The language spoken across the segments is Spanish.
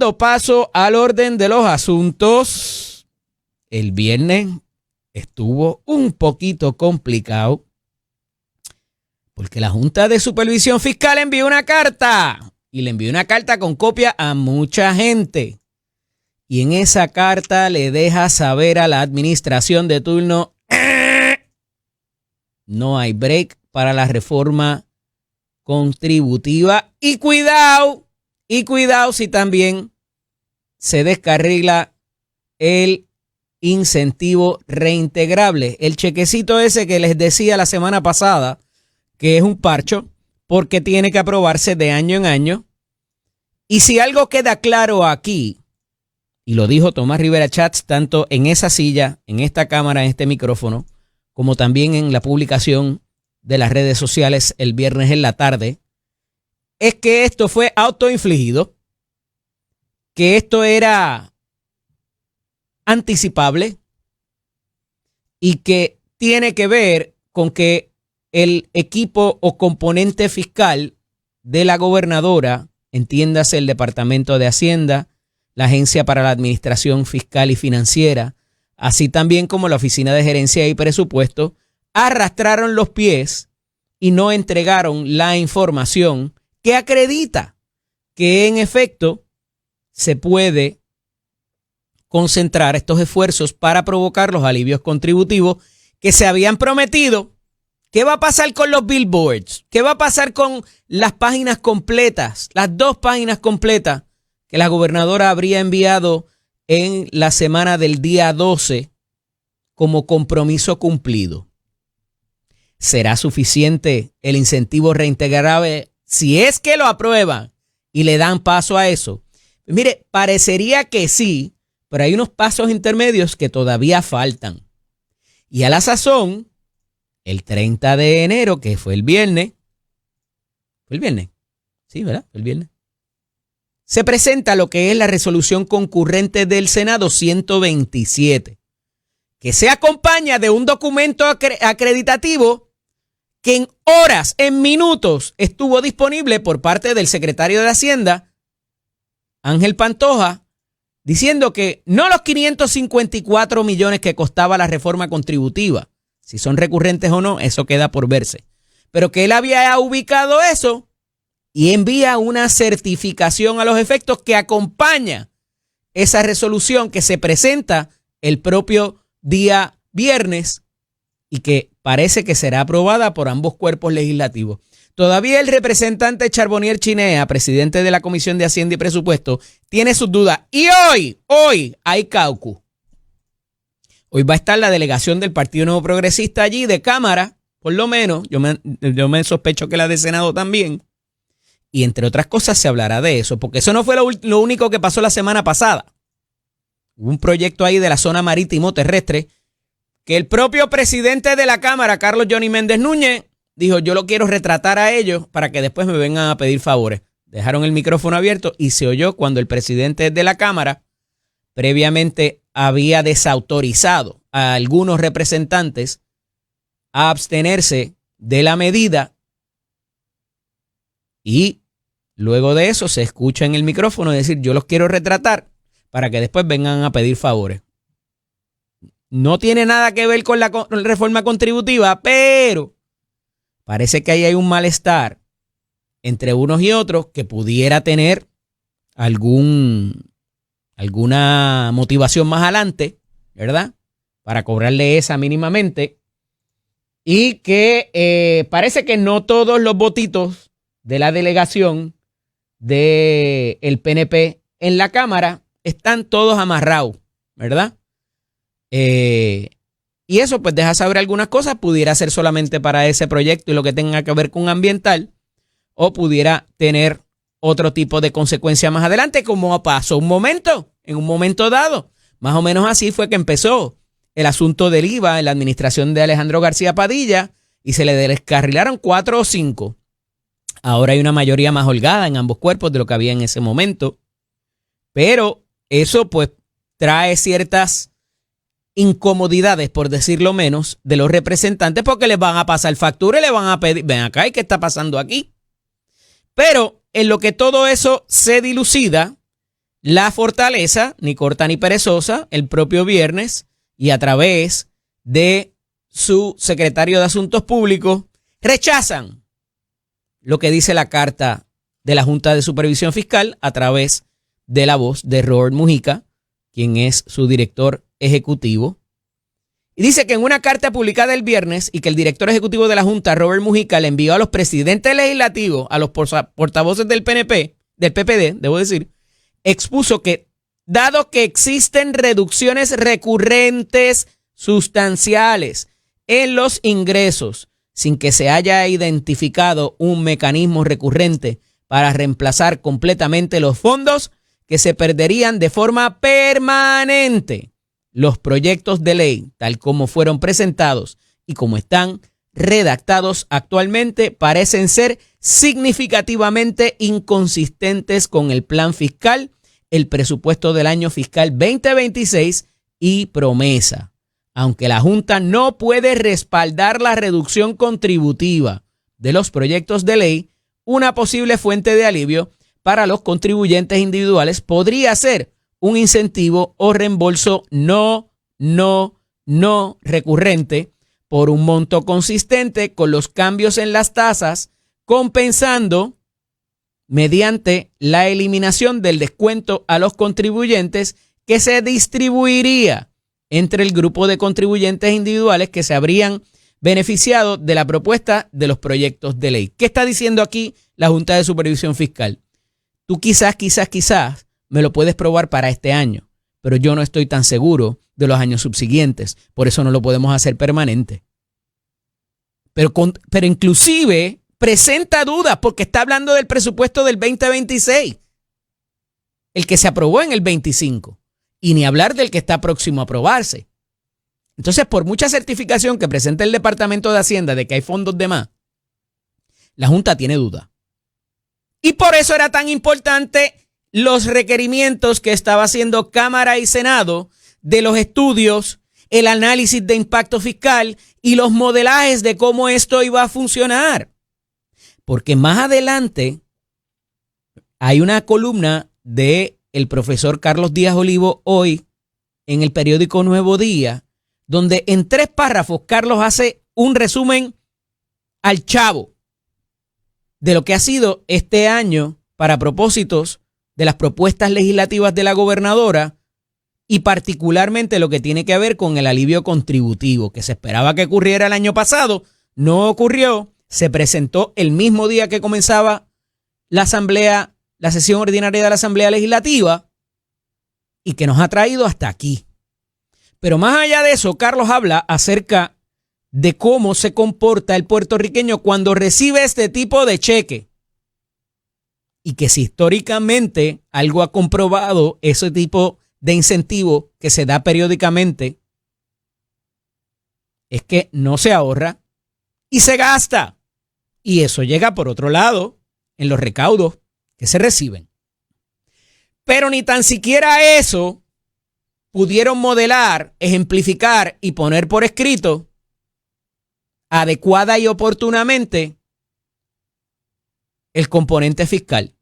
Dando paso al orden de los asuntos, el viernes estuvo un poquito complicado porque la Junta de Supervisión Fiscal envió una carta y le envió una carta con copia a mucha gente. Y en esa carta le deja saber a la administración de turno, no hay break para la reforma contributiva. Y cuidado si también se descarrila el incentivo reintegrable. El chequecito ese que les decía la semana pasada, que es un parcho, porque tiene que aprobarse de año en año. Y si algo queda claro aquí, y lo dijo Tomás Rivera Chats, tanto en esa silla, en esta cámara, en este micrófono, como también en la publicación de las redes sociales el viernes en la tarde, es que esto fue autoinfligido, que esto era anticipable y que tiene que ver con que el equipo o componente fiscal de la gobernadora, entiéndase el Departamento de Hacienda, la Agencia para la Administración Fiscal y Financiera, así también como la Oficina de Gerencia y Presupuesto, arrastraron los pies y no entregaron la información que acredita que en efecto se puede concentrar estos esfuerzos para provocar los alivios contributivos que se habían prometido. ¿Qué va a pasar con los billboards? ¿Qué va a pasar con las páginas completas, las 2 páginas completas que la gobernadora habría enviado en la semana del día 12 como compromiso cumplido? ¿Será suficiente el incentivo reintegrable si es que lo aprueban y le dan paso a eso? Mire, parecería que sí, pero hay unos pasos intermedios que todavía faltan. Y a la sazón, el 30 de enero, que fue el viernes, ¿fue el viernes? Sí, ¿verdad? El viernes. Se presenta lo que es la resolución concurrente del Senado 127, que se acompaña de un documento acreditativo que en horas, en minutos, estuvo disponible por parte del secretario de Hacienda, Ángel Pantoja, diciendo que no los 554 millones que costaba la reforma contributiva, si son recurrentes o no, eso queda por verse, pero que él había ubicado eso y envía una certificación a los efectos que acompaña esa resolución que se presenta el propio día viernes y que parece que será aprobada por ambos cuerpos legislativos. Todavía el representante Charbonnier Chinea, presidente de la Comisión de Hacienda y Presupuesto, tiene sus dudas. Y hoy hay caucus. Hoy va a estar la delegación del Partido Nuevo Progresista allí de Cámara, por lo menos. Yo me sospecho que la de Senado también. Y entre otras cosas se hablará de eso, porque eso no fue lo único que pasó la semana pasada. Hubo un proyecto ahí de la zona marítimo terrestre que el propio presidente de la Cámara, Carlos Johnny Méndez Núñez, dijo, yo lo quiero retratar a ellos para que después me vengan a pedir favores. Dejaron el micrófono abierto y se oyó cuando el presidente de la Cámara previamente había desautorizado a algunos representantes a abstenerse de la medida y luego de eso se escucha en el micrófono decir, yo los quiero retratar para que después vengan a pedir favores. No tiene nada que ver con la reforma contributiva, pero parece que ahí hay un malestar entre unos y otros que pudiera tener alguna motivación más adelante, ¿verdad? Para cobrarle esa mínimamente. Y que parece que no todos los votitos de la delegación del PNP en la Cámara están todos amarrados, ¿verdad? Y eso pues deja saber algunas cosas, pudiera ser solamente para ese proyecto y lo que tenga que ver con ambiental, o pudiera tener otro tipo de consecuencia más adelante, como pasó en un momento dado. Más o menos así fue que empezó el asunto del IVA en la administración de Alejandro García Padilla y se le descarrilaron 4 o 5. Ahora hay una mayoría más holgada en ambos cuerpos de lo que había en ese momento, pero eso pues trae ciertas incomodidades, por decirlo menos, de los representantes porque les van a pasar factura y le van a pedir, ven acá, ¿y qué está pasando aquí? Pero en lo que todo eso se dilucida, la fortaleza, ni corta ni perezosa, el propio viernes y a través de su secretario de Asuntos Públicos, rechazan lo que dice la carta de la Junta de Supervisión Fiscal a través de la voz de Robert Mujica, quien es su director ejecutivo. Y dice que en una carta publicada el viernes y que el director ejecutivo de la Junta, Robert Mujica, le envió a los presidentes legislativos, a los portavoces del PNP, del PPD, debo decir, expuso que, dado que existen reducciones recurrentes sustanciales en los ingresos, sin que se haya identificado un mecanismo recurrente para reemplazar completamente los fondos que se perderían de forma permanente, los proyectos de ley, tal como fueron presentados y como están redactados actualmente, parecen ser significativamente inconsistentes con el plan fiscal, el presupuesto del año fiscal 2026 y promesa. Aunque la Junta no puede respaldar la reducción contributiva de los proyectos de ley, una posible fuente de alivio para los contribuyentes individuales podría ser un incentivo o reembolso no recurrente por un monto consistente con los cambios en las tasas, compensando mediante la eliminación del descuento a los contribuyentes que se distribuiría entre el grupo de contribuyentes individuales que se habrían beneficiado de la propuesta de los proyectos de ley. ¿Qué está diciendo aquí la Junta de Supervisión Fiscal? Tú quizás me lo puedes probar para este año, pero yo no estoy tan seguro de los años subsiguientes. Por eso no lo podemos hacer permanente. Pero inclusive presenta dudas porque está hablando del presupuesto del 2026, el que se aprobó en el 25, y ni hablar del que está próximo a aprobarse. Entonces, por mucha certificación que presente el Departamento de Hacienda de que hay fondos de más, la Junta tiene dudas. Y por eso era tan importante los requerimientos que estaba haciendo Cámara y Senado de los estudios, el análisis de impacto fiscal y los modelajes de cómo esto iba a funcionar. Porque más adelante hay una columna de el profesor Carlos Díaz Olivo hoy en el periódico Nuevo Día, donde en 3 párrafos Carlos hace un resumen al chavo de lo que ha sido este año para propósitos de las propuestas legislativas de la gobernadora y particularmente lo que tiene que ver con el alivio contributivo que se esperaba que ocurriera el año pasado, no ocurrió, se presentó el mismo día que comenzaba la sesión ordinaria de la Asamblea Legislativa y que nos ha traído hasta aquí. Pero más allá de eso, Carlos habla acerca de cómo se comporta el puertorriqueño cuando recibe este tipo de cheque. Y que si históricamente algo ha comprobado ese tipo de incentivo que se da periódicamente, es que no se ahorra y se gasta. Y eso llega por otro lado en los recaudos que se reciben. Pero ni tan siquiera eso pudieron modelar, ejemplificar y poner por escrito adecuada y oportunamente el componente fiscal.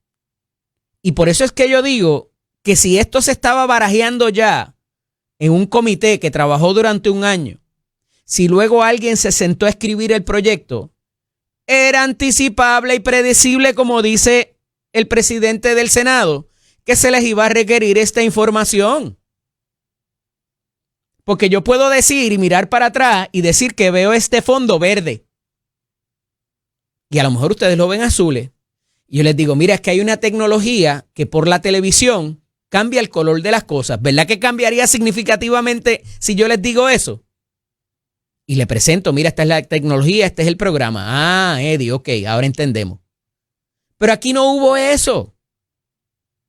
Y por eso es que yo digo que si esto se estaba barajeando ya en un comité que trabajó durante un año, si luego alguien se sentó a escribir el proyecto, era anticipable y predecible, como dice el presidente del Senado, que se les iba a requerir esta información. Porque yo puedo decir y mirar para atrás y decir que veo este fondo verde. Y a lo mejor ustedes lo ven azules. Y yo les digo, mira, es que hay una tecnología que por la televisión cambia el color de las cosas. ¿Verdad que cambiaría significativamente si yo les digo eso? Y le presento, mira, esta es la tecnología, este es el programa. Ah, Eddie, ok, ahora entendemos. Pero aquí no hubo eso.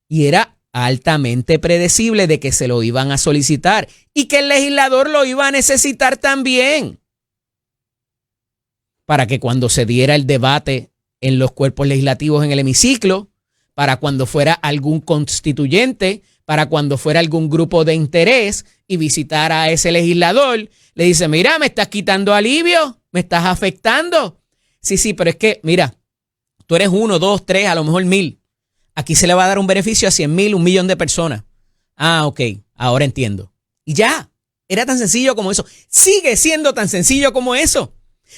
Y era altamente predecible de que se lo iban a solicitar y que el legislador lo iba a necesitar también. Para que cuando se diera el debate en los cuerpos legislativos en el hemiciclo, para cuando fuera algún constituyente, para cuando fuera algún grupo de interés y visitara a ese legislador, le dice, mira, me estás quitando alivio, me estás afectando. Sí, pero es que, mira, tú eres 1, 2, 3, a lo mejor 1000. Aquí se le va a dar un beneficio a 100,000, 1,000,000 de personas. Ah, ok, ahora entiendo. Y ya, era tan sencillo como eso. Sigue siendo tan sencillo como eso.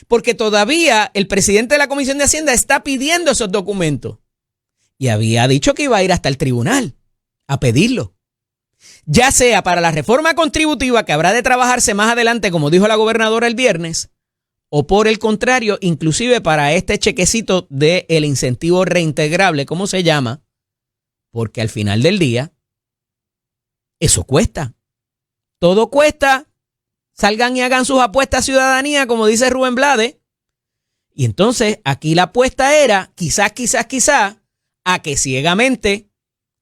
Porque todavía el presidente de la Comisión de Hacienda está pidiendo esos documentos. Y había dicho que iba a ir hasta el tribunal a pedirlo. Ya sea para la reforma contributiva que habrá de trabajarse más adelante, como dijo la gobernadora el viernes, o por el contrario, inclusive para este chequecito del incentivo reintegrable, como se llama, porque al final del día, eso cuesta. Todo cuesta. Salgan y hagan sus apuestas, ciudadanía, como dice Rubén Blades. Y entonces aquí la apuesta era, quizás, a que ciegamente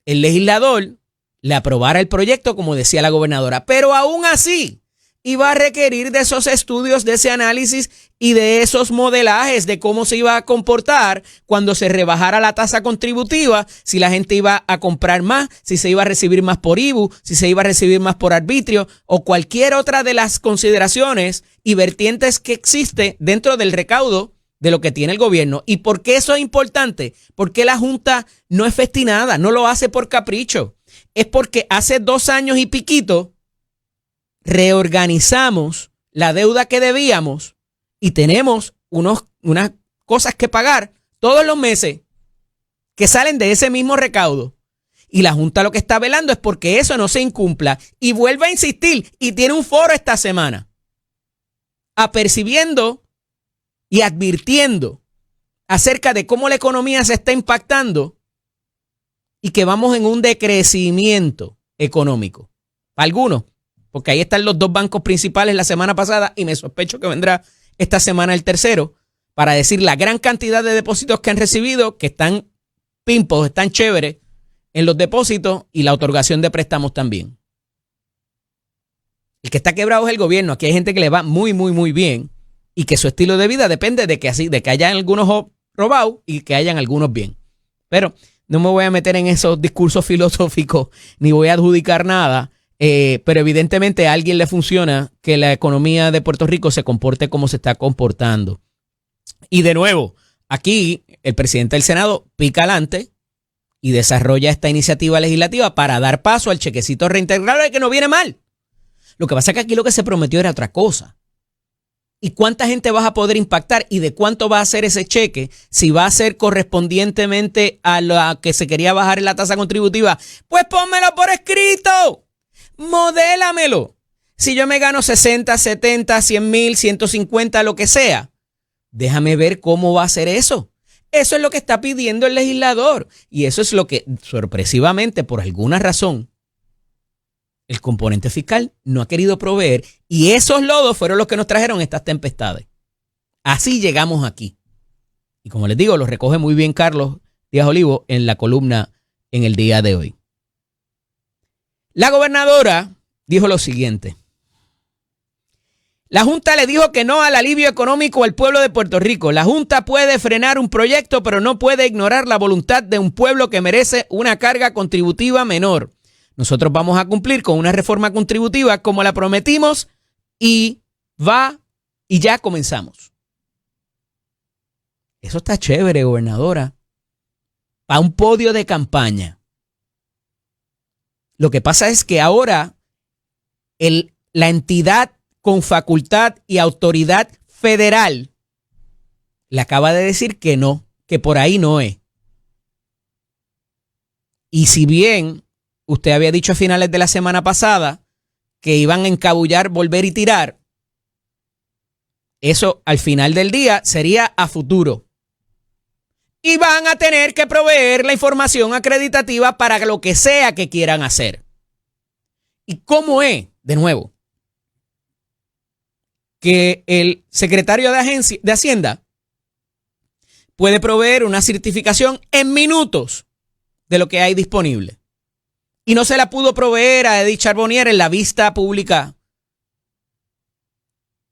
el legislador le aprobara el proyecto, como decía la gobernadora. Pero aún así, iba a requerir de esos estudios, de ese análisis y de esos modelajes de cómo se iba a comportar cuando se rebajara la tasa contributiva, si la gente iba a comprar más, si se iba a recibir más por IBU, si se iba a recibir más por arbitrio o cualquier otra de las consideraciones y vertientes que existe dentro del recaudo de lo que tiene el gobierno. ¿Y por qué eso es importante? Porque la Junta no es festinada, no lo hace por capricho. Es porque hace 2 años y piquito reorganizamos la deuda que debíamos y tenemos unas cosas que pagar todos los meses que salen de ese mismo recaudo. Y la Junta lo que está velando es porque eso no se incumpla. Y vuelve a insistir y tiene un foro esta semana apercibiendo y advirtiendo acerca de cómo la economía se está impactando y que vamos en un decrecimiento económico. Algunos, porque ahí están los 2 bancos principales la semana pasada y me sospecho que vendrá esta semana el tercero para decir la gran cantidad de depósitos que han recibido, que están pimpos, están chéveres en los depósitos y la otorgación de préstamos también. El que está quebrado es el gobierno. Aquí hay gente que le va muy, muy, muy bien y que su estilo de vida depende de que hayan algunos robados y que hayan algunos bien. Pero no me voy a meter en esos discursos filosóficos ni voy a adjudicar nada. Pero evidentemente a alguien le funciona que la economía de Puerto Rico se comporte como se está comportando. Y de nuevo, aquí el presidente del Senado pica adelante y desarrolla esta iniciativa legislativa para dar paso al chequecito reintegrable que no viene mal. Lo que pasa es que aquí lo que se prometió era otra cosa. ¿Y cuánta gente vas a poder impactar? ¿Y de cuánto va a ser ese cheque? Si va a ser correspondientemente a lo que se quería bajar en la tasa contributiva, pues pónmelo por escrito. Modélamelo. Si yo me gano 60, 70, 100,000, 150, lo que sea, déjame ver cómo va a ser eso. Eso es lo que está pidiendo el legislador. Y eso es lo que, sorpresivamente, por alguna razón, el componente fiscal no ha querido proveer. Y esos lodos fueron los que nos trajeron estas tempestades. Así llegamos aquí. Y como les digo, lo recoge muy bien Carlos Díaz Olivo en la columna en el día de hoy. La gobernadora dijo lo siguiente. La Junta le dijo que no al alivio económico al pueblo de Puerto Rico. La Junta puede frenar un proyecto, pero no puede ignorar la voluntad de un pueblo que merece una carga contributiva menor. Nosotros vamos a cumplir con una reforma contributiva como la prometimos y ya comenzamos. Eso está chévere, gobernadora. Para un podio de campaña. Lo que pasa es que ahora la entidad con facultad y autoridad federal le acaba de decir que no, que por ahí no es. Y si bien usted había dicho a finales de la semana pasada que iban a encabullar, volver y tirar, eso al final del día sería a futuro. Y van a tener que proveer la información acreditativa para lo que sea que quieran hacer. ¿Y cómo es? De nuevo, que el secretario de Hacienda puede proveer una certificación en minutos de lo que hay disponible. Y no se la pudo proveer a Edith Charbonnier en la vista pública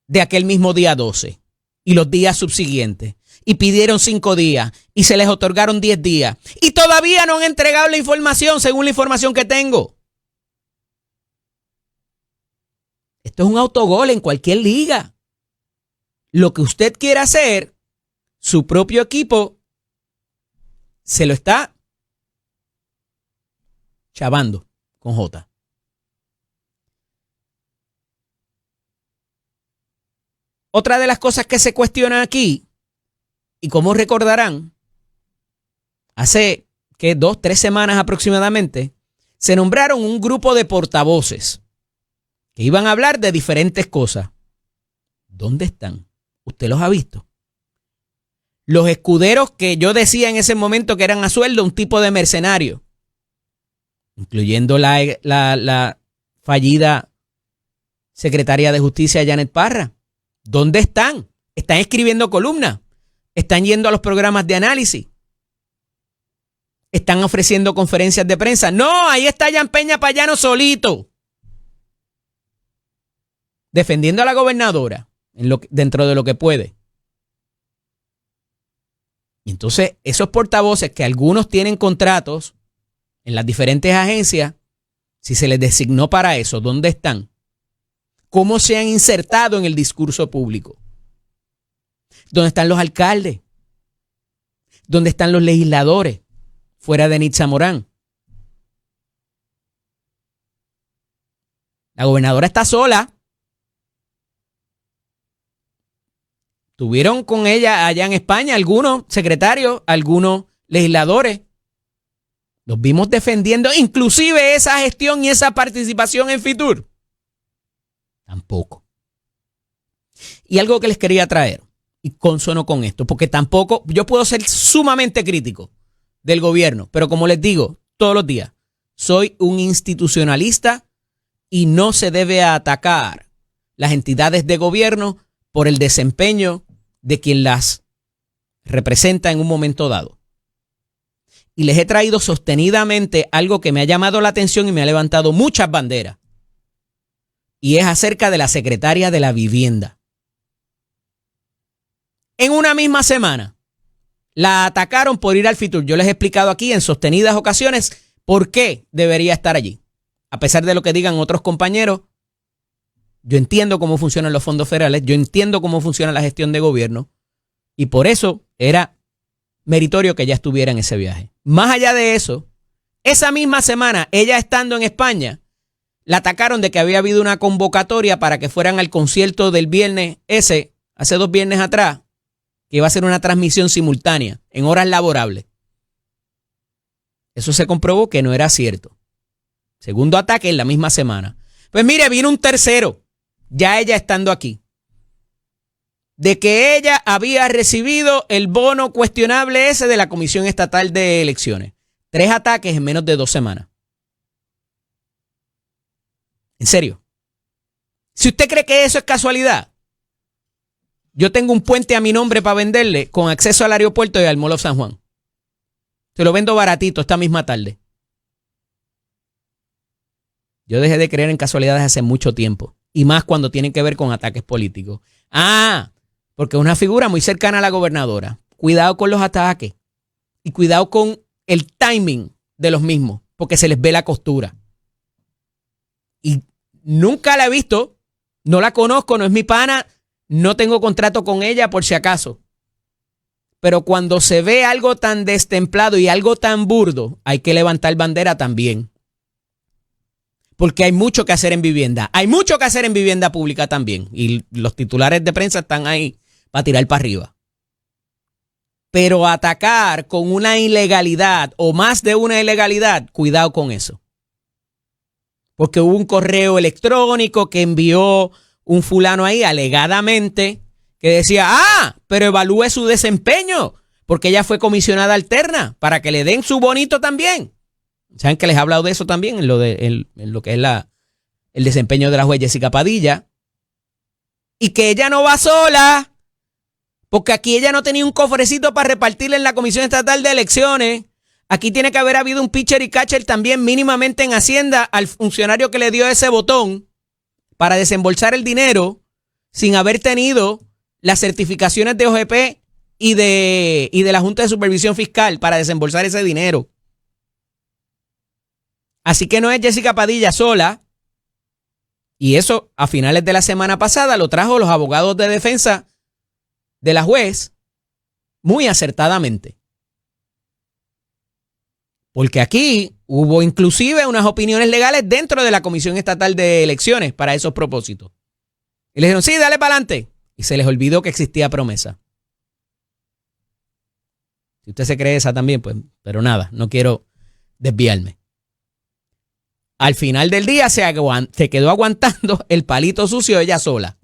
de aquel mismo día 12 y los días subsiguientes. Y pidieron 5 días y se les otorgaron 10 días. Y todavía no han entregado la información según la información que tengo. Esto es un autogol en cualquier liga. Lo que usted quiera hacer, su propio equipo se lo está chavando con J. Otra de las cosas que se cuestionan aquí, y como recordarán, hace 2-3 semanas aproximadamente, se nombraron un grupo de portavoces que iban a hablar de diferentes cosas. ¿Dónde están? ¿Usted los ha visto? Los escuderos que yo decía en ese momento que eran a sueldo, un tipo de mercenario, incluyendo la fallida secretaria de Justicia, Janet Parra. ¿Dónde están? Están escribiendo columnas, están yendo a los programas de análisis, están ofreciendo conferencias de prensa. No, ahí está Jan Peña Payano solito, defendiendo a la gobernadora dentro de lo que puede. Y entonces esos portavoces, que algunos tienen contratos en las diferentes agencias, si se les designó para eso, ¿dónde están? ¿Cómo se han insertado en el discurso público? ¿Dónde están los alcaldes? ¿Dónde están los legisladores? Fuera de Nitza Morán. La gobernadora está sola. Tuvieron con ella allá en España algunos secretarios, algunos legisladores. Los vimos defendiendo inclusive esa gestión y esa participación en Fitur. Tampoco. Y algo que les quería traer, y consono con esto, porque tampoco, yo puedo ser sumamente crítico del gobierno, pero como les digo todos los días, soy un institucionalista y no se debe atacar las entidades de gobierno por el desempeño de quien las representa en un momento dado. Y les he traído sostenidamente algo que me ha llamado la atención y me ha levantado muchas banderas. Y es acerca de la secretaria de la Vivienda. En una misma semana la atacaron por ir al Fitur. Yo les he explicado aquí en sostenidas ocasiones por qué debería estar allí. A pesar de lo que digan otros compañeros, yo entiendo cómo funcionan los fondos federales, yo entiendo cómo funciona la gestión de gobierno y por eso era meritorio que ella estuviera en ese viaje. Más allá de eso, esa misma semana, ella estando en España, la atacaron de que había habido una convocatoria para que fueran al concierto del viernes ese, hace 2 viernes atrás, que iba a ser una transmisión simultánea en horas laborables. Eso se comprobó que no era cierto. Segundo ataque en la misma semana. Pues mire, vino un tercero, ya ella estando aquí, de que ella había recibido el bono cuestionable ese de la Comisión Estatal de Elecciones. 3 ataques en menos de 2 semanas. En serio. Si usted cree que eso es casualidad, yo tengo un puente a mi nombre para venderle con acceso al aeropuerto y al Mall of San Juan. Se lo vendo baratito esta misma tarde. Yo dejé de creer en casualidades hace mucho tiempo. Y más cuando tienen que ver con ataques políticos. Porque es una figura muy cercana a la gobernadora. Cuidado con los ataques. Y cuidado con el timing de los mismos. Porque se les ve la costura. Y nunca la he visto. No la conozco, no es mi pana. No tengo contrato con ella por si acaso. Pero cuando se ve algo tan destemplado y algo tan burdo, hay que levantar bandera también. Porque hay mucho que hacer en vivienda. Hay mucho que hacer en vivienda pública también. Y los titulares de prensa están ahí para tirar para arriba. Pero atacar con una ilegalidad o más de una ilegalidad, cuidado con eso. Porque hubo un correo electrónico que envió un fulano ahí alegadamente que decía, pero evalúe su desempeño porque ella fue comisionada alterna para que le den su bonito también. ¿Saben que les he hablado de eso también en lo que es el desempeño de la juez Jessica Padilla? Y que ella no va sola, porque aquí ella no tenía un cofrecito para repartirle en la Comisión Estatal de Elecciones. Aquí tiene que haber habido un pitcher y catcher también mínimamente en Hacienda al funcionario que le dio ese botón para desembolsar el dinero sin haber tenido las certificaciones de OGP y de la Junta de Supervisión Fiscal para desembolsar ese dinero. Así que no es Jessica Padilla sola. Y eso a finales de la semana pasada lo trajo los abogados de defensa de la juez muy acertadamente. Porque aquí hubo inclusive unas opiniones legales dentro de la Comisión Estatal de Elecciones para esos propósitos. Y le dijeron, sí, dale para adelante. Y se les olvidó que existía promesa. Si usted se cree esa también, pues, pero nada, no quiero desviarme. Al final del día se quedó aguantando el palito sucio ella sola.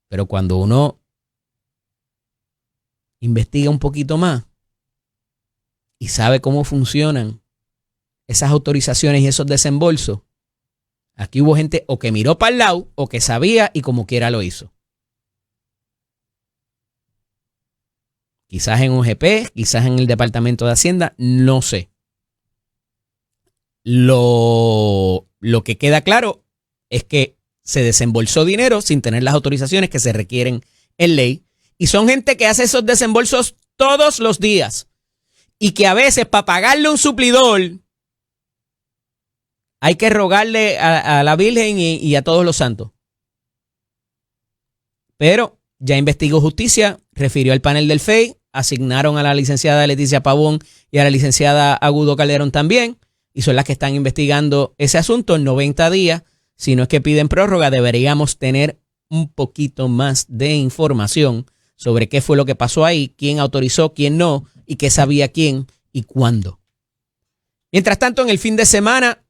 Pero cuando uno investiga un poquito más y sabe cómo funcionan esas autorizaciones y esos desembolsos, aquí hubo gente o que miró para el lado o que sabía y como quiera lo hizo. Quizás en UGP, quizás en el Departamento de Hacienda, no sé. Lo que queda claro es que se desembolsó dinero sin tener las autorizaciones que se requieren en ley. Y son gente que hace esos desembolsos todos los días. Y que a veces para pagarle un suplidor hay que rogarle a la Virgen y a todos los santos. Pero ya investigó justicia, refirió al panel del FEI, asignaron a la licenciada Leticia Pavón y a la licenciada Agudo Calderón también. Y son las que están investigando ese asunto en 90 días. Si no es que piden prórroga, deberíamos tener un poquito más de información sobre qué fue lo que pasó ahí, quién autorizó, quién no, y qué sabía quién y cuándo. Mientras tanto, en el fin de semana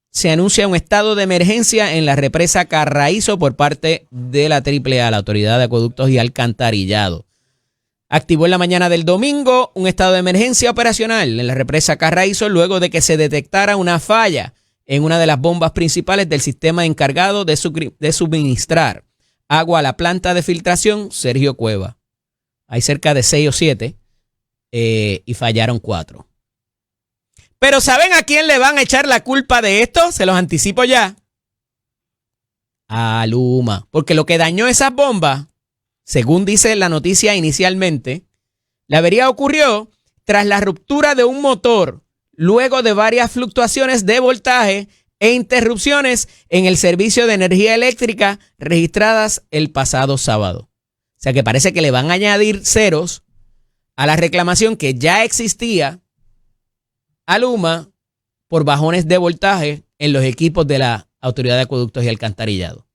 se anuncia un estado de emergencia en la represa Carraízo por parte de la AAA, la Autoridad de Acueductos y Alcantarillado. Activó en la mañana del domingo un estado de emergencia operacional en la represa Carraízo luego de que se detectara una falla en una de las bombas principales del sistema encargado de suministrar agua a la planta de filtración Sergio Cueva. Hay cerca de 6 o 7 y fallaron 4. Pero ¿saben a quién le van a echar la culpa de esto? Se los anticipo ya. A Luma. Porque lo que dañó esas bombas, según dice la noticia inicialmente, la avería ocurrió tras la ruptura de un motor, luego de varias fluctuaciones de voltaje e interrupciones en el servicio de energía eléctrica registradas el pasado sábado. O sea que parece que le van a añadir ceros a la reclamación que ya existía a Luma por bajones de voltaje en los equipos de la Autoridad de Acueductos y Alcantarillado.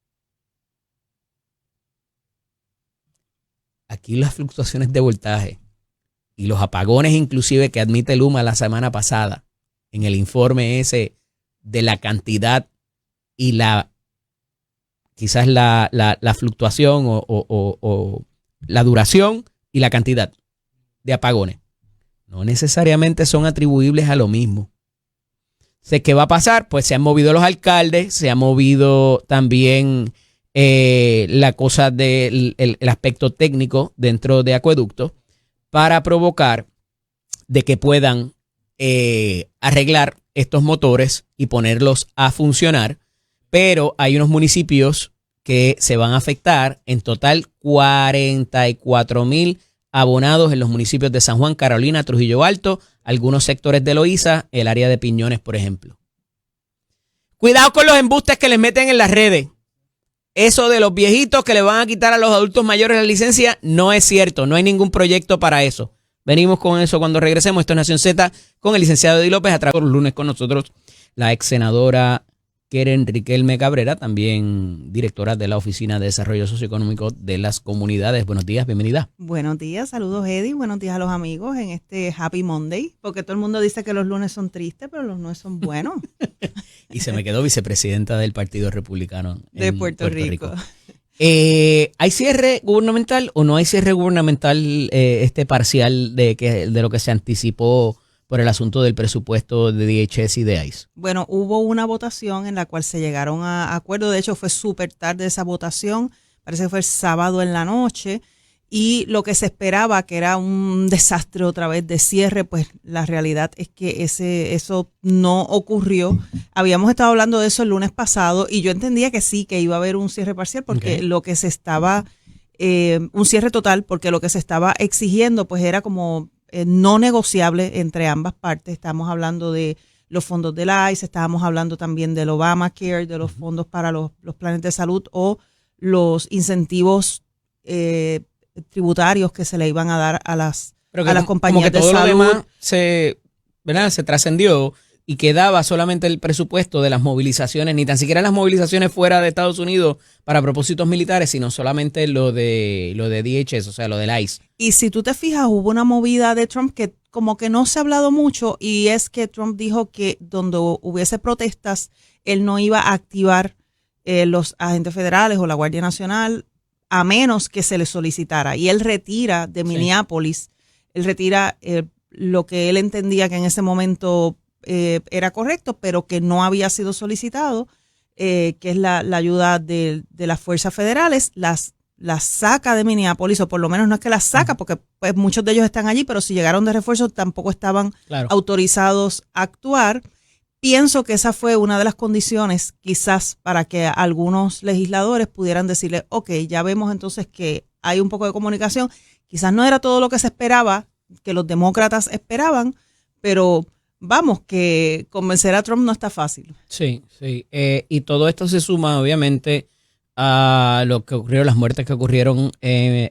Aquí las fluctuaciones de voltaje y los apagones inclusive que admite Luma la semana pasada en el informe ese de la cantidad y quizás la fluctuación o la duración y la cantidad de apagones no necesariamente son atribuibles a lo mismo. ¿Qué va a pasar? Pues se han movido los alcaldes, se ha movido también la cosa del el aspecto técnico dentro de Acueducto para provocar de que puedan arreglar estos motores y ponerlos a funcionar, pero hay unos municipios que se van a afectar, en total 44,000 abonados en los municipios de San Juan, Carolina, Trujillo Alto, algunos sectores de Loíza, el área de Piñones, por ejemplo. Cuidado con los embustes que les meten en las redes. Eso de los viejitos que le van a quitar a los adultos mayores la licencia no es cierto, no hay ningún proyecto para eso. Venimos con eso cuando regresemos. Esto es Nación Z con el licenciado Eddie López. A través de los lunes con nosotros la ex senadora Keren Riquelme Cabrera, también directora de la Oficina de Desarrollo Socioeconómico de las Comunidades. Buenos días, bienvenida. Buenos días, saludos Eddie, buenos días a los amigos en este Happy Monday, porque todo el mundo dice que los lunes son tristes, pero los lunes son buenos. Y se me quedó vicepresidenta del Partido Republicano de Puerto Rico. ¿Hay cierre gubernamental o no hay cierre gubernamental parcial de lo que se anticipó por el asunto del presupuesto de DHS y de ICE? Bueno, hubo una votación en la cual se llegaron a acuerdo. De hecho, fue súper tarde esa votación. Parece que fue el sábado en la noche. Y lo que se esperaba, que era un desastre otra vez de cierre, pues la realidad es que eso no ocurrió. Habíamos estado hablando de eso el lunes pasado y yo entendía que sí, que iba a haber un cierre parcial porque lo que se estaba, un cierre total, porque lo que se estaba exigiendo pues era como no negociable entre ambas partes. Estamos hablando de los fondos del ICE, estábamos hablando también del Obamacare, de los fondos para los planes de salud o los incentivos tributarios que se le iban a dar a las compañías de salud. Lo demás ¿verdad? Se trascendió y quedaba solamente el presupuesto de las movilizaciones, ni tan siquiera las movilizaciones fuera de Estados Unidos para propósitos militares, sino solamente lo de DHS, o sea, lo del ICE. Y si tú te fijas, hubo una movida de Trump que como que no se ha hablado mucho, y es que Trump dijo que donde hubiese protestas, él no iba a activar los agentes federales o la Guardia Nacional a menos que se le solicitara. Y él retira de Minneapolis, él retira lo que él entendía que en ese momento era correcto, pero que no había sido solicitado, que es la ayuda de las fuerzas federales, las saca de Minneapolis, o por lo menos no es que las saca, porque pues muchos de ellos están allí, pero si llegaron de refuerzo tampoco estaban autorizados a actuar. Pienso que esa fue una de las condiciones quizás para que algunos legisladores pudieran decirle, ok, ya vemos entonces que hay un poco de comunicación, quizás no era todo lo que se esperaba, que los demócratas esperaban, pero vamos, que convencer a Trump no está fácil. Sí, sí. Y todo esto se suma, obviamente, a lo que ocurrió, las muertes que ocurrieron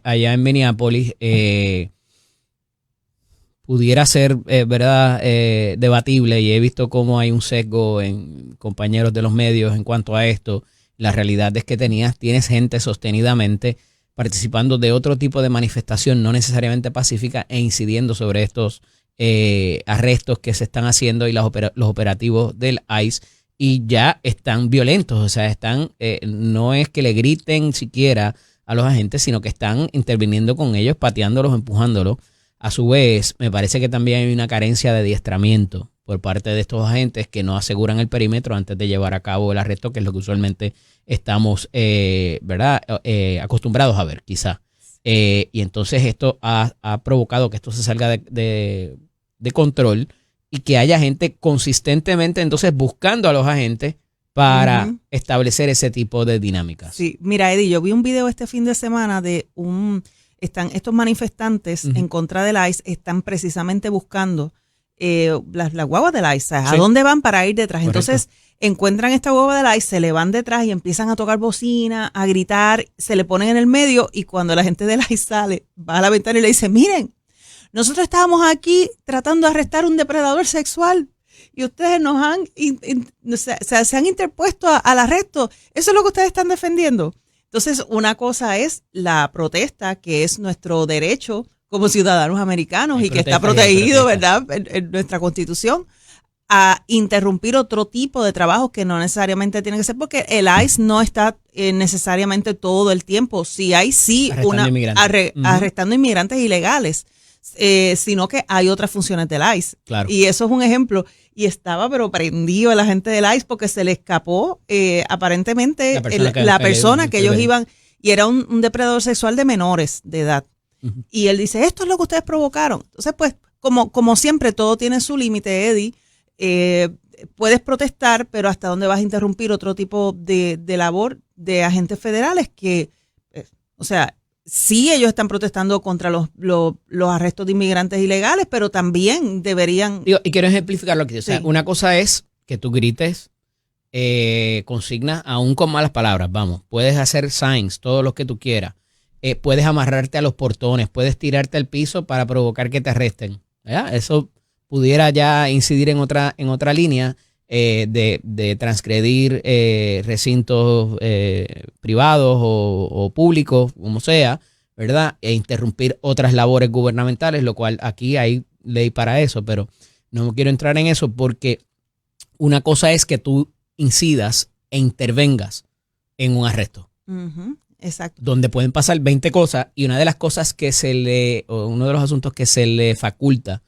allá en Minneapolis. Pudiera ser, ¿verdad?, debatible, y he visto cómo hay un sesgo en compañeros de los medios en cuanto a esto. La realidad es que tienes gente sostenidamente participando de otro tipo de manifestación, no necesariamente pacífica, e incidiendo sobre estos arrestos que se están haciendo y los operativos del ICE, y ya están violentos, o sea, no es que le griten siquiera a los agentes, sino que están interviniendo con ellos, pateándolos, empujándolos. A su vez, me parece que también hay una carencia de adiestramiento por parte de estos agentes que no aseguran el perímetro antes de llevar a cabo el arresto, que es lo que usualmente estamos ¿verdad? Acostumbrados a ver, quizá. Y entonces esto ha provocado que esto se salga de control, y que haya gente consistentemente entonces buscando a los agentes para establecer ese tipo de dinámicas. Sí, mira, Eddie, yo vi un video este fin de semana de estos manifestantes en contra del ICE, están precisamente buscando las guaguas del ICE, ¿a dónde van para ir detrás? Correcto. Entonces encuentran esta guagua del ICE, se le van detrás y empiezan a tocar bocina, a gritar, se le ponen en el medio, y cuando la gente del ICE sale, va a la ventana y le dice, miren, nosotros estábamos aquí tratando de arrestar un depredador sexual y ustedes se han interpuesto al arresto. Eso es lo que ustedes están defendiendo. Entonces, una cosa es la protesta, que es nuestro derecho como ciudadanos americanos y que está protegido, ¿verdad?, en nuestra Constitución, a interrumpir otro tipo de trabajos que no necesariamente tiene que ser, porque el ICE no está necesariamente todo el tiempo. Sí hay arrestando inmigrantes ilegales, sino que hay otras funciones del ICE. Claro. Y eso es un ejemplo. Y estaba pero prendido la gente del ICE porque se le escapó aparentemente la persona que ellos iban, y era un depredador sexual de menores de edad. Y él dice, esto es lo que ustedes provocaron. Entonces, pues, como siempre, todo tiene su límite, Eddie. Puedes protestar, pero ¿hasta dónde vas a interrumpir otro tipo de labor de agentes federales que, o sea, sí, ellos están protestando contra los arrestos de inmigrantes ilegales, pero también deberían... Y quiero ejemplificar lo que dice. O sea, una cosa es que tú grites consignas aún con malas palabras, vamos. Puedes hacer signs, todo lo que tú quieras. Puedes amarrarte a los portones, puedes tirarte al piso para provocar que te arresten. ¿Verdad? Eso pudiera ya incidir en otra línea de transgredir recintos privados o públicos, como sea, ¿verdad? E interrumpir otras labores gubernamentales, lo cual aquí hay ley para eso, pero no quiero entrar en eso, porque una cosa es que tú incidas e intervengas en un arresto. Exacto. Donde pueden pasar 20 cosas, y una de las cosas uno de los asuntos que se le faculta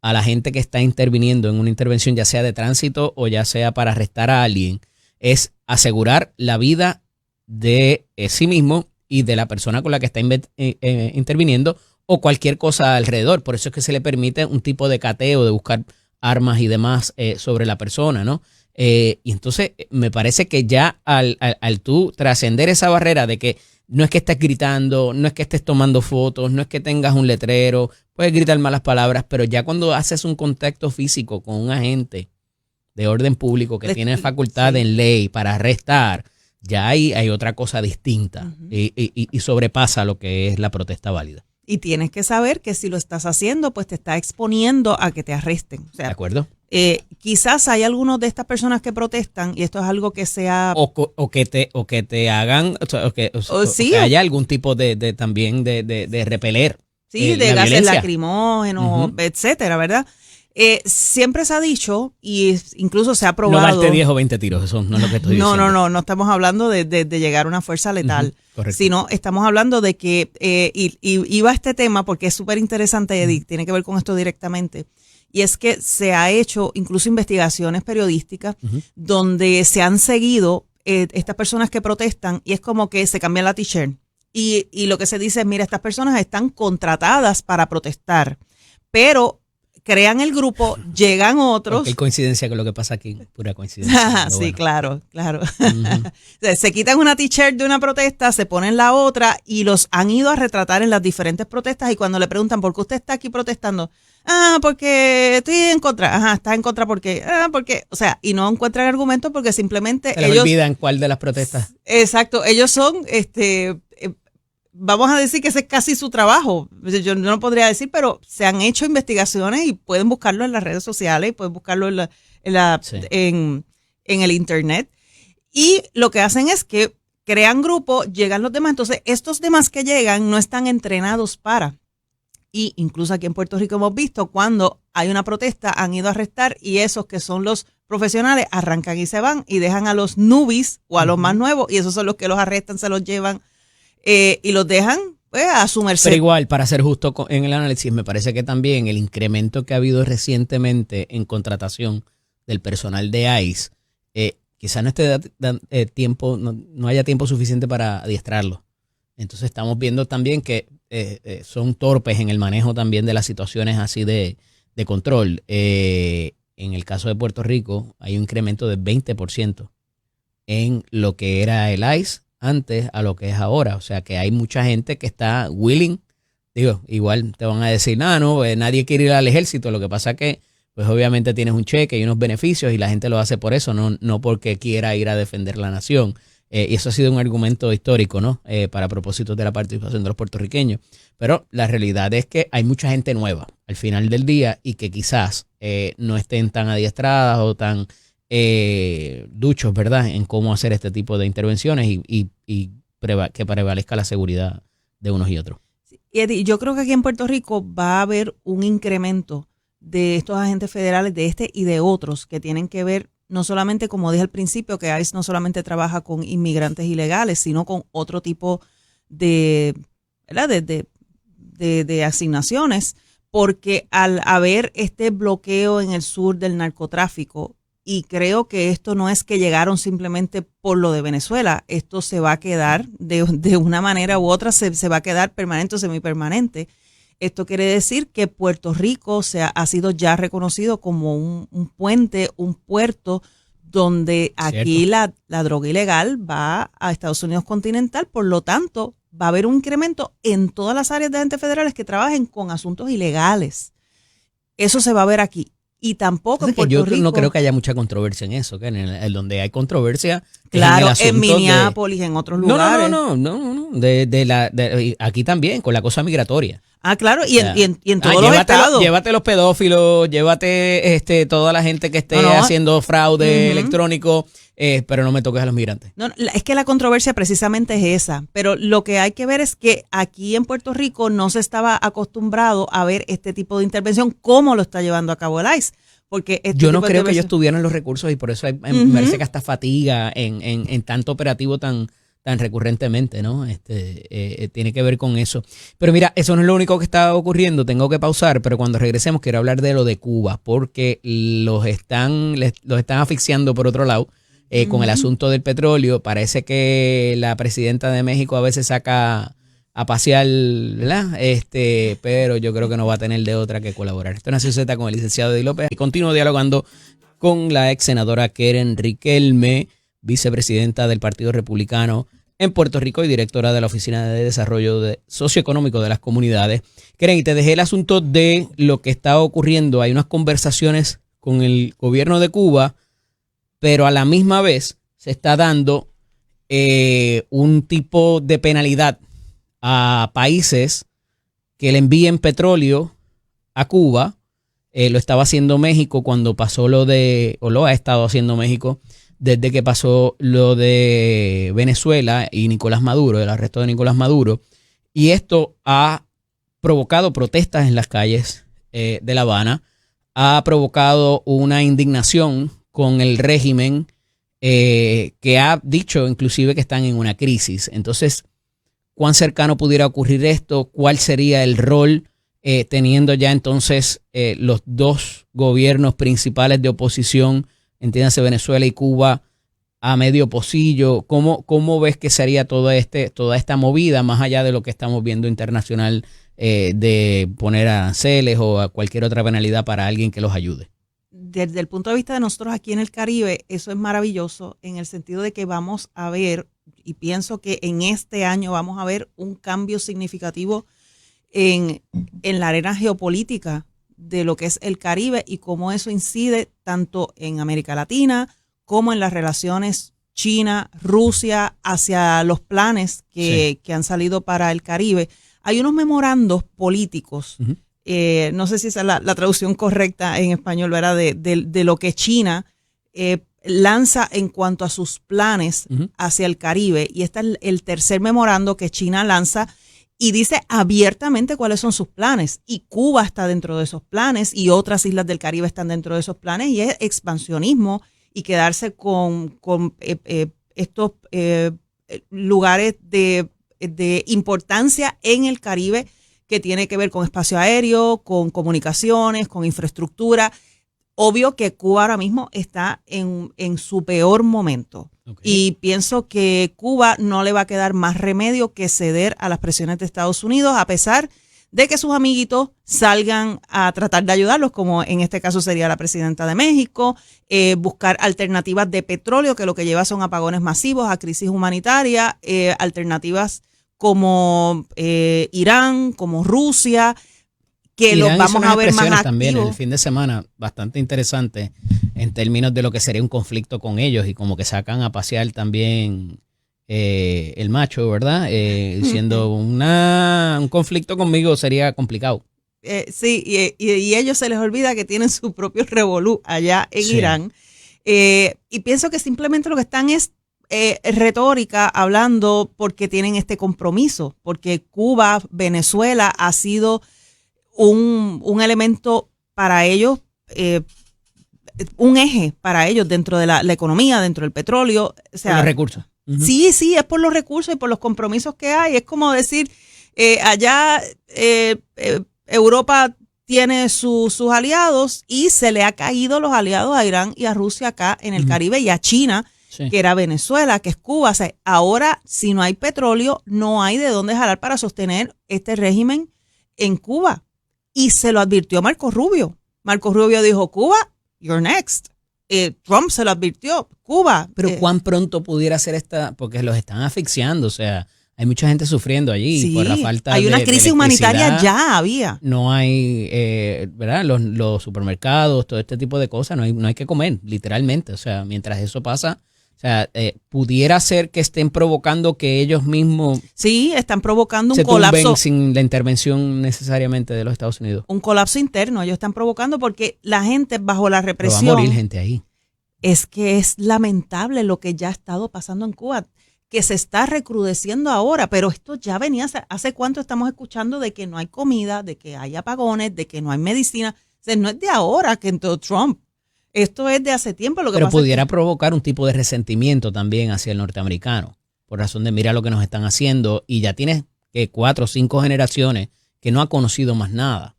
a la gente que está interviniendo en una intervención, ya sea de tránsito o ya sea para arrestar a alguien, es asegurar la vida de sí mismo y de la persona con la que está interviniendo, o cualquier cosa alrededor. Por eso es que se le permite un tipo de cateo, de buscar armas y demás sobre la persona, ¿no? Y entonces me parece que ya al tú trascender esa barrera de que no es que estés gritando, no es que estés tomando fotos, no es que tengas un letrero, puedes gritar malas palabras, pero ya cuando haces un contacto físico con un agente de orden público que tiene facultad en ley para arrestar, ya hay otra cosa distinta y sobrepasa lo que es la protesta válida. Y tienes que saber que si lo estás haciendo, pues te está exponiendo a que te arresten. O sea, ¿De acuerdo? Quizás hay algunos de estas personas que protestan, y esto es algo que sea... O que te hagan, que haya algún tipo también de repeler. Sí, de gases violencia. lacrimógenos, etcétera, ¿verdad? Siempre se ha dicho, y incluso se ha probado... No darte 10 o 20 tiros, eso no es lo que estoy diciendo. No estamos hablando de llegar a una fuerza letal, correcto. Sino estamos hablando de que, y iba este tema porque es súper interesante, Eddie, tiene que ver con esto directamente, y es que se ha hecho incluso investigaciones periodísticas donde se han seguido estas personas que protestan, y es como que se cambian la t-shirt. Y lo que se dice es, mira, estas personas están contratadas para protestar, pero crean el grupo, llegan otros. Hay coincidencia con lo que pasa aquí, pura coincidencia. Sí, bueno. claro. Se quitan una t-shirt de una protesta, se ponen la otra y los han ido a retratar en las diferentes protestas, y cuando le preguntan por qué usted está aquí protestando, porque estoy en contra. Está en contra porque, o sea, y no encuentran argumentos porque simplemente se les olvidan cuál de las protestas. Exacto, ellos son, vamos a decir que ese es casi su trabajo. Yo no podría decir, pero se han hecho investigaciones y pueden buscarlo en las redes sociales y pueden buscarlo en el internet. Y lo que hacen es que crean grupo, llegan los demás. Entonces, estos demás que llegan no están entrenados para. Y incluso aquí en Puerto Rico hemos visto cuando hay una protesta, han ido a arrestar, y esos que son los profesionales arrancan y se van y dejan a los newbies o a los más nuevos, y esos son los que los arrestan, se los llevan. Y los dejan a su merced. Pero igual, para ser justo en el análisis, me parece que también el incremento que ha habido recientemente en contratación del personal de ICE, quizás no esté tiempo, no haya tiempo suficiente para adiestrarlo. Entonces estamos viendo también que son torpes en el manejo también de las situaciones así de control. En el caso de Puerto Rico hay un incremento de 20% en lo que era el ICE antes a lo que es ahora. O sea que hay mucha gente que está willing. Digo, igual te van a decir, nadie quiere ir al ejército. Lo que pasa que, pues obviamente tienes un cheque y unos beneficios y la gente lo hace por eso, no porque quiera ir a defender la nación. Y eso ha sido un argumento histórico, ¿no? Para propósitos de la participación de los puertorriqueños. Pero la realidad es que hay mucha gente nueva al final del día y que quizás no estén tan adiestradas o tan duchos, ¿verdad?, en cómo hacer este tipo de intervenciones y que prevalezca la seguridad de unos y otros. Y Eddie, yo creo que aquí en Puerto Rico va a haber un incremento de estos agentes federales, de este y de otros, que tienen que ver no solamente, como dije al principio, que ICE no solamente trabaja con inmigrantes ilegales, sino con otro tipo de, ¿verdad?, de asignaciones, porque al haber este bloqueo en el sur del narcotráfico, y creo que esto no es que llegaron simplemente por lo de Venezuela, esto se va a quedar de una manera u otra, se va a quedar permanente o semipermanente. Esto quiere decir que Puerto Rico ha sido ya reconocido como un puente, un puerto donde aquí la droga ilegal va a Estados Unidos continental. Por lo tanto, va a haber un incremento en todas las áreas de agentes federales que trabajen con asuntos ilegales. Eso se va a ver aquí. Y tampoco en Puerto Rico. Yo no creo que haya mucha controversia en eso, que en donde hay controversia. Claro, en Minneapolis, en otros lugares. No. Aquí también, con la cosa migratoria. Claro, y en todos los estados. Llévate los pedófilos, llévate toda la gente que esté haciendo fraude electrónico, pero no me toques a los migrantes. No, es que la controversia precisamente es esa, pero lo que hay que ver es que aquí en Puerto Rico no se estaba acostumbrado a ver este tipo de intervención, como lo está llevando a cabo el ICE. Porque yo no creo que ellos tuvieran los recursos y por eso me parece que hasta fatiga en tanto operativo tan recurrentemente, ¿no? Tiene que ver con eso. Pero mira, eso no es lo único que está ocurriendo. Tengo que pausar, pero cuando regresemos quiero hablar de lo de Cuba, porque los están asfixiando por otro lado con el asunto del petróleo. Parece que la presidenta de México a veces saca a pasear, ¿verdad? Pero yo creo que no va a tener de otra que colaborar. Esto es Nación Z con el licenciado Eddie López y continúo dialogando con la ex senadora Keren Riquelme, vicepresidenta del Partido Republicano en Puerto Rico y directora de la Oficina de Desarrollo Socioeconómico de las Comunidades. Keren, y te dejé el asunto de lo que está ocurriendo. Hay unas conversaciones con el gobierno de Cuba, pero a la misma vez se está dando un tipo de penalidad a países que le envíen petróleo a Cuba. Lo estaba haciendo México cuando pasó o lo ha estado haciendo México desde que pasó lo de Venezuela y Nicolás Maduro, el arresto de Nicolás Maduro. Y esto ha provocado protestas en las calles de La Habana, ha provocado una indignación con el régimen que ha dicho inclusive que están en una crisis. Entonces, ¿cuán cercano pudiera ocurrir esto? ¿Cuál sería el rol teniendo ya entonces los dos gobiernos principales de oposición, entiéndase Venezuela y Cuba, a medio pocillo? ¿Cómo ves que sería toda esta movida, más allá de lo que estamos viendo internacional, de poner aranceles o a cualquier otra penalidad para alguien que los ayude? Desde el punto de vista de nosotros aquí en el Caribe, eso es maravilloso en el sentido de que vamos a ver, y pienso que en este año vamos a ver un cambio significativo en la arena geopolítica de lo que es el Caribe y cómo eso incide tanto en América Latina como en las relaciones China-Rusia hacia los planes que han salido para el Caribe. Hay unos memorandos políticos, no sé si esa es la traducción correcta en español, ¿verdad? De lo que China lanza en cuanto a sus planes hacia el Caribe. Y este es el tercer memorando que China lanza y dice abiertamente cuáles son sus planes. Y Cuba está dentro de esos planes y otras islas del Caribe están dentro de esos planes. Y es expansionismo y quedarse con estos lugares de importancia en el Caribe que tiene que ver con espacio aéreo, con comunicaciones, con infraestructura. Obvio que Cuba ahora mismo está en su peor momento. Okay. Y pienso que Cuba no le va a quedar más remedio que ceder a las presiones de Estados Unidos, a pesar de que sus amiguitos salgan a tratar de ayudarlos, como en este caso sería la presidenta de México, buscar alternativas de petróleo, que lo que lleva son apagones masivos, a crisis humanitaria, alternativas como Irán, como Rusia, que Irán los vamos a ver más activos. También el fin de semana, bastante interesante en términos de lo que sería un conflicto con ellos y como que sacan a pasear también el macho, ¿verdad? Diciendo un conflicto conmigo sería complicado. Sí, y ellos se les olvida que tienen su propio revolú allá en Irán. Y pienso que simplemente lo que están es retórica, hablando porque tienen este compromiso, porque Cuba, Venezuela ha sido un elemento para ellos, un eje para ellos dentro de la economía, dentro del petróleo. O sea, los recursos. Sí, es por los recursos y por los compromisos que hay. Es como decir, allá Europa tiene sus aliados y se le ha caído los aliados a Irán y a Rusia acá en el Caribe y a China, que era Venezuela, que es Cuba. O sea, ahora, si no hay petróleo, no hay de dónde jalar para sostener este régimen en Cuba. Y se lo advirtió Marco Rubio. Marco Rubio dijo, Cuba, you're next. Trump se lo advirtió, Cuba. Pero ¿cuán pronto pudiera ser esta? Porque los están asfixiando, o sea, hay mucha gente sufriendo allí por la falta de hay una crisis humanitaria ya había. No hay, ¿verdad? Los supermercados, todo este tipo de cosas, no hay que comer, literalmente. O sea, mientras eso pasa, o sea, pudiera ser que estén provocando que ellos mismos... Sí, están provocando un colapso. Sin la intervención necesariamente de los Estados Unidos. Un colapso interno, ellos están provocando porque la gente bajo la represión... Pero va a morir gente ahí. Es que es lamentable lo que ya ha estado pasando en Cuba, que se está recrudeciendo ahora, pero esto ya venía, ¿hace cuánto estamos escuchando de que no hay comida, de que hay apagones, de que no hay medicina? O sea, no es de ahora que entró Trump, esto es de hace tiempo. Pero pudiera provocar un tipo de resentimiento también hacia el norteamericano, por razón de mira lo que nos están haciendo y ya tienes 4 o 5 generaciones que no ha conocido más nada.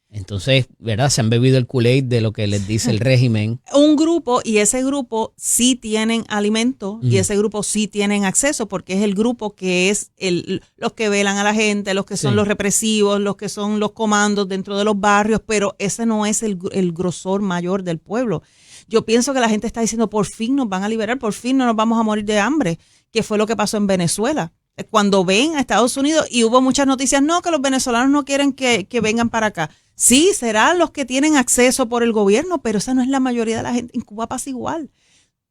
Entonces, ¿verdad? Se han bebido el Kool-Aid de lo que les dice el régimen. Un grupo, y ese grupo sí tienen alimento y ese grupo sí tienen acceso, porque es el grupo que es los que velan a la gente, los que son los represivos, los que son los comandos dentro de los barrios, pero ese no es el grosor mayor del pueblo. Yo pienso que la gente está diciendo, por fin nos van a liberar, por fin no nos vamos a morir de hambre, que fue lo que pasó en Venezuela. Cuando ven a Estados Unidos, y hubo muchas noticias, no, que los venezolanos no quieren que vengan para acá. Sí, serán los que tienen acceso por el gobierno, pero esa no es la mayoría de la gente. En Cuba pasa igual.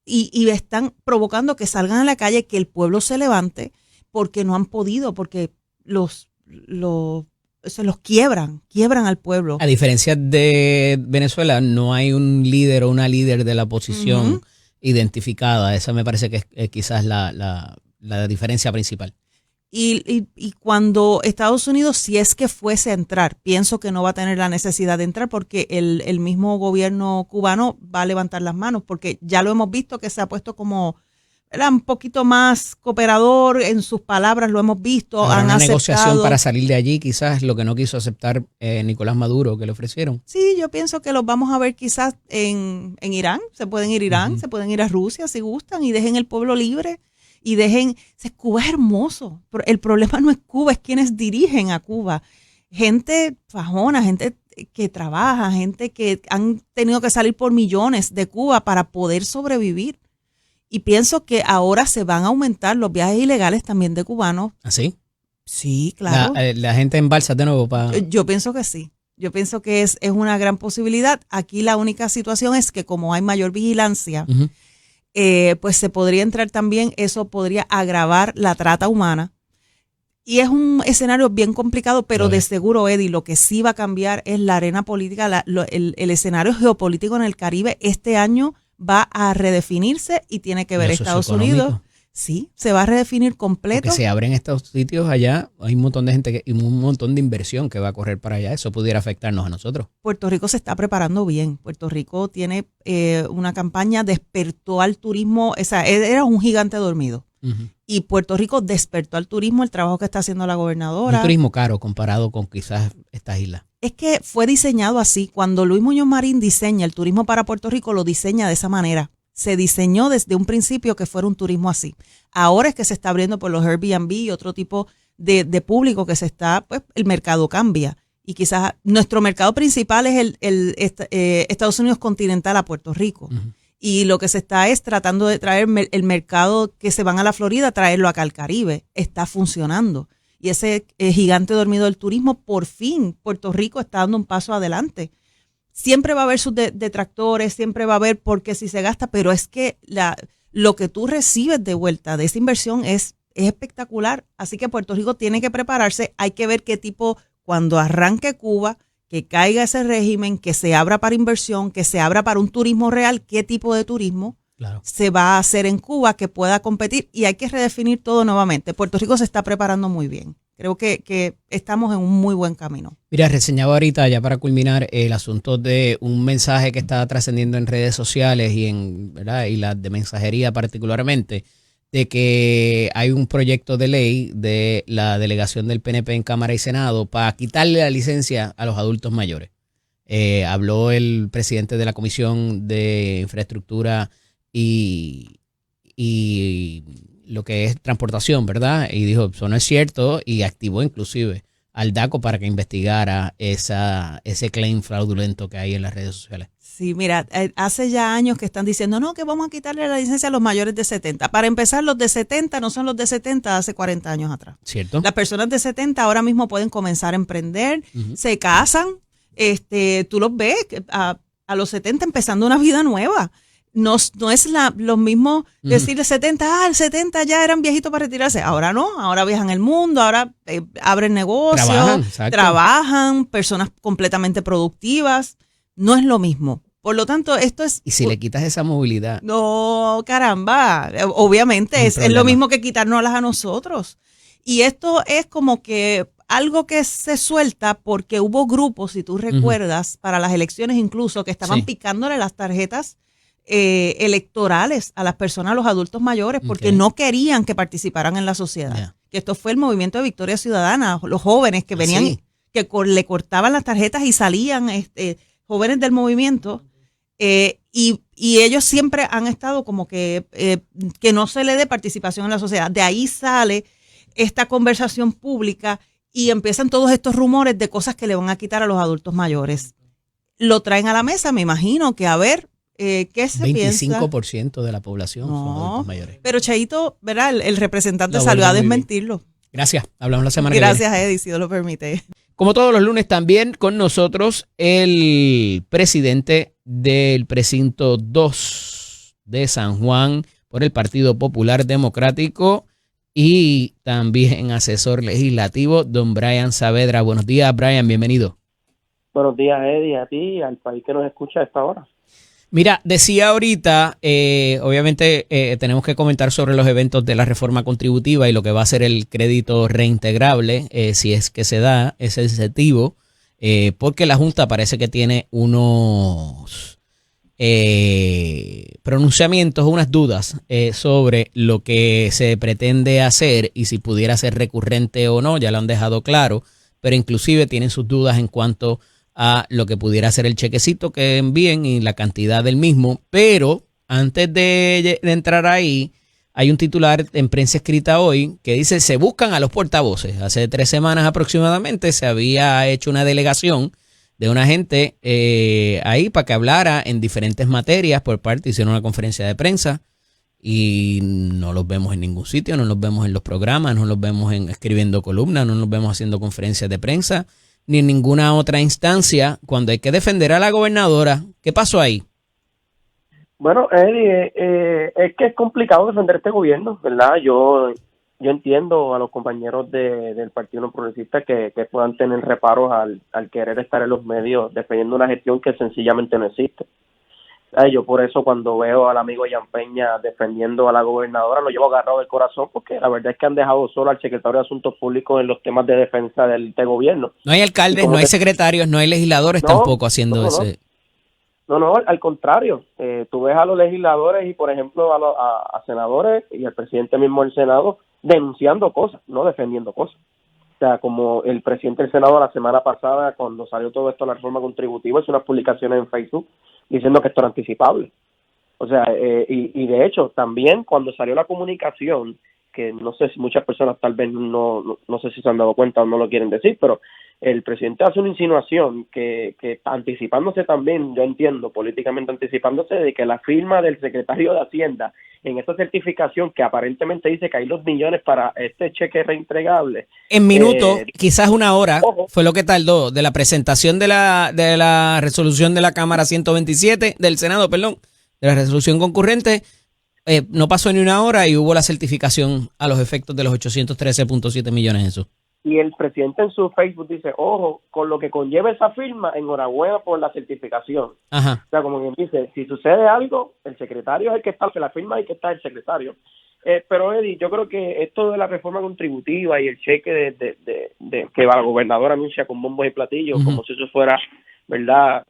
Y están provocando que salgan a la calle, que el pueblo se levante, porque no han podido, porque los se los quiebran al pueblo. A diferencia de Venezuela, no hay un líder o una líder de la oposición identificada. Esa me parece que es quizás la diferencia principal. Y cuando Estados Unidos, si es que fuese a entrar, pienso que no va a tener la necesidad de entrar porque el mismo gobierno cubano va a levantar las manos, porque ya lo hemos visto que se ha puesto como era un poquito más cooperador en sus palabras, lo hemos visto. Habrá han una aceptado. negociación para salir de allí, quizás lo que no quiso aceptar Nicolás Maduro, que le ofrecieron. Sí, yo pienso que los vamos a ver quizás en Irán, se pueden ir a Irán, se pueden ir a Rusia si gustan y dejen el pueblo libre. Y Cuba es hermoso, pero el problema no es Cuba, es quienes dirigen a Cuba. Gente fajona, gente que trabaja, gente que han tenido que salir por millones de Cuba para poder sobrevivir. Y pienso que ahora se van a aumentar los viajes ilegales también de cubanos. ¿Ah, sí? Sí, claro. La gente en balsa de nuevo para... Yo pienso que sí. Yo pienso que es una gran posibilidad. Aquí la única situación es que como hay mayor vigilancia, pues se podría entrar también, eso podría agravar la trata humana. Y es un escenario bien complicado, pero de seguro, Eddie, lo que sí va a cambiar es la arena política, el escenario geopolítico en el Caribe este año va a redefinirse y tiene que ver Estados Unidos. Sí, se va a redefinir completo. Porque se abren estos sitios allá, hay un montón de gente y un montón de inversión que va a correr para allá. Eso pudiera afectarnos a nosotros. Puerto Rico se está preparando bien. Puerto Rico tiene una campaña, despertó al turismo, era un gigante dormido. Y Puerto Rico despertó al turismo, el trabajo que está haciendo la gobernadora. Un turismo caro comparado con quizás estas islas. Es que fue diseñado así. Cuando Luis Muñoz Marín diseña el turismo para Puerto Rico, lo diseña de esa manera. Se diseñó desde un principio que fuera un turismo así. Ahora es que se está abriendo por los Airbnb y otro tipo de público que se está, pues el mercado cambia. Y quizás nuestro mercado principal es Estados Unidos continental a Puerto Rico. Y lo que se está es tratando de traer el mercado que se van a la Florida, traerlo acá al Caribe. Está funcionando. Y ese gigante dormido del turismo, por fin, Puerto Rico está dando un paso adelante. Siempre va a haber sus detractores, siempre va a haber porque si se gasta, pero es que lo que tú recibes de vuelta de esa inversión es espectacular. Así que Puerto Rico tiene que prepararse. Hay que ver qué tipo, cuando arranque Cuba, que caiga ese régimen, que se abra para inversión, que se abra para un turismo real, qué tipo de turismo se va a hacer en Cuba que pueda competir y hay que redefinir todo nuevamente. Puerto Rico se está preparando muy bien. Creo que estamos en un muy buen camino. Mira, reseñaba ahorita, ya para culminar, el asunto de un mensaje que está trascendiendo en redes sociales ¿verdad? Y la de mensajería particularmente, de que hay un proyecto de ley de la delegación del PNP en Cámara y Senado para quitarle la licencia a los adultos mayores. Habló el presidente de la Comisión de Infraestructura y lo que es transportación, ¿verdad? Y dijo, eso no es cierto, y activó inclusive al DACO para que investigara ese claim fraudulento que hay en las redes sociales. Sí, mira, hace ya años que están diciendo, no, que vamos a quitarle la licencia a los mayores de 70. Para empezar, los de 70 no son los de 70 hace 40 años atrás. ¿Cierto? Las personas de 70 ahora mismo pueden comenzar a emprender, se casan, tú los ves a los 70 empezando una vida nueva. No es lo mismo decir el 70, el 70 ya eran viejitos para retirarse. Ahora no, ahora viajan el mundo, ahora abren negocios, trabajan, personas completamente productivas. No es lo mismo. Por lo tanto, esto es... Y si le quitas esa movilidad... No, caramba, obviamente es lo mismo que quitárnoslas a nosotros. Y esto es como que algo que se suelta porque hubo grupos, si tú recuerdas, para las elecciones incluso, que estaban picándole las tarjetas electorales a las personas, a los adultos mayores, porque no querían que participaran en la sociedad. Que esto fue el movimiento de Victoria Ciudadana, los jóvenes que venían, que le cortaban las tarjetas y salían jóvenes del movimiento, y ellos siempre han estado como que no se le dé participación en la sociedad. De ahí sale esta conversación pública y empiezan todos estos rumores de cosas que le van a quitar a los adultos mayores. Lo traen a la mesa, me imagino que a ver qué se 25% de la población son adultos mayores. Pero Cheito, ¿verdad? El representante salió a desmentirlo. Gracias, hablamos la semana que viene. Gracias, Eddie, si Dios lo permite. Como todos los lunes también con nosotros el presidente del precinto 2 de San Juan por el Partido Popular Democrático, y también asesor legislativo, don Brian Saavedra. Buenos días, Brian, bienvenido. Buenos días, Eddie, a ti y al país que nos escucha a esta hora. Mira, decía ahorita, obviamente tenemos que comentar sobre los eventos de la reforma contributiva y lo que va a ser el crédito reintegrable, si es que se da ese incentivo, porque la Junta parece que tiene unos pronunciamientos, unas dudas sobre lo que se pretende hacer y si pudiera ser recurrente o no, ya lo han dejado claro, pero inclusive tienen sus dudas en cuanto a lo que pudiera ser el chequecito que envíen y la cantidad del mismo. Pero antes de entrar ahí, hay un titular en prensa escrita hoy que dice: se buscan a los portavoces. Hace 3 semanas aproximadamente se había hecho una delegación de una gente ahí para que hablara en diferentes materias por parte, hicieron una conferencia de prensa y no los vemos en ningún sitio, no los vemos en los programas, no los vemos escribiendo columnas, no los vemos haciendo conferencias de prensa, ni en ninguna otra instancia cuando hay que defender a la gobernadora. ¿Qué pasó ahí? Bueno, Eddie, es que es complicado defender este gobierno, ¿verdad? Yo entiendo a los compañeros del Partido No Progresista que puedan tener reparos al querer estar en los medios defendiendo una gestión que sencillamente no existe. Yo por eso cuando veo al amigo Jan Peña defendiendo a la gobernadora lo llevo agarrado del corazón, porque la verdad es que han dejado solo al secretario de Asuntos Públicos en los temas de defensa del gobierno. No hay alcaldes, no hay secretarios, no hay legisladores tampoco haciendo ese... No, al contrario. Tú ves a los legisladores y, por ejemplo, a senadores y al presidente mismo del Senado denunciando cosas, no defendiendo cosas. O sea, como el presidente del Senado la semana pasada, cuando salió todo esto de la reforma contributiva, hizo unas publicaciones en Facebook diciendo que esto era anticipable. O sea, y de hecho, también cuando salió la comunicación, que no sé si muchas personas tal vez no sé si se han dado cuenta o no lo quieren decir, pero el presidente hace una insinuación que anticipándose también, yo entiendo, políticamente anticipándose de que la firma del secretario de Hacienda en esta certificación que aparentemente dice que hay los millones para este cheque reintegable. En minutos, quizás una hora, fue lo que tardó de la presentación de la resolución de la Cámara 127, del Senado, perdón, de la resolución concurrente. No pasó ni una hora y hubo la certificación a los efectos de los 813.7 millones en eso. Y el presidente en su Facebook dice, ojo, con lo que conlleva esa firma, enhorabuena por la certificación. Ajá. O sea, como quien dice, si sucede algo, el secretario es el que está, que la firma y que está el secretario. Pero Eddie, yo creo que esto de la reforma contributiva y el cheque de que la gobernadora anuncia con bombos y platillos, como si eso fuera, ¿verdad?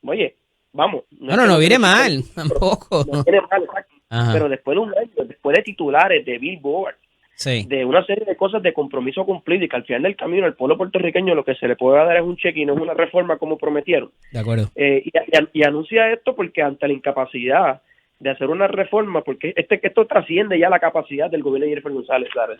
Oye, vamos. No viene mal, tampoco. No viene mal, exacto. Ajá. Pero después de un año, después de titulares, de billboard, sí, de una serie de cosas de compromiso cumplido y que al final del camino al pueblo puertorriqueño lo que se le puede dar es un cheque y no es una reforma como prometieron. De acuerdo. Y anuncia esto porque ante la incapacidad de hacer una reforma, porque esto trasciende ya la capacidad del gobierno de Jennifer González, claro.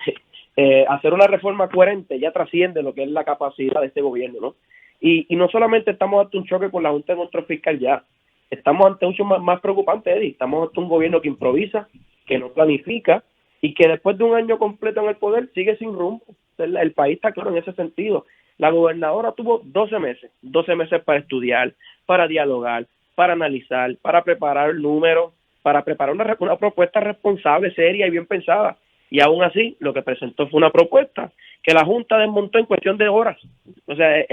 Hacer una reforma coherente ya trasciende lo que es la capacidad de este gobierno, ¿no? Y no solamente estamos ante un choque con la Junta de Control Fiscal ya, estamos ante un hecho más preocupante, Eddie. Estamos ante un gobierno que improvisa, que no planifica y que después de un año completo en el poder sigue sin rumbo. El país está claro en ese sentido. La gobernadora tuvo 12 meses para estudiar, para dialogar, para analizar, para preparar números, para preparar una propuesta responsable, seria y bien pensada. Y aún así, lo que presentó fue una propuesta que la Junta desmontó en cuestión de horas. O sea,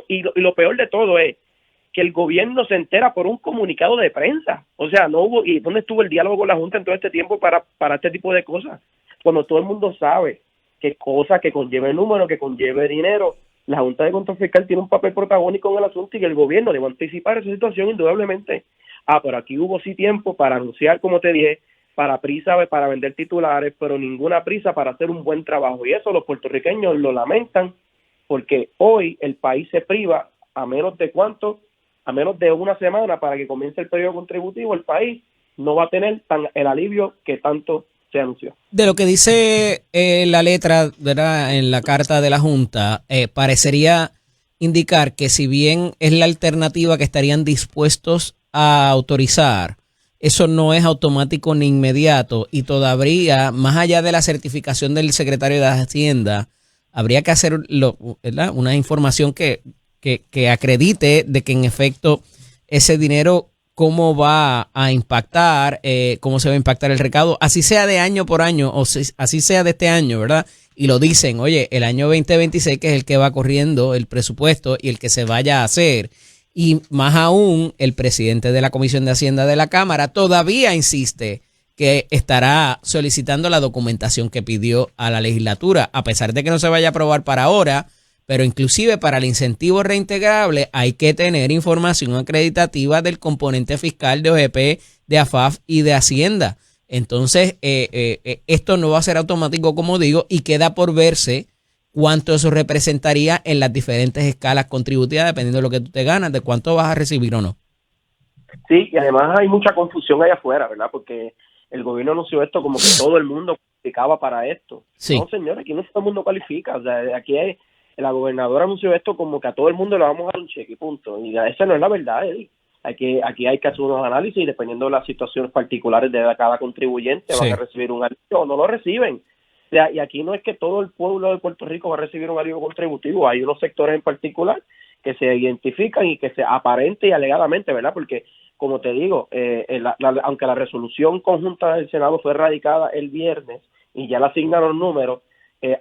y lo peor de todo es que el gobierno se entera por un comunicado de prensa. O sea, no hubo, ¿y dónde estuvo el diálogo con la Junta en todo este tiempo para este tipo de cosas? Cuando todo el mundo sabe que cosa que conlleve número, que conlleve dinero, la Junta de Control Fiscal tiene un papel protagónico en el asunto y que el gobierno debe anticipar esa situación indudablemente. Pero aquí hubo sí tiempo para anunciar, como te dije, para prisa, para vender titulares, pero ninguna prisa para hacer un buen trabajo. Y eso los puertorriqueños lo lamentan porque hoy el país se priva a menos de una semana para que comience el periodo contributivo, el país no va a tener el alivio que tanto se anunció. De lo que dice la letra, ¿verdad?, en la carta de la Junta, parecería indicar que si bien es la alternativa que estarían dispuestos a autorizar, eso no es automático ni inmediato y todavía, más allá de la certificación del secretario de Hacienda, habría que hacer ¿verdad?, una información que acredite de que en efecto ese dinero cómo va a impactar, cómo se va a impactar el recaudo, así sea de año por año o así sea de este año, ¿verdad? Y lo dicen, oye, el año 2026 que es el que va corriendo el presupuesto y el que se vaya a hacer. Y más aún, el presidente de la Comisión de Hacienda de la Cámara todavía insiste que estará solicitando la documentación que pidió a la legislatura, a pesar de que no se vaya a aprobar para ahora, pero inclusive para el incentivo reintegrable hay que tener información acreditativa del componente fiscal de OGP, de AFAF y de Hacienda. Entonces, esto no va a ser automático, como digo, y queda por verse cuánto eso representaría en las diferentes escalas contributivas, dependiendo de lo que tú te ganas, de cuánto vas a recibir o no. Sí, y además hay mucha confusión allá afuera, ¿verdad? Porque el gobierno anunció esto como que todo el mundo cualificaba para esto. Sí. No, señor, aquí no todo el mundo cualifica. O sea, aquí la gobernadora anunció esto como que a todo el mundo le vamos a dar un cheque y punto. Y esa no es la verdad, Eddie. Aquí hay que hacer unos análisis y dependiendo de las situaciones particulares de cada contribuyente Sí. van a recibir un alivio o no lo reciben. O sea, y aquí no es que todo el pueblo de Puerto Rico va a recibir un alivio contributivo. Hay unos sectores en particular que se identifican y que se aparente y alegadamente, ¿verdad? Porque, como te digo, aunque la resolución conjunta del Senado fue radicada el viernes y ya le asignaron números,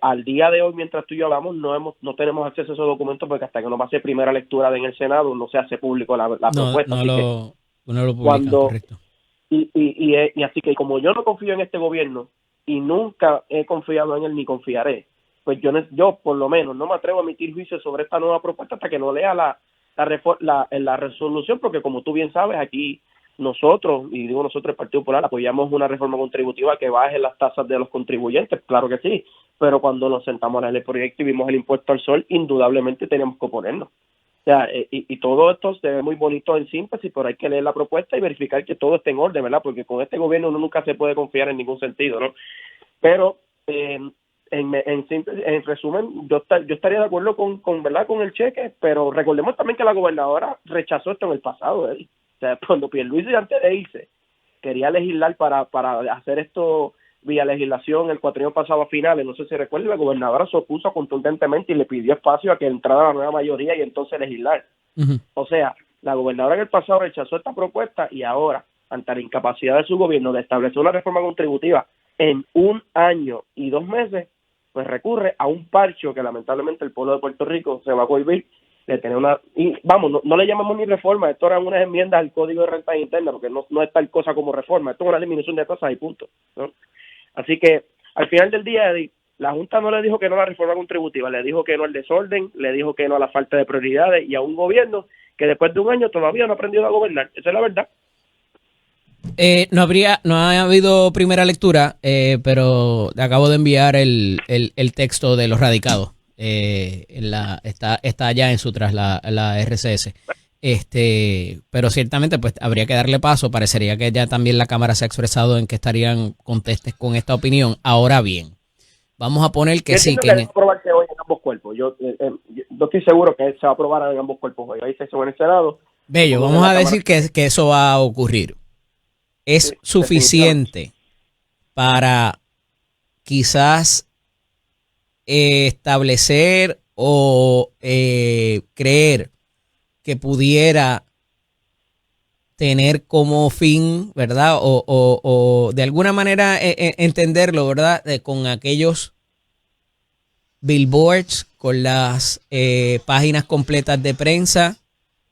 al día de hoy, mientras tú y yo hablamos, no tenemos acceso a esos documentos porque hasta que no pase primera lectura en el Senado no se hace público la propuesta. No lo publican, cuando, correcto. Y así que como yo no confío en este gobierno y nunca he confiado en él ni confiaré, pues yo por lo menos no me atrevo a emitir juicio sobre esta nueva propuesta hasta que no lea la resolución, porque como tú bien sabes, aquí nosotros, y digo nosotros, el Partido Popular, apoyamos una reforma contributiva que baje las tasas de los contribuyentes, claro que sí, pero cuando nos sentamos a leer el proyecto y vimos el impuesto al sol, indudablemente teníamos que oponernos. O sea, y todo esto se ve muy bonito en síntesis, pero hay que leer la propuesta y verificar que todo esté en orden, ¿verdad? Porque con este gobierno uno nunca se puede confiar en ningún sentido, ¿no? Pero, en resumen, yo estaría de acuerdo ¿verdad? Con el cheque, pero recordemos también que la gobernadora rechazó esto en el pasado, ¿eh? O sea, cuando Pierluisi antes de irse quería legislar para hacer esto vía legislación el cuatrienio pasado a finales, no sé si recuerda, la gobernadora se opuso contundentemente y le pidió espacio a que entrara la nueva mayoría y entonces legislar. Uh-huh. O sea, la gobernadora en el pasado rechazó esta propuesta y ahora, ante la incapacidad de su gobierno de establecer una reforma contributiva en 1 año y 2 meses, pues recurre a un parcho que lamentablemente el pueblo de Puerto Rico se va a volver de tener y vamos, no le llamamos ni reforma, esto eran unas enmiendas al Código de Renta Interna, porque no es tal cosa como reforma, esto es una disminución de tasas y punto, ¿no? Así que al final del día, Eddie, la Junta no le dijo que no a la reforma contributiva, le dijo que no al desorden, le dijo que no a la falta de prioridades y a un gobierno que después de 1 año todavía no ha aprendido a gobernar, esa es la verdad. No ha habido primera lectura, pero acabo de enviar el texto de los radicados. Está ya en Sutras la RCS. Pero ciertamente pues habría que darle paso. Parecería que ya también la Cámara se ha expresado en que estarían contestes con esta opinión. Ahora bien, vamos a poner que sí. Que va a aprobarse hoy en ambos cuerpos. Yo estoy seguro que se va a aprobar en ambos cuerpos hoy. Hay sesión en el Senado. Bello, vamos a decir que eso va a ocurrir. Es Sí, suficiente para quizás establecer o creer que pudiera tener como fin, ¿verdad? O de alguna manera entenderlo, ¿verdad? Con aquellos billboards, con las páginas completas de prensa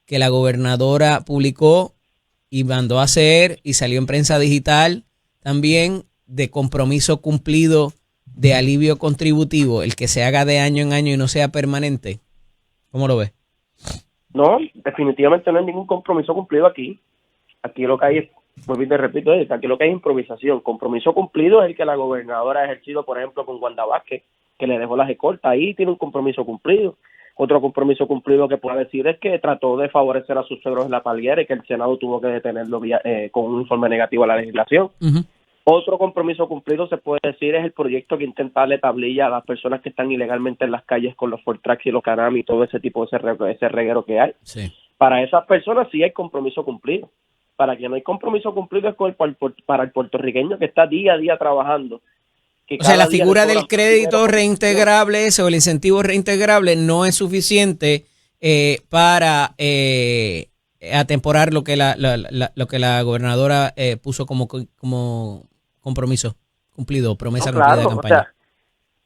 que la gobernadora publicó y mandó a hacer y salió en prensa digital también, de compromiso cumplido de alivio contributivo, el que se haga de año en año y no sea permanente. ¿Cómo lo ves? No, definitivamente no hay ningún compromiso cumplido aquí. Aquí lo que hay es, vuelvo y te repito, aquí lo que hay es improvisación. Compromiso cumplido es el que la gobernadora ha ejercido, por ejemplo, con Wanda Vázquez, que le dejó las escoltas. Ahí tiene un compromiso cumplido. Otro compromiso cumplido que puedo decir es que trató de favorecer a sus suegros en la Palguera y que el Senado tuvo que detenerlo con un informe negativo a la legislación. Uh-huh. Otro compromiso cumplido, se puede decir, es el proyecto que intenta darle tablilla a las personas que están ilegalmente en las calles con los Ford Trucks y los Canam y todo ese tipo de ese reguero que hay. Sí. Para esas personas sí hay compromiso cumplido. Para quien no hay compromiso cumplido es para el puertorriqueño que está día a día trabajando. O sea, la figura del crédito reintegrable o el incentivo reintegrable no es suficiente para atemporar lo que lo que la gobernadora puso como compromiso cumplido, promesa cumplida de campaña. O sea,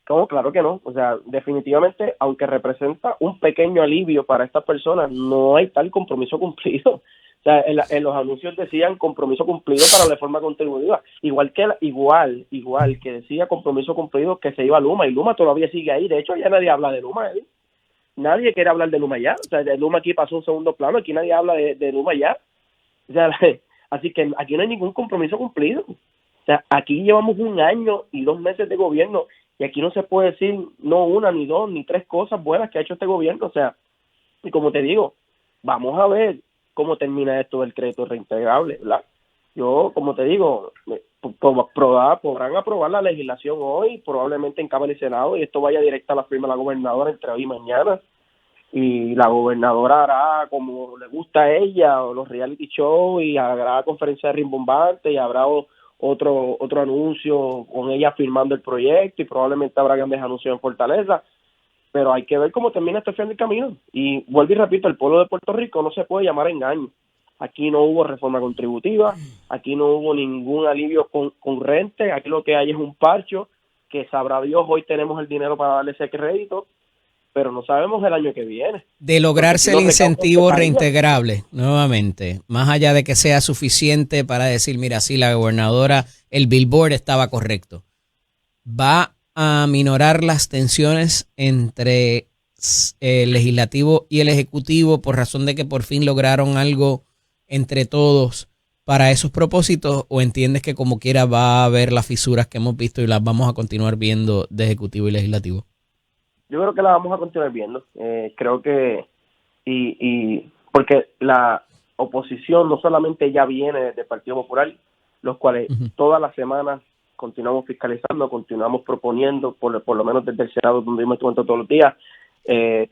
no, claro que no. O sea, definitivamente, aunque representa un pequeño alivio para estas personas, no hay tal compromiso cumplido. O sea, en los anuncios decían compromiso cumplido para la reforma contributiva. Igual que decía compromiso cumplido que se iba a Luma, y Luma todavía sigue ahí. De hecho, ya nadie habla de Luma, ¿eh? Nadie quiere hablar de Luma ya. O sea, de Luma aquí pasó un segundo plano, aquí nadie habla de Luma ya. O sea, así que aquí no hay ningún compromiso cumplido. O sea, aquí llevamos 1 año y 2 meses de gobierno, y aquí no se puede decir no 1, ni 2, ni 3 cosas buenas que ha hecho este gobierno. O sea, y como te digo, vamos a ver cómo termina esto del crédito reintegrable, ¿verdad? Yo, como te digo, podrán aprobar la legislación hoy, probablemente en Cámara y Senado, y esto vaya directa a la firma de la gobernadora entre hoy y mañana. Y la gobernadora hará como le gusta a ella, o los reality shows, y habrá conferencia de rimbombante, y habrá otro anuncio con ella firmando el proyecto, y probablemente habrá grandes anuncios en Fortaleza, pero hay que ver cómo termina este fin del camino. Y vuelvo y repito, el pueblo de Puerto Rico no se puede llamar engaño. Aquí no hubo reforma contributiva, aquí no hubo ningún alivio concurrente, aquí lo que hay es un parcho que sabrá Dios, hoy tenemos el dinero para darle ese crédito, pero no sabemos el año que viene. De lograrse el incentivo reintegrable, nuevamente, más allá de que sea suficiente para decir, mira, sí, la gobernadora, el billboard estaba correcto, va a minorar las tensiones entre el legislativo y el ejecutivo por razón de que por fin lograron algo entre todos para esos propósitos, o entiendes que como quiera va a haber las fisuras que hemos visto y las vamos a continuar viendo de ejecutivo y legislativo? Yo creo que la vamos a continuar viendo. Creo que porque la oposición no solamente ya viene del Partido Popular, los cuales todas las semanas continuamos fiscalizando, continuamos proponiendo, por lo menos desde el Senado, donde yo me encuentro todos los días.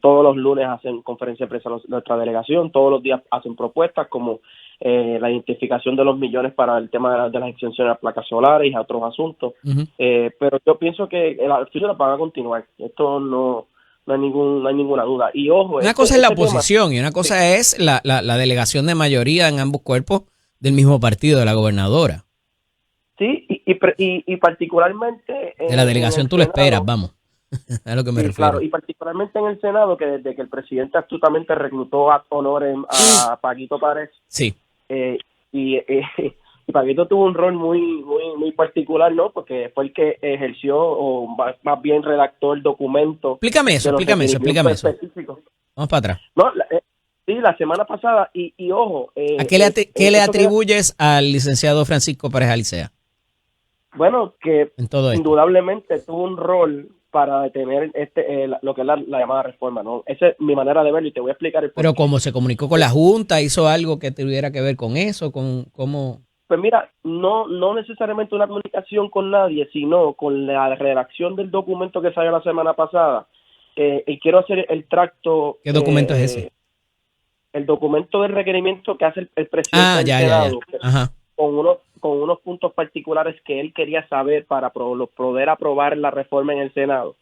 Todos los lunes hacen conferencia de prensa nuestra delegación, todos los días hacen propuestas como la identificación de los millones para el tema de las exenciones a placas solares y a otros asuntos. Pero yo pienso que las fisuras van a continuar. Esto no hay ninguna duda. Y ojo, una cosa es la oposición y una cosa es la delegación de mayoría en ambos cuerpos del mismo partido de la gobernadora. Sí, y particularmente de la delegación tú lo esperas, vamos. A lo que me refiero. Claro, y particularmente en el Senado, que desde que el presidente astutamente reclutó ad honorem a Paquito Párez, sí. Y Paquito tuvo un rol muy particular, ¿no? Porque fue el que ejerció, o más bien redactó el documento. Explícame eso. Vamos para atrás. No, sí, la semana pasada, y ojo. ¿A qué le atribuyes al licenciado Francisco Párez Alicea? Bueno, que indudablemente tuvo un rol para detener lo que es la llamada reforma, ¿no? Esa es mi manera de verlo, y te voy a explicar el por qué. Pero ¿cómo se comunicó con la Junta? ¿Hizo algo que tuviera que ver con eso? ¿Con cómo? Pues mira, no necesariamente una comunicación con nadie, sino con la redacción del documento que salió la semana pasada. Y quiero hacer el tracto. ¿Qué documento es ese? El documento de requerimiento que hace el presidente del Senado. Ajá. Con unos puntos particulares que él quería saber para poder aprobar la reforma en el Senado.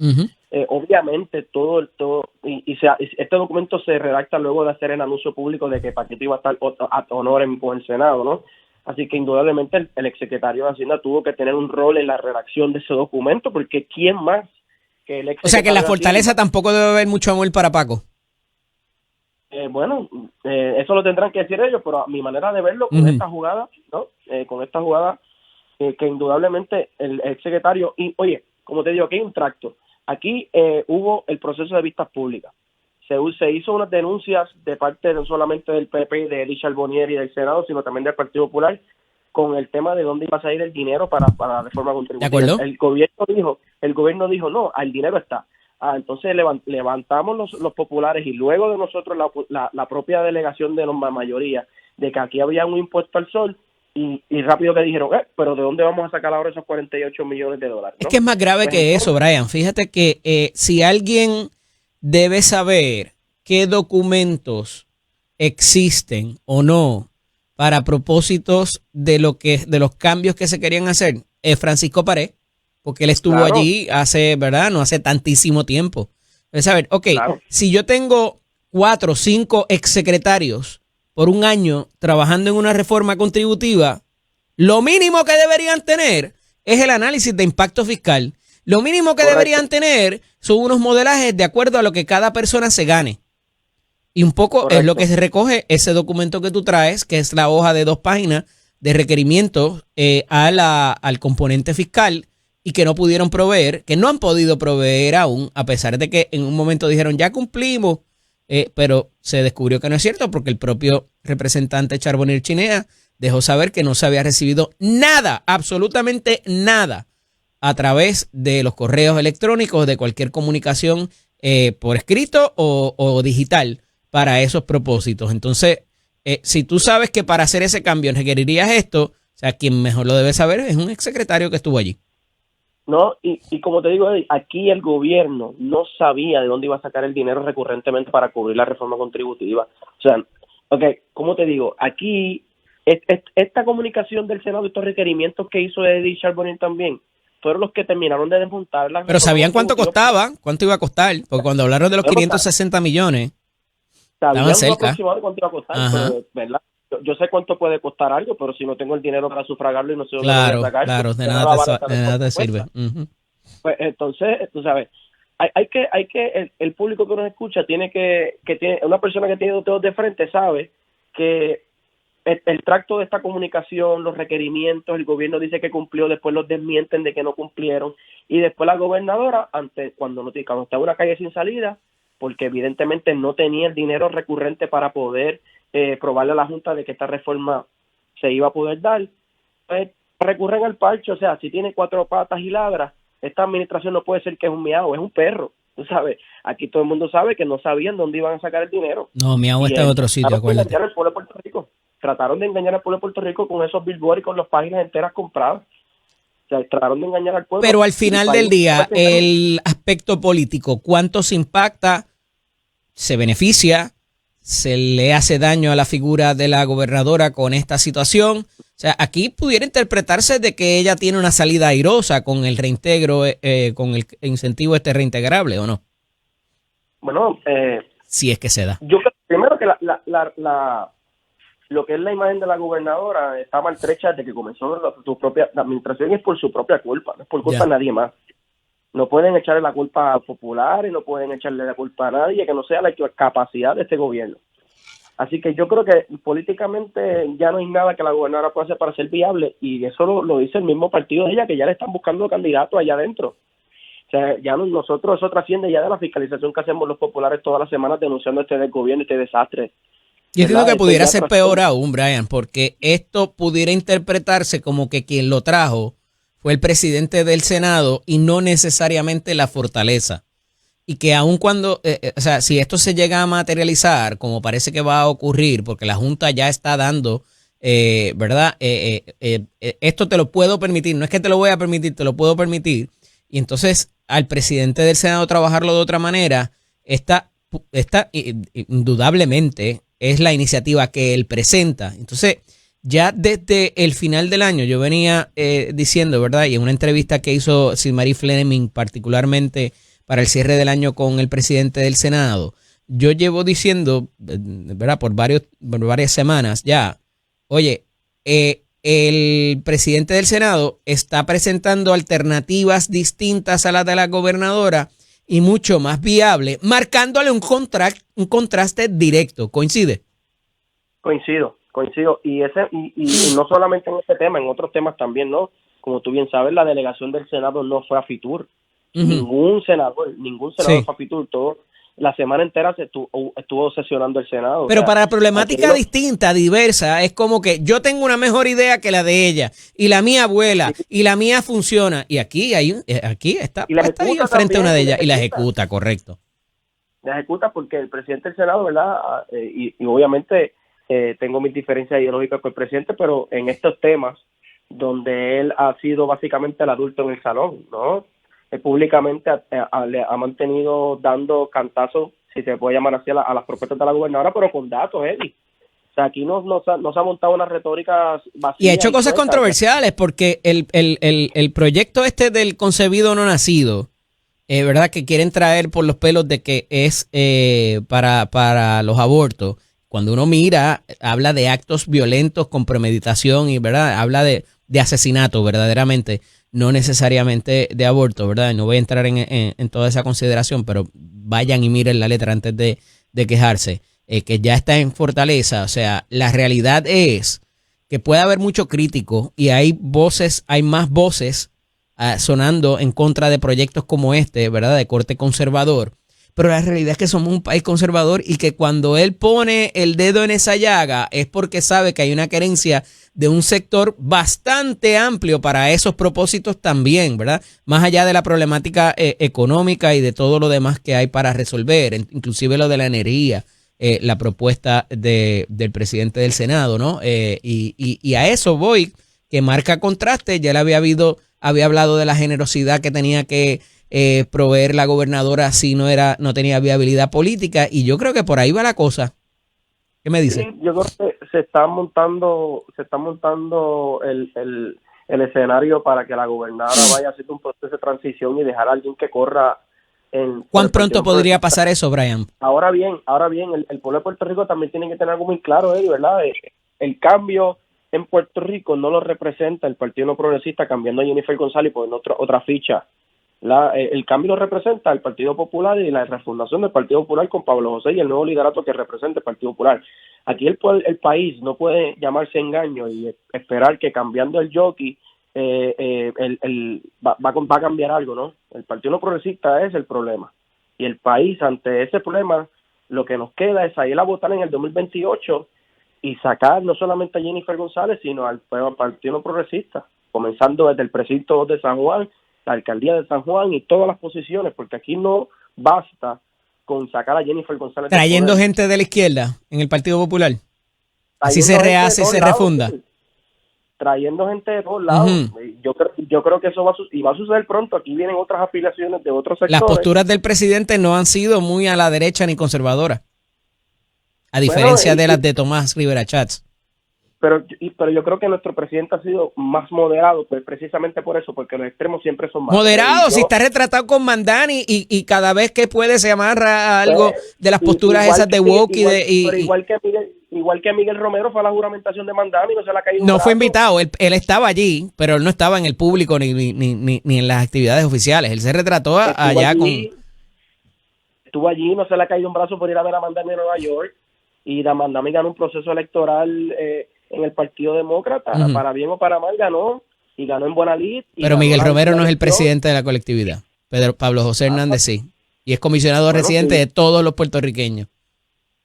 Obviamente este documento se redacta luego de hacer el anuncio público de que Paquito iba a estar ad honorem con el Senado, ¿no? Así que indudablemente el exsecretario de Hacienda tuvo que tener un rol en la redacción de ese documento, porque ¿quién más que el exsecretario? O sea que en la Fortaleza tampoco debe haber mucho amor para Paco. Eso lo tendrán que decir ellos, pero a mi manera de verlo, con esta jugada, ¿no? Con esta jugada, que indudablemente el exsecretario, y oye, como te digo, aquí hay un tracto. Aquí hubo el proceso de vistas públicas. Se hizo unas denuncias de parte no solamente del PP, de Elie Charbonnier y del Senado, sino también del Partido Popular, con el tema de dónde iba a salir el dinero para la reforma contributiva. ¿De acuerdo? El gobierno dijo, no, el dinero está. Entonces levantamos los populares, y luego de nosotros la propia delegación de la mayoría, de que aquí había un impuesto al sol, y rápido que dijeron, pero ¿de dónde vamos a sacar ahora esos 48 millones de dólares? ¿No? Es que es más grave que eso, Brian. Fíjate que si alguien debe saber qué documentos existen o no para propósitos de los cambios que se querían hacer, es Francisco Párez, porque él estuvo allí no hace tantísimo tiempo. Es saber, si yo tengo 4 o 5 exsecretarios por un año trabajando en una reforma contributiva, lo mínimo que deberían tener es el análisis de impacto fiscal. Lo mínimo que deberían tener son unos modelajes de acuerdo a lo que cada persona se gane. Y un poco es lo que se recoge ese documento que tú traes, que es la hoja de 2 páginas de requerimientos al componente fiscal y que no pudieron proveer, que no han podido proveer aún, a pesar de que en un momento dijeron ya cumplimos, pero se descubrió que no es cierto porque el propio representante Charbonnier Chinea dejó saber que no se había recibido nada, absolutamente nada, a través de los correos electrónicos, de cualquier comunicación por escrito o digital para esos propósitos. Entonces, si tú sabes que para hacer ese cambio requerirías esto, o sea, quien mejor lo debe saber es un exsecretario que estuvo allí. No, y como te digo, aquí el gobierno no sabía de dónde iba a sacar el dinero recurrentemente para cubrir la reforma contributiva. O sea, ¿cómo te digo? Aquí, esta comunicación del Senado, estos requerimientos que hizo Eddie Charbonnier también, fueron los que terminaron de desmontar la... Pero ¿sabían cuánto costaba? ¿Cuánto iba a costar? Porque cuando hablaron de los 560 millones, estaban cerca. Aproximado de cuánto iba a costar, pero, ¿verdad? Yo sé cuánto puede costar algo, pero si no tengo el dinero para sufragarlo y no sé dónde lo voy a sacar, claro, de nada te sirve. Pues entonces, tú sabes, hay que el público que nos escucha tiene que tiene una persona que tiene dos dedos de frente sabe que el tracto de esta comunicación, los requerimientos, el gobierno dice que cumplió, después los desmienten de que no cumplieron y después la gobernadora cuando estaba en una calle sin salida, porque evidentemente no tenía el dinero recurrente para poder probarle a la Junta de que esta reforma se iba a poder dar, pues recurren al parche. O sea, si tiene 4 patas y ladra, esta administración no puede ser que es un miau, es un perro. Tú sabes, aquí todo el mundo sabe que no sabían dónde iban a sacar el dinero. No, miau está en otro sitio, acuérdate. Trataron de engañar al pueblo de Puerto Rico con esos billboards y con las páginas enteras compradas. O sea, trataron de engañar al pueblo. Pero al final del día, el aspecto político, ¿cuánto se impacta? ¿Se beneficia? ¿Se le hace daño a la figura de la gobernadora con esta situación? O sea, aquí pudiera interpretarse de que ella tiene una salida airosa con el reintegro, con el incentivo reintegrable, ¿o no? Bueno, si es que se da. Yo creo primero que lo que es la imagen de la gobernadora está maltrecha desde que comenzó la administración, es por su propia culpa, no es por culpa de nadie más. No pueden echarle la culpa a populares, no pueden echarle la culpa a nadie que no sea la capacidad de este gobierno. Así que yo creo que políticamente ya no hay nada que la gobernadora pueda hacer para ser viable, y eso lo dice el mismo partido de ella, que ya le están buscando candidatos allá adentro. O sea, ya nosotros, eso trasciende ya de la fiscalización que hacemos los populares todas las semanas denunciando este gobierno, este desastre. Yo entiendo que pudiera ser peor aún, Brian, porque esto pudiera interpretarse como que quien lo trajo fue el presidente del Senado y no necesariamente la fortaleza. Y que aun cuando, o sea, si esto se llega a materializar, como parece que va a ocurrir, porque la Junta ya está dando, ¿verdad? Esto te lo puedo permitir, no es que te lo voy a permitir, te lo puedo permitir. Y entonces al presidente del Senado trabajarlo de otra manera, esta indudablemente es la iniciativa que él presenta. Entonces, ya desde el final del año yo venía diciendo, ¿verdad? Y en una entrevista que hizo Silmarie Fleming, particularmente para el cierre del año con el presidente del Senado, yo llevo diciendo, ¿verdad? Por varias semanas ya, oye, el presidente del Senado está presentando alternativas distintas a las de la gobernadora y mucho más viable, marcándole un contraste directo. ¿Coincide? Coincido. Y no solamente en este tema, en otros temas también, ¿no? Como tú bien sabes, la delegación del Senado no fue a Fitur. Ningún senador fue a Fitur. La semana entera estuvo sesionando el Senado. Pero para problemática distinta, diversa, es como que yo tengo una mejor idea que la de ella, y la mía vuela, y la mía funciona, y aquí está puesta ahí al frente de una de ellas, y la ejecuta, correcto. La ejecuta porque el presidente del Senado, ¿verdad? Y obviamente tengo mis diferencias ideológicas con el presidente, pero en estos temas, donde él ha sido básicamente el adulto en el salón, ¿no? Públicamente ha mantenido dando cantazos, si se puede llamar así, a las propuestas de la gobernadora, pero con datos, Eddie. O sea, aquí no se ha montado una retórica vacía. Y ha hecho cosas controversiales, porque el proyecto del concebido no nacido, ¿verdad? Que quieren traer por los pelos de que es para los abortos, cuando uno mira, habla de actos violentos con premeditación y, ¿verdad? Habla de asesinato verdaderamente, no necesariamente de aborto, ¿verdad? No voy a entrar en toda esa consideración, pero vayan y miren la letra antes de quejarse, que ya está en Fortaleza. O sea, la realidad es que puede haber mucho crítico y hay más voces sonando en contra de proyectos como este, ¿verdad? De corte conservador. Pero la realidad es que somos un país conservador y que cuando él pone el dedo en esa llaga es porque sabe que hay una querencia de un sector bastante amplio para esos propósitos también, ¿verdad? Más allá de la problemática económica y de todo lo demás que hay para resolver, inclusive lo de la energía, la propuesta del presidente del Senado, ¿no? Y a eso voy, que marca contraste. Ya le había hablado de la generosidad que tenía que proveer la gobernadora si no tenía viabilidad política, y yo creo que por ahí va la cosa. ¿Qué me dice? Sí, yo creo que se está montando el escenario para que la gobernadora vaya haciendo un proceso de transición y dejar a alguien que corra en... ¿Cuán pronto podría pasar eso, Brian? Ahora bien, el pueblo de Puerto Rico también tiene que tener algo muy claro, ¿verdad? El cambio en Puerto Rico no lo representa el Partido No Progresista cambiando a Jennifer González por otra ficha. El cambio lo representa el Partido Popular y la refundación del Partido Popular con Pablo José y el nuevo liderato que representa el Partido Popular. Aquí el país no puede llamarse engaño y esperar que cambiando el jockey va a cambiar algo, ¿no? El Partido No Progresista es el problema. Y el país, ante ese problema, lo que nos queda es ir a votar en el 2028 y sacar no solamente a Jennifer González, sino al Partido No Progresista, comenzando desde el precinto 2 de San Juan, la alcaldía de San Juan y todas las posiciones, porque aquí no basta con sacar a Jennifer González. Trayendo gente de la izquierda en el Partido Popular. Así se rehace, se refunda. Sí. Trayendo gente de todos lados. Yo creo que eso va a suceder pronto. Aquí vienen otras afiliaciones de otros sectores. Las posturas del presidente no han sido muy a la derecha ni conservadoras, a diferencia de las de Tomás Rivera Chats. Pero yo creo que nuestro presidente ha sido más moderado, pues precisamente por eso, porque los extremos siempre son más moderado. Si está retratado con Mandani y cada vez que puede se amarra a algo de las posturas esas de woke igual que Miguel Romero fue a la juramentación de Mandani y no se la ha caído. No fue invitado, él estaba allí, pero él no estaba en el público ni en las actividades oficiales. Él se retrató allá estuvo allí, no se le ha caído un brazo por ir a ver a Mandani en Nueva York, y Mandani ganó un proceso electoral en el Partido Demócrata, para bien o para mal ganó, y ganó en buena lid. Pero Miguel Romero no es el presidente de la colectividad. Pablo José Hernández sí. Y es comisionado residente de todos los puertorriqueños.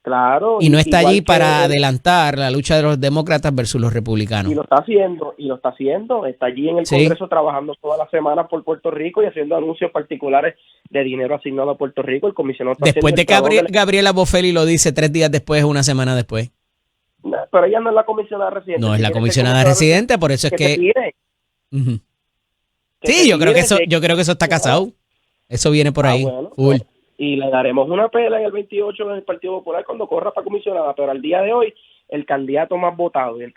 Claro. Y no está allí para adelantar la lucha de los demócratas versus los republicanos. Y lo está haciendo. Está allí en el Congreso trabajando todas las semanas por Puerto Rico y haciendo anuncios particulares de dinero asignado a Puerto Rico. El comisionado después de que Gabriela Bofelli lo dice 3 días después, una semana después. Pero ella no es la comisionada residente. No es la comisionada residente, por eso es que sí, yo creo que eso está casado. Eso viene por ahí. Bueno, y le daremos una pela en el 28 en el Partido Popular cuando corra para comisionada, pero al día de hoy el candidato más votado y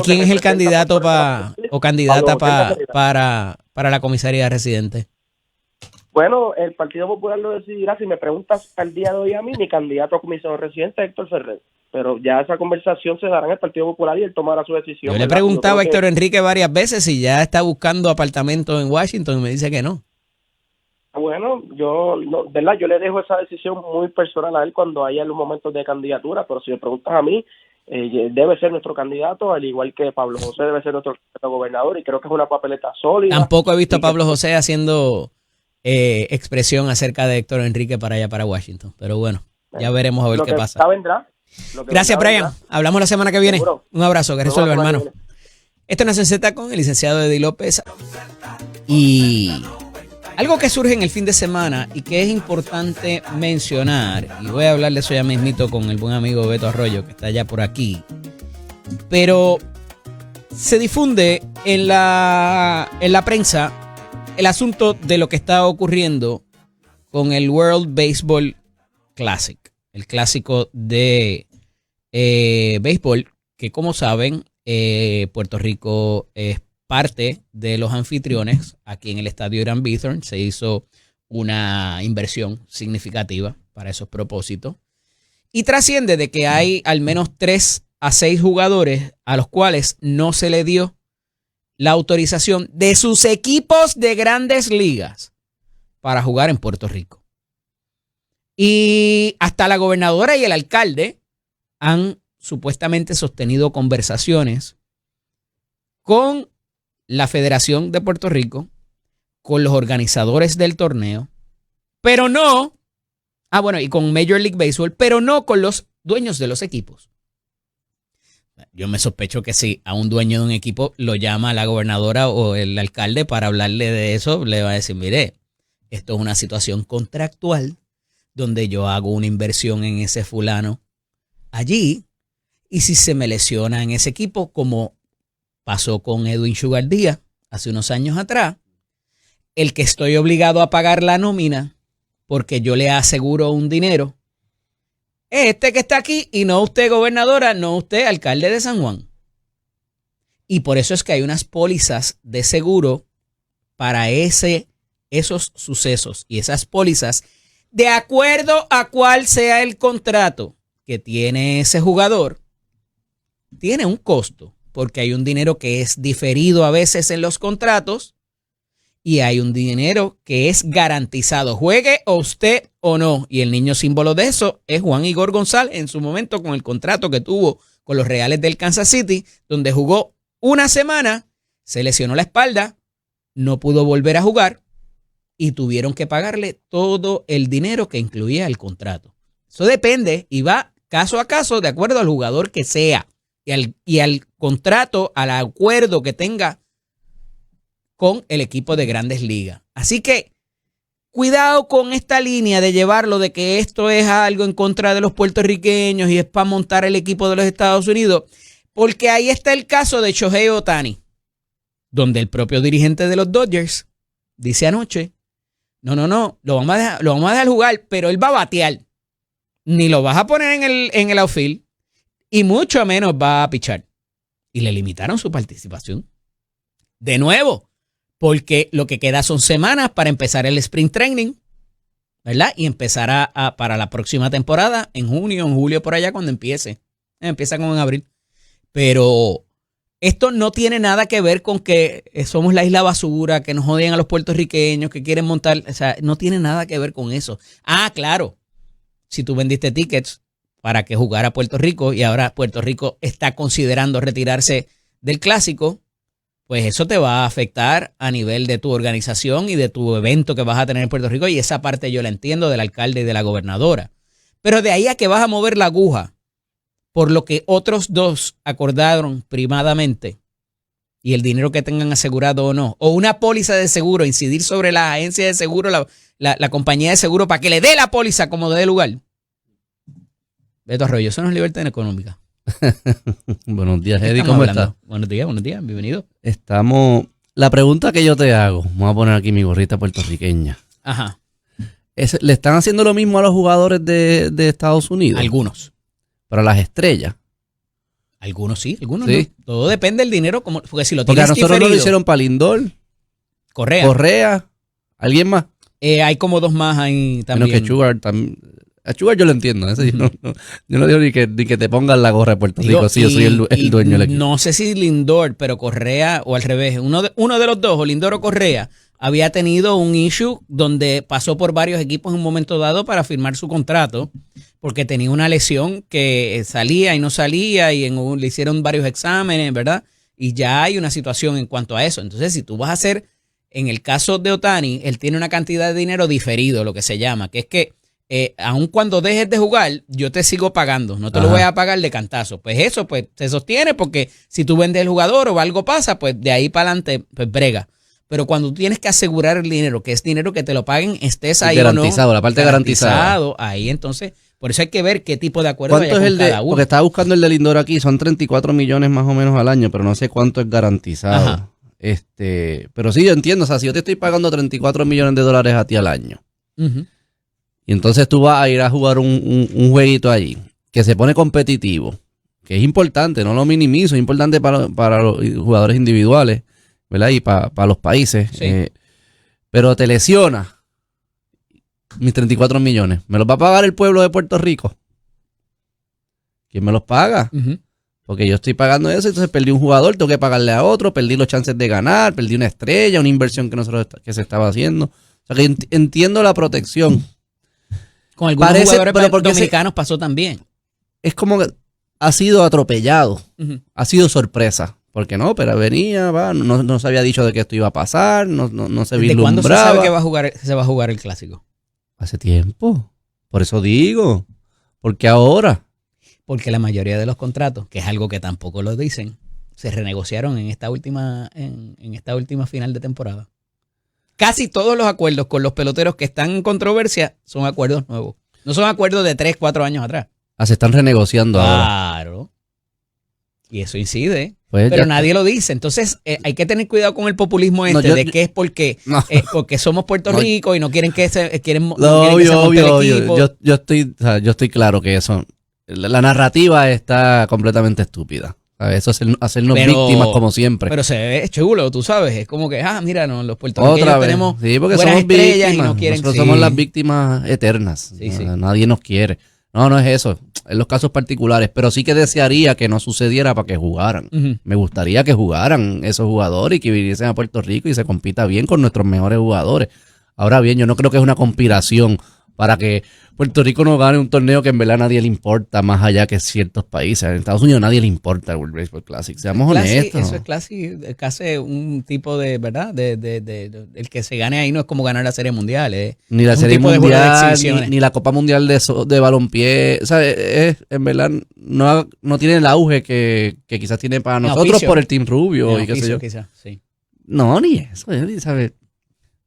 quién es el candidato o candidata para la comisaría residente? Bueno, el Partido Popular lo decidirá. Si me preguntas al día de hoy a mí, mi candidato a comisionado residente es Héctor Ferrer. Pero ya esa conversación se dará en el Partido Popular y él tomará su decisión. Yo le he preguntado a Héctor Enrique varias veces si ya está buscando apartamento en Washington y me dice que no. Bueno, yo le dejo esa decisión muy personal a él cuando haya los momentos de candidatura, pero si me preguntas a mí, debe ser nuestro candidato, al igual que Pablo José debe ser nuestro gobernador, y creo que es una papeleta sólida. Tampoco he visto a Pablo José haciendo expresión acerca de Héctor Enrique para allá, para Washington, pero bueno, ya veremos a ver qué pasa. Vendrá. Gracias, Brian. Hablamos la semana que viene. Seguro. Un abrazo, que resuelva, hermano. Esto es Nación Z con el licenciado Eddie López. Y algo que surge en el fin de semana y que es importante mencionar, y voy a hablar de eso ya mismito con el buen amigo Beto Arroyo, que está ya por aquí, pero se difunde en la prensa el asunto de lo que está ocurriendo con el World Baseball Classic, el clásico de béisbol, que como saben, Puerto Rico es parte de los anfitriones. Aquí en el estadio Irán Bithorn se hizo una inversión significativa para esos propósitos. Y trasciende de que hay al menos 3 a 6 jugadores a los cuales no se le dio la autorización de sus equipos de grandes ligas para jugar en Puerto Rico. Y hasta la gobernadora y el alcalde han supuestamente sostenido conversaciones con la Federación de Puerto Rico, con los organizadores del torneo, pero no, y con Major League Baseball, pero no con los dueños de los equipos. Yo me sospecho que si a un dueño de un equipo lo llama la gobernadora o el alcalde para hablarle de eso, le va a decir, mire, esto es una situación contractual donde yo hago una inversión en ese fulano allí, y si se me lesiona en ese equipo, como pasó con Edwin Sugar Díaz hace unos años atrás, el que estoy obligado a pagar la nómina porque yo le aseguro un dinero es este que está aquí, y no usted, gobernadora, no usted, alcalde de San Juan. Y por eso es que hay unas pólizas de seguro para esos sucesos, y esas pólizas, de acuerdo a cuál sea el contrato que tiene ese jugador, tiene un costo, porque hay un dinero que es diferido a veces en los contratos y hay un dinero que es garantizado, juegue usted o no. Y el niño símbolo de eso es Juan Igor González en su momento, con el contrato que tuvo con los Reales del Kansas City, donde jugó una semana, se lesionó la espalda, no pudo volver a jugar y tuvieron que pagarle todo el dinero que incluía el contrato. Eso depende y va caso a caso de acuerdo al jugador que sea y al contrato, al acuerdo que tenga con el equipo de Grandes Ligas. Así que cuidado con esta línea de llevarlo de que esto es algo en contra de los puertorriqueños y es para montar el equipo de los Estados Unidos, porque ahí está el caso de Shohei Ohtani, donde el propio dirigente de los Dodgers dice anoche, no, lo vamos a dejar jugar, pero él va a batear. Ni lo vas a poner en el outfield y mucho menos va a pichar. Y le limitaron su participación. De nuevo, porque lo que queda son semanas para empezar el Spring Training, ¿verdad? Y empezar para la próxima temporada, en junio, en julio, por allá, cuando empiece. Empieza como en abril. Pero esto no tiene nada que ver con que somos la isla basura, que nos odian a los puertorriqueños, que quieren montar. O sea, no tiene nada que ver con eso. Ah, claro. Si tú vendiste tickets para que jugara Puerto Rico y ahora Puerto Rico está considerando retirarse del clásico, pues eso te va a afectar a nivel de tu organización y de tu evento que vas a tener en Puerto Rico, y esa parte yo la entiendo del alcalde y de la gobernadora. Pero de ahí a que vas a mover la aguja por lo que otros dos acordaron primadamente y el dinero que tengan asegurado o no, o una póliza de seguro, incidir sobre la agencia de seguro, la compañía de seguro para que le dé la póliza como dé lugar. Beto Arroyo, eso no es libertad económica. Buenos días, Eddie, ¿cómo estás? Buenos días, bienvenido. La pregunta que yo te hago, voy a poner aquí mi gorrita puertorriqueña. Ajá. ¿Le están haciendo lo mismo a los jugadores de Estados Unidos? Algunos. Para las estrellas. Algunos sí, algunos sí. No. Todo depende del dinero, porque si lo tienes porque a nosotros diferido, no lo hicieron para Lindor, Correa, ¿alguien más? Hay como 2 más ahí también. Menos que Sugar también. A Sugar yo lo entiendo. Ese yo no digo ni que te pongan la gorra de Puerto Rico. Sí, yo soy el dueño del equipo. No sé si Lindor, pero Correa, o al revés, uno de los dos, o Lindor o Correa, había tenido un issue donde pasó por varios equipos en un momento dado para firmar su contrato, porque tenía una lesión que salía y no salía, y le hicieron varios exámenes, ¿verdad? Y ya hay una situación en cuanto a eso. Entonces, si tú vas a hacer, en el caso de Ohtani, él tiene una cantidad de dinero diferido, lo que se llama, que es que aun cuando dejes de jugar, yo te sigo pagando, no te lo voy a pagar de cantazo. Pues eso pues se sostiene, porque si tú vendes el jugador o algo pasa, pues de ahí para adelante pues brega. Pero cuando tú tienes que asegurar el dinero, que es dinero que te lo paguen, estés ahí garantizado, o no, la parte garantizada. Ahí entonces, por eso hay que ver qué tipo de acuerdo ¿cuánto haya es con cada uno? Porque estaba buscando el de Lindor aquí, son 34 millones más o menos al año, pero no sé cuánto es garantizado. Ajá. Pero sí, yo entiendo, o sea, si yo te estoy pagando 34 millones de dólares a ti al año, y entonces tú vas a ir a jugar un jueguito allí, que se pone competitivo, que es importante, no lo minimizo, es importante para los jugadores individuales, ¿verdad? Y para los países. Sí. Pero te lesiona mis 34 millones. ¿Me los va a pagar el pueblo de Puerto Rico? ¿Quién me los paga? Porque yo estoy pagando eso, entonces perdí un jugador, tengo que pagarle a otro, perdí los chances de ganar, perdí una estrella, una inversión que se estaba haciendo. O sea, que entiendo la protección. Con algunos jugadores dominicanos pasó también. Es como que ha sido atropellado, ha sido sorpresa. Porque no, pero venía, no se había dicho de que esto iba a pasar, no se vislumbraba. ¿De cuándo se sabe que se va a jugar el clásico? Hace tiempo. Por eso digo. Porque ahora. Porque la mayoría de los contratos, que es algo que tampoco lo dicen, se renegociaron en esta última final de temporada. Casi todos los acuerdos con los peloteros que están en controversia son acuerdos nuevos. No son acuerdos de 3, 4 años atrás. Se están renegociando ahora. Claro. Y eso incide. Pues pero nadie lo dice. Entonces hay que tener cuidado con el populismo de que es porque somos Puerto Rico y no quieren que se monte el equipo. Yo estoy claro que eso, la narrativa está completamente estúpida. Eso es hacernos víctimas como siempre. Pero se ve chulo, tú sabes. Es como que, mira, no, los puertorriqueños tenemos porque buenas somos estrellas víctimas, y no quieren. Nosotros somos las víctimas eternas. Nadie nos quiere. No es eso. En los casos particulares. Pero sí que desearía que no sucediera para que jugaran. Me gustaría que jugaran esos jugadores y que viniesen a Puerto Rico y se compita bien con nuestros mejores jugadores. Ahora bien, yo no creo que es una conspiración para que Puerto Rico no gane un torneo que en verdad a nadie le importa, más allá que ciertos países. En Estados Unidos a nadie le importa el World Baseball Classic. Seamos honestos. Eso es casi un tipo de, ¿verdad? El que se gane ahí no es como ganar la Serie Mundial. Ni la Serie Mundial, ni la Copa Mundial de balompié. O sea, en verdad no tiene el auge que quizás tiene para nosotros por el Team Rubio y qué sé yo. Quizás, sí. No, ni eso, ¿sabes?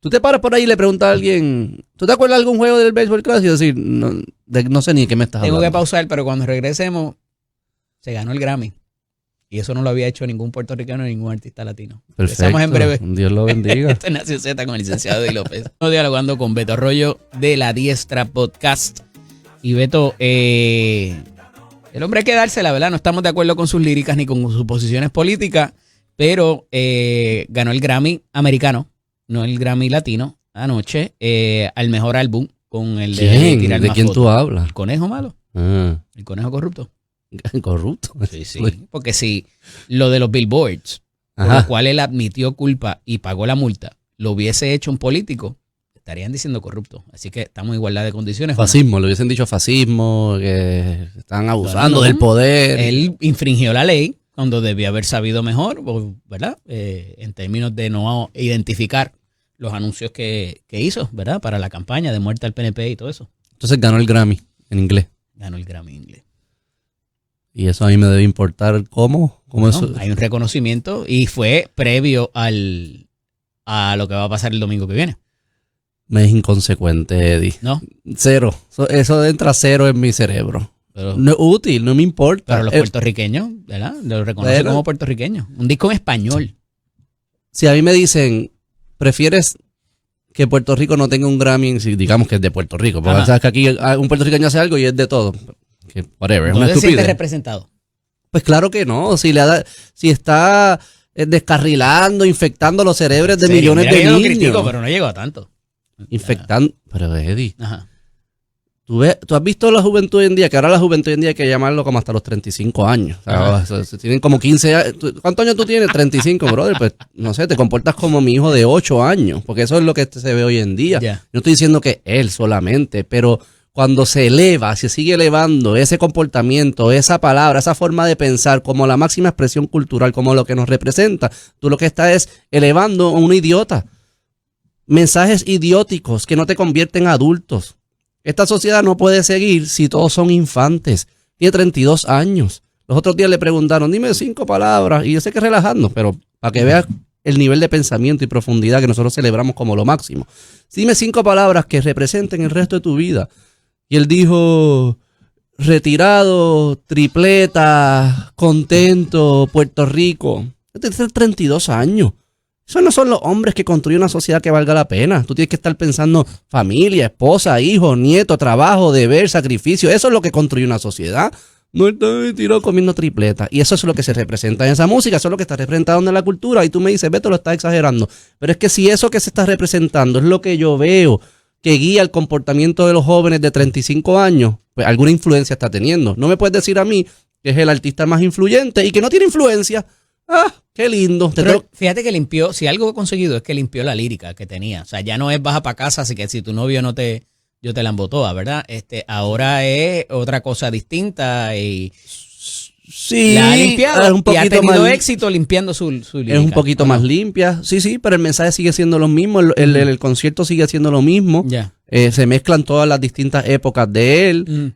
Tú te paras por ahí y le preguntas a alguien, ¿tú te acuerdas de algún juego del Baseball Classic? Y decir, no sé ni de qué me estás hablando. Tengo que pausar, pero cuando regresemos, se ganó el Grammy. Y eso no lo había hecho ningún puertorriqueño ni ningún artista latino. Perfecto. Empezamos en breve. Dios lo bendiga. Esto es Nación Z con el licenciado Eddie López. Estamos dialogando con Beto Arroyo de La Diestra Podcast. Y Beto, el hombre hay que dársela, ¿verdad? No estamos de acuerdo con sus líricas ni con sus posiciones políticas, pero ganó el Grammy americano. No el Grammy latino, anoche, al mejor álbum con el de Tirar ¿De quién fotos. Tú hablas? El conejo malo. El conejo corrupto. ¿Corrupto? Sí. Porque si lo de los billboards, por lo cual él admitió culpa y pagó la multa, lo hubiese hecho un político, estarían diciendo corrupto. Así que estamos en igualdad de condiciones. Fascismo, ¿no? Le hubiesen dicho fascismo, que están abusando del poder. Él infringió la ley cuando debía haber sabido mejor, ¿verdad? En términos de no identificar los anuncios que hizo, ¿verdad? Para la campaña de muerte al PNP y todo eso. Entonces ganó el Grammy en inglés. Ganó el Grammy en inglés. Y eso a mí me debe importar cómo eso. Hay un reconocimiento y fue previo a lo que va a pasar el domingo que viene. Me es inconsecuente, Eddie. ¿No? Cero. Eso entra cero en mi cerebro. Pero, no es útil, no me importa. Pero los puertorriqueños, ¿verdad? Lo reconocen como puertorriqueños. Un disco en español. Si a mí me dicen, ¿prefieres que Puerto Rico no tenga un Grammy? Si digamos que es de Puerto Rico. Porque sabes que aquí un puertorriqueño hace algo y es de todo. Que whatever, es una estupidez. ¿No te sientes representado? Pues claro que no. Si está descarrilando, infectando los cerebros de millones de niños. Yo lo critico, pero no llego a tanto. Infectando. Pero Eddie. ¿Tú has visto la juventud hoy en día? Que ahora la juventud hoy en día hay que llamarlo como hasta los 35 años. O sea, tienen como 15 años. ¿Cuántos años tú tienes? 35, brother. Pues no sé, te comportas como mi hijo de 8 años. Porque eso es lo que se ve hoy en día. No estoy diciendo que él solamente, pero cuando se eleva, se sigue elevando ese comportamiento, esa palabra, esa forma de pensar como la máxima expresión cultural, como lo que nos representa, tú lo que estás es elevando a un idiota. Mensajes idióticos que no te convierten en adultos. Esta sociedad no puede seguir si todos son infantes. Tiene 32 años. Los otros días le preguntaron, dime 5 palabras. Y yo sé que relajando, pero para que veas el nivel de pensamiento y profundidad que nosotros celebramos como lo máximo. Dime 5 palabras que representen el resto de tu vida. Y él dijo, retirado, tripleta, contento, Puerto Rico. Tiene 32 años. Esos no son los hombres que construyen una sociedad que valga la pena. Tú tienes que estar pensando familia, esposa, hijo, nieto, trabajo, deber, sacrificio. Eso es lo que construye una sociedad. No está tirado comiendo tripleta. Y eso es lo que se representa en esa música. Eso es lo que está representado en la cultura. Y tú me dices, Beto, lo estás exagerando. Pero es que si eso que se está representando es lo que yo veo que guía el comportamiento de los jóvenes de 35 años, pues alguna influencia está teniendo. No me puedes decir a mí que es el artista más influyente y que no tiene influencia. ¡Ah, qué lindo! Pero fíjate que limpió, si algo he conseguido es que limpió la lírica que tenía. O sea, ya no es baja para casa, así que si tu novio no te... Yo te la embotoa, ¿verdad? Ahora es otra cosa distinta y sí, la ha limpiado es un poquito y ha tenido más, éxito limpiando su lírica. es un poquito más limpia. Sí, pero el mensaje sigue siendo lo mismo, el concierto sigue siendo lo mismo. Ya. Se mezclan todas las distintas épocas de él.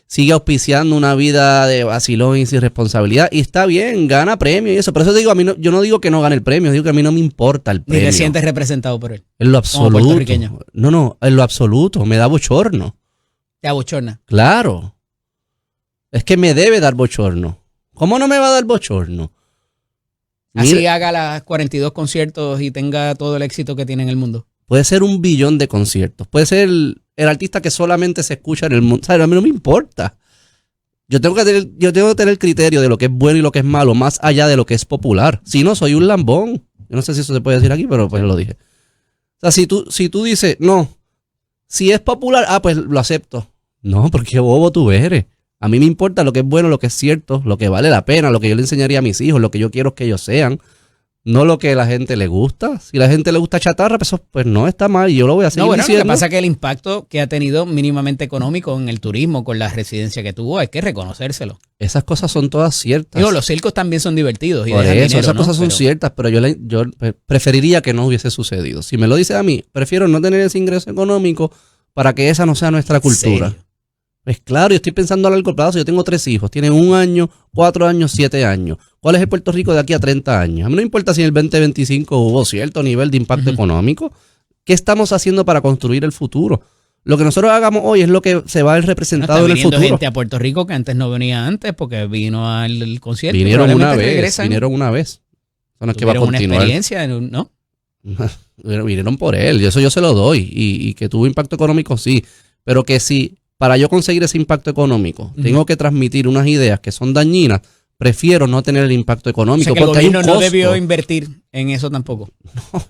Sigue auspiciando una vida de vacilón y sin responsabilidad. Y está bien, gana premio y eso. Por eso te digo, a mí no, yo no digo que no gane el premio, digo que a mí no me importa el premio. Ni te sientes representado por él. En lo como absoluto. puertorriqueño. No, en lo absoluto. Me da bochorno. Te abochorna. Claro. Es que me debe dar bochorno. ¿Cómo no me va a dar bochorno? Así Mira, haga las 42 conciertos y tenga todo el éxito que tiene en el mundo. puede ser 1 billón de conciertos. Puede ser el artista que solamente se escucha en el mundo. ¿Sabes? A mí no me importa. Yo tengo que tener el criterio de lo que es bueno y lo que es malo, más allá de lo que es popular. Si no, soy un lambón. Yo no sé si eso se puede decir aquí, pero pues lo dije. O sea, si tú dices, no, si es popular, pues lo acepto. No, porque bobo tú eres. A mí me importa lo que es bueno, lo que es cierto, lo que vale la pena, lo que yo le enseñaría a mis hijos, lo que yo quiero que ellos sean. No lo que a la gente le gusta. Si a la gente le gusta chatarra, pues, eso, pues no está mal y yo lo voy a seguir diciendo. Lo que pasa es que el impacto que ha tenido mínimamente económico en el turismo con la residencia que tuvo, hay que reconocérselo. Esas cosas son todas ciertas. Digo, los circos también son divertidos. Y Por dejan eso, dinero, esas ¿no? cosas son ciertas, pero yo preferiría que no hubiese sucedido. Si me lo dice a mí, prefiero no tener ese ingreso económico para que esa no sea nuestra cultura. ¿Serio? Pues claro, yo estoy pensando a largo plazo. Yo tengo 3 hijos. Tienen 1 año, 4 años, 7 años. ¿Cuál es el Puerto Rico de aquí a 30 años? A mí no me importa si en el 2025 hubo cierto nivel de impacto económico. ¿Qué estamos haciendo para construir el futuro? Lo que nosotros hagamos hoy es lo que se va a ver representado en el futuro. Gente a Puerto Rico que antes no venía antes porque vino al concierto. Vinieron una vez. Son las que va a continuar. Una experiencia, ¿no? Vinieron por él. Eso yo se lo doy. Y que tuvo impacto económico, sí. Pero que si para yo conseguir ese impacto económico tengo que transmitir unas ideas que son dañinas, prefiero no tener el impacto económico. O sea que porque el gobierno hay un costo. no debió invertir en eso tampoco.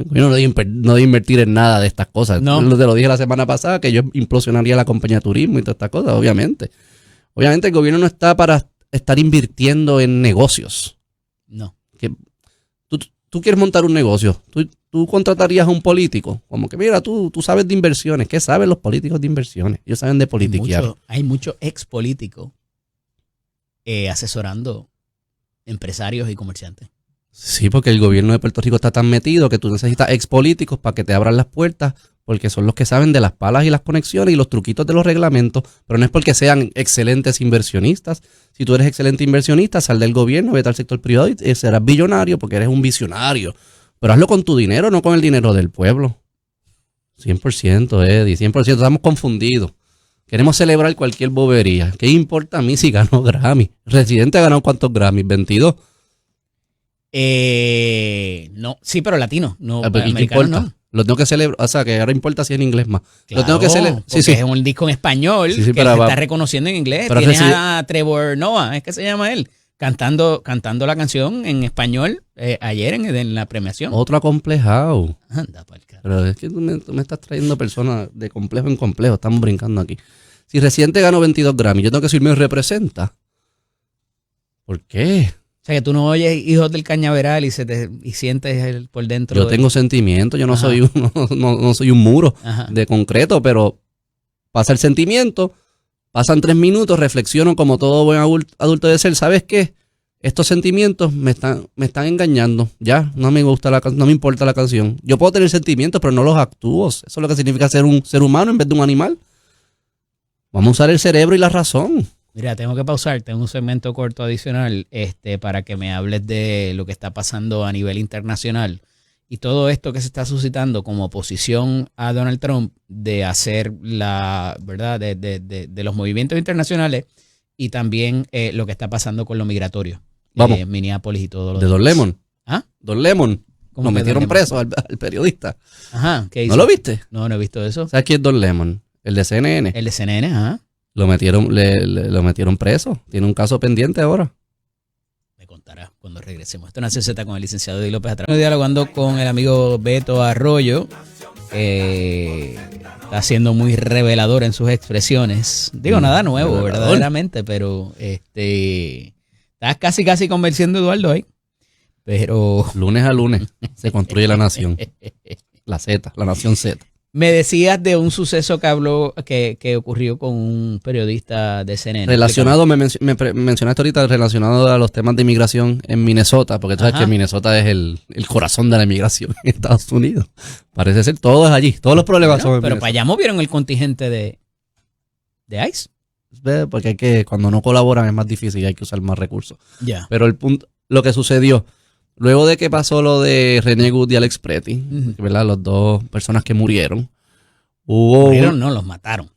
Yo no debo invertir en nada de estas cosas. No. Te lo dije la semana pasada, que yo implosionaría la compañía de turismo y todas estas cosas, obviamente. Obviamente el gobierno no está para estar invirtiendo en negocios. No. Tú quieres montar un negocio, tú contratarías a un político. Como que mira, tú sabes de inversiones. ¿Qué saben los políticos de inversiones? Ellos saben de politiquear. Hay muchos ex políticos asesorando empresarios y comerciantes. Sí, porque el gobierno de Puerto Rico está tan metido que tú necesitas ex políticos para que te abran las puertas, porque son los que saben de las palas y las conexiones y los truquitos de los reglamentos, pero no es porque sean excelentes inversionistas. Si tú eres excelente inversionista, sal del gobierno, vete al sector privado y serás billonario porque eres un visionario. Pero hazlo con tu dinero, no con el dinero del pueblo. 100%, Eddie, 100%. Estamos confundidos. Queremos celebrar cualquier bobería. ¿Qué importa a mí si ganó Grammy? Residente ha ganado ¿cuántos Grammys? 22. No, sí, pero latino, no ¿Qué americano, importa? no. Lo tengo que celebrar, o sea, que ahora importa si es en inglés más. Claro, lo tengo que celebrar. porque es un disco en español que pero se va- está reconociendo en inglés. pero Tienes a Trevor Noah, es que se llama él, cantando la canción en español ayer en la premiación. Otro acomplejado. Anda, pa'l carajo. Pero es que tú me estás trayendo personas de complejo en complejo. Estamos brincando aquí. Si Residente ganó 22 Grammy, yo tengo que decir, me representa. ¿Por qué? O sea, que tú no oyes Hijos del Cañaveral y sientes por dentro. Yo tengo sentimiento, yo no soy no soy un muro Ajá. de concreto, pero pasa el sentimiento, pasan 3 minutos, reflexiono como todo buen adulto debe ser. ¿Sabes qué? Estos sentimientos me están engañando. Ya, no me gusta no me importa la canción. Yo puedo tener sentimientos, pero no los actúo. Eso es lo que significa ser un ser humano en vez de un animal. Vamos a usar el cerebro y la razón. Mira, tengo que pausar, tengo un segmento corto adicional para que me hables de lo que está pasando a nivel internacional y todo esto que se está suscitando como oposición a Donald Trump de hacer ¿verdad? De los movimientos internacionales y también lo que está pasando con lo migratorio. Vamos. Minneapolis y todo lo De Don Lemon. ¿Ah? Don Lemon. ¿Cómo Lo que metieron Don preso al periodista. Ajá, ¿qué hizo? ¿No lo viste? No he visto eso. ¿Sabes quién es Don Lemon? El de CNN. El de CNN, ajá. Lo metieron preso. Tiene un caso pendiente ahora. Me contará cuando regresemos. Esto es Nación Z con el licenciado Eddie López atrás. Estoy dialogando con el amigo Beto Arroyo. está siendo muy revelador en sus expresiones. Digo, nada nuevo, revelador. verdaderamente, pero estás casi convenciendo a Eduardo ahí. Pero Lunes a lunes se construye la nación. La nación Z. me decías de un suceso que ocurrió con un periodista de CNN. Relacionado, me mencionaste ahorita relacionado a los temas de inmigración en Minnesota, porque tú sabes que Minnesota es el corazón de la inmigración en Estados Unidos. Parece ser todo es allí, todos los problemas son en Pero Minnesota. para allá movieron el contingente de ICE. Porque cuando no colaboran es más difícil y hay que usar más recursos. Ya. Pero el punto, lo que sucedió, luego de que pasó lo de René Good y Alex Preti, ¿verdad? Las dos personas que murieron, No, los mataron.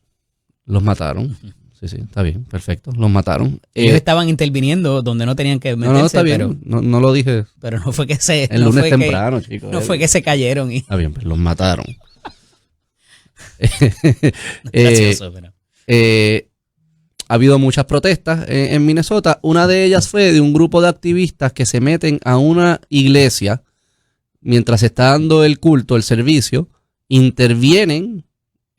Los mataron. Sí, está bien, perfecto. Los mataron. Ellos estaban interviniendo donde no tenían que meterse. No, está bien. No lo dije. Pero no fue que se... El lunes temprano, chicos. No fue que se cayeron. Está bien, pues los mataron. Gracioso, pero... Ha habido muchas protestas en Minnesota. Una de ellas fue de un grupo de activistas que se meten a una iglesia mientras se está dando el culto, el servicio, intervienen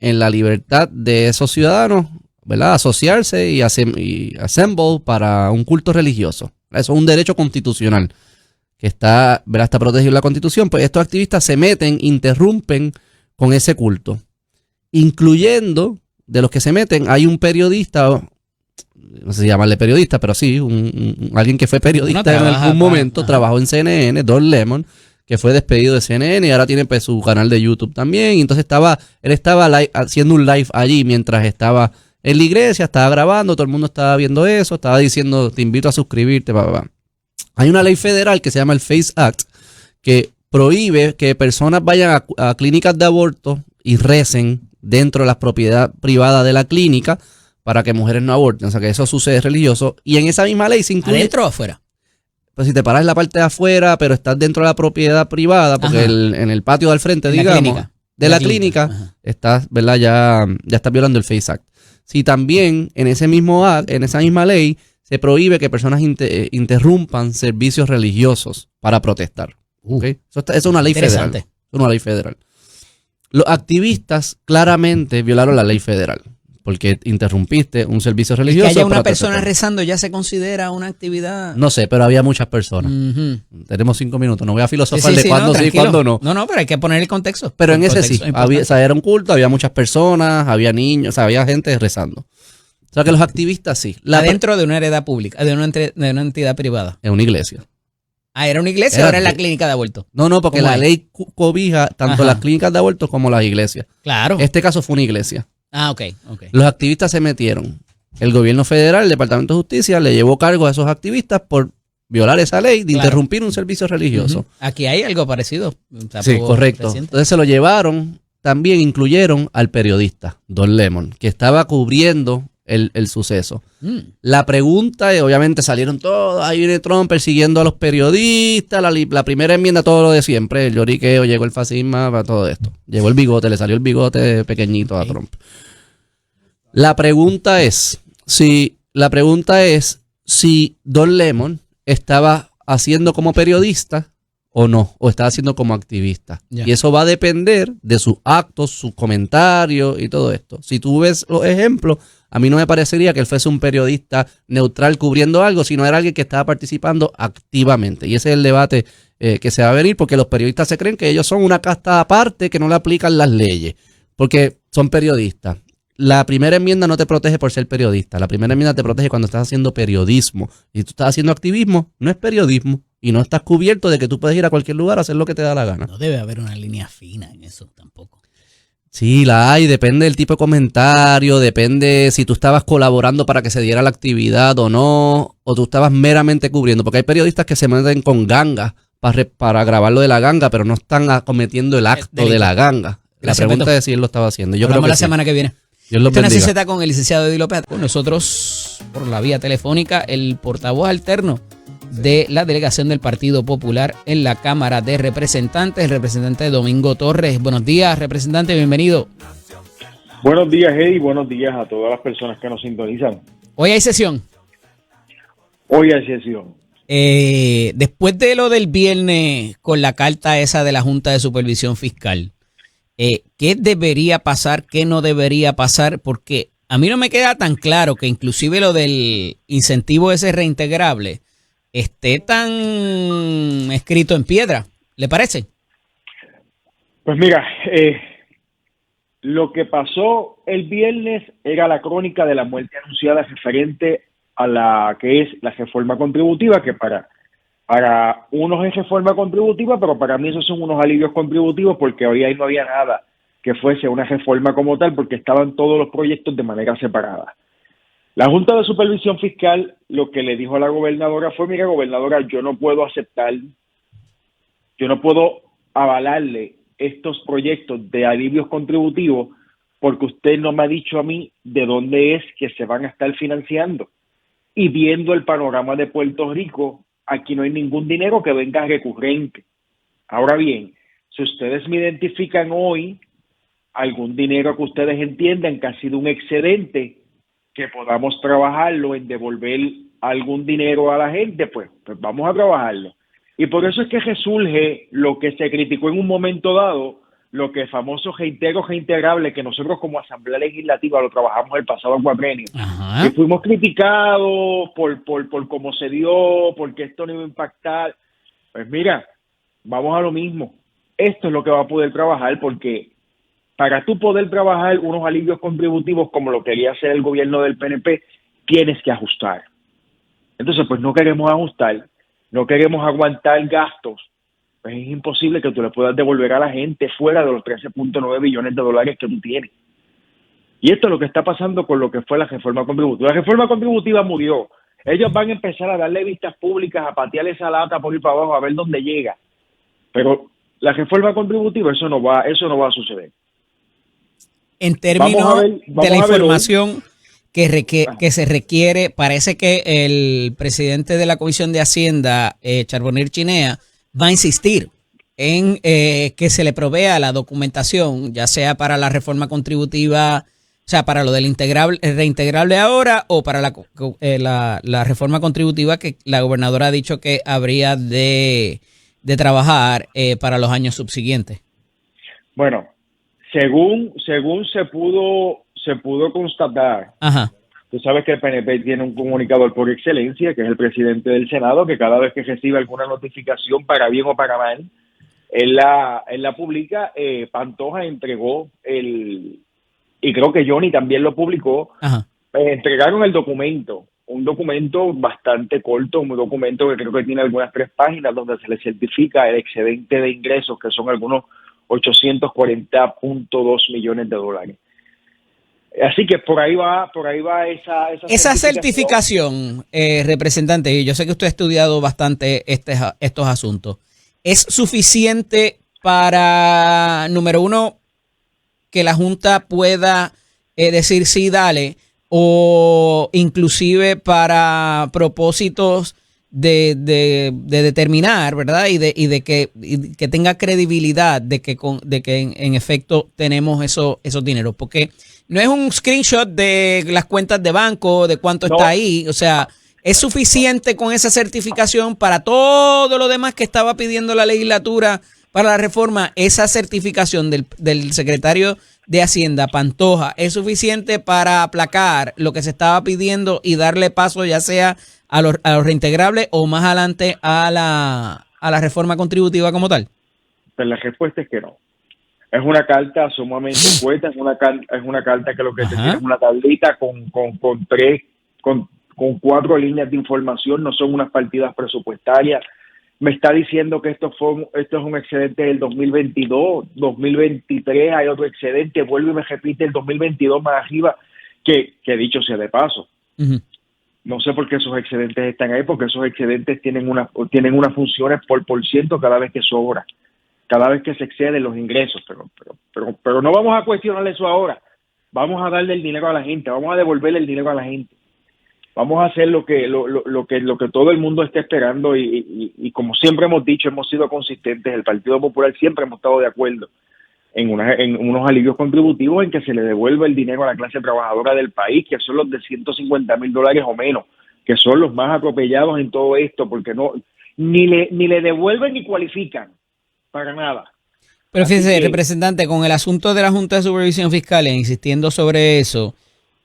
en la libertad de esos ciudadanos, ¿verdad? Asociarse y assemble para un culto religioso. Eso es un derecho constitucional que está, ¿verdad? Está protegido en la Constitución. Pues estos activistas se meten, interrumpen con ese culto, incluyendo de los que se meten, hay un periodista, no sé si llamarle periodista, pero sí, alguien que fue periodista en algún momento, trabajó en CNN, Don Lemon, que fue despedido de CNN y ahora tiene pues, su canal de YouTube también. Y entonces él estaba haciendo un live allí mientras estaba en la iglesia, estaba grabando, todo el mundo estaba viendo eso, estaba diciendo, te invito a suscribirte, Hay una ley federal que se llama el FACE Act, que prohíbe que personas vayan a clínicas de aborto y recen dentro de la propiedad privada de la clínica para que mujeres no aborten. O sea, que eso sucede religioso. Y en esa misma ley se incluye... ¿Adentro o afuera? Pues si te paras en la parte de afuera, pero estás dentro de la propiedad privada, porque en el patio del frente, En digamos, la clínica, estás, ¿verdad? Ya estás violando el FACE Act. Si también en esa misma ley se prohíbe que personas interrumpan servicios religiosos para protestar. ¿Okay? Eso es una ley federal. Es una ley federal. Los activistas claramente violaron la ley federal porque interrumpiste un servicio religioso. Que haya una persona rezando ya se considera una actividad. No sé, pero había muchas personas. Tenemos 5 minutos. No voy a filosofar de cuándo sí y cuándo no. No, pero hay que poner el contexto. Pero en ese sí. Era un culto, había muchas personas, había niños, o sea, había gente rezando. O sea que los activistas sí. Adentro de una heredad pública, de una entidad privada. En una iglesia. Ah, ¿era una iglesia o era en la clínica de aborto? No, porque la ley cobija tanto las clínicas de aborto como las iglesias. Claro. Este caso fue una iglesia. Ah, ok. Los activistas se metieron. El gobierno federal, el Departamento de Justicia, le llevó cargo a esos activistas por violar esa ley de interrumpir un servicio religioso. Aquí hay algo parecido. Sí, correcto. Reciente. Entonces se lo llevaron, también incluyeron al periodista, Don Lemon, que estaba cubriendo el suceso. La pregunta es, obviamente salieron todos, ahí viene Trump persiguiendo a los periodistas, la primera enmienda, todo lo de siempre, el lloriqueo, llegó el fascismo, todo esto. Llegó el bigote, le salió el bigote pequeñito a Trump. La pregunta es si Don Lemon estaba haciendo como periodista o no, o estaba haciendo como activista. Yeah. Y eso va a depender de sus actos, sus comentarios y todo esto. Si tú ves los ejemplos, a mí no me parecería que él fuese un periodista neutral cubriendo algo, sino era alguien que estaba participando activamente. Y ese es el debate que se va a venir, porque los periodistas se creen que ellos son una casta aparte que no le aplican las leyes, porque son periodistas. La primera enmienda no te protege por ser periodista. La primera enmienda te protege cuando estás haciendo periodismo. Y si tú estás haciendo activismo, no es periodismo. Y no estás cubierto de que tú puedes ir a cualquier lugar a hacer lo que te da la gana. No debe haber una línea fina en eso tampoco. Sí, la hay. Depende del tipo de comentario. Depende si tú estabas colaborando para que se diera la actividad o no. O tú estabas meramente cubriendo. Porque hay periodistas que se meten con gangas para grabar lo de la ganga, pero no están cometiendo el acto de la ganga. La pregunta es si él lo estaba haciendo. Yo creo que la semana que viene. Dios los bendiga. Esto con el licenciado Eddie López. Con nosotros, por la vía telefónica, el portavoz alterno de la delegación del Partido Popular en la Cámara de Representantes, el representante Domingo Torres. Buenos días, representante, bienvenido. Buenos días, Eddie, buenos días a todas las personas que nos sintonizan. Hoy hay sesión. Hoy hay sesión. Después de lo del viernes con la carta esa de la Junta de Supervisión Fiscal, ¿qué debería pasar, qué no debería pasar? Porque a mí no me queda tan claro que inclusive lo del incentivo ese reintegrable esté tan escrito en piedra. ¿Le parece? Pues mira, lo que pasó el viernes era la crónica de la muerte anunciada referente a la que es la reforma contributiva, que para unos es reforma contributiva, pero para mí esos son unos alivios contributivos porque hoy ahí no había nada que fuese una reforma como tal porque estaban todos los proyectos de manera separada. La Junta de Supervisión Fiscal lo que le dijo a la gobernadora fue, mira gobernadora, yo no puedo avalarle estos proyectos de alivios contributivos porque usted no me ha dicho a mí de dónde es que se van a estar financiando. Y viendo el panorama de Puerto Rico, aquí no hay ningún dinero que venga recurrente. Ahora bien, si ustedes me identifican hoy algún dinero que ustedes entiendan que ha sido un excedente, que podamos trabajarlo en devolver algún dinero a la gente, pues vamos a trabajarlo. Y por eso es que resurge lo que se criticó en un momento dado, lo que es famoso reintegrable, que nosotros como Asamblea Legislativa lo trabajamos el pasado cuatrenio. Ajá. Y fuimos criticados por cómo se dio, porque esto no iba a impactar. Pues mira, vamos a lo mismo. Esto es lo que va a poder trabajar, porque para tú poder trabajar unos alivios contributivos como lo quería hacer el gobierno del PNP, tienes que ajustar. Entonces, pues no queremos ajustar, no queremos aguantar gastos, pues es imposible que tú le puedas devolver a la gente fuera de los 13.9 billones de dólares que tú tienes. Y esto es lo que está pasando con lo que fue la reforma contributiva. La reforma contributiva murió. Ellos van a empezar a darle vistas públicas, a patear esa lata por ir para abajo, a ver dónde llega. Pero la reforma contributiva, eso no va a suceder. En términos de la información que se requiere, parece que el presidente de la Comisión de Hacienda, Charbonnier Chinea, va a insistir en que se le provea la documentación, ya sea para la reforma contributiva, o sea, para lo del reintegrable ahora o para la reforma contributiva que la gobernadora ha dicho que habría de trabajar para los años subsiguientes. Bueno, según se pudo constatar, ajá, tú sabes que el PNP tiene un comunicador por excelencia, que es el presidente del Senado, que cada vez que recibe alguna notificación, para bien o para mal, él la publica. Pantoja entregó y creo que Johnny también lo publicó, entregaron el documento, un documento bastante corto, un documento que creo que tiene algunas 3 páginas, donde se le certifica el excedente de ingresos, que son algunos 840.2 millones de dólares. Así que por ahí va esa certificación, representante, y yo sé que usted ha estudiado bastante estos asuntos. ¿Es suficiente para, número uno, que la Junta pueda decir sí, dale, o inclusive para propósitos de determinar, ¿verdad? Y de que tenga credibilidad de que en efecto tenemos esos dineros? Porque no es un screenshot de las cuentas de banco, de cuánto está ahí. O sea, ¿es suficiente con esa certificación para todo lo demás que estaba pidiendo la legislatura para la reforma? ¿Esa certificación del secretario de Hacienda, Pantoja, es suficiente para aplacar lo que se estaba pidiendo y darle paso ya sea a los reintegrables o más adelante a la reforma contributiva como tal? Pues la respuesta es que no. Es una carta sumamente fuerte, es una carta que lo que te tiene es una tablita con 4 líneas de información, no son unas partidas presupuestarias. Me está diciendo que esto es un excedente del 2022, 2023 hay otro excedente, vuelve y me repite el 2022 más arriba, que dicho sea de paso. No sé por qué esos excedentes están ahí, porque esos excedentes tienen unas funciones por ciento cada vez que sobra, cada vez que se exceden los ingresos, pero no vamos a cuestionar eso ahora. Vamos a darle el dinero a la gente, vamos a devolverle el dinero a la gente. Vamos a hacer lo que todo el mundo está esperando y como siempre hemos dicho, hemos sido consistentes. El Partido Popular siempre hemos estado de acuerdo en unos alivios contributivos, en que se le devuelva el dinero a la clase trabajadora del país, que son los de $150,000 o menos, que son los más atropellados en todo esto, porque ni le devuelven ni cualifican para nada. Pero fíjese, representante, con el asunto de la Junta de Supervisión Fiscal, insistiendo sobre eso,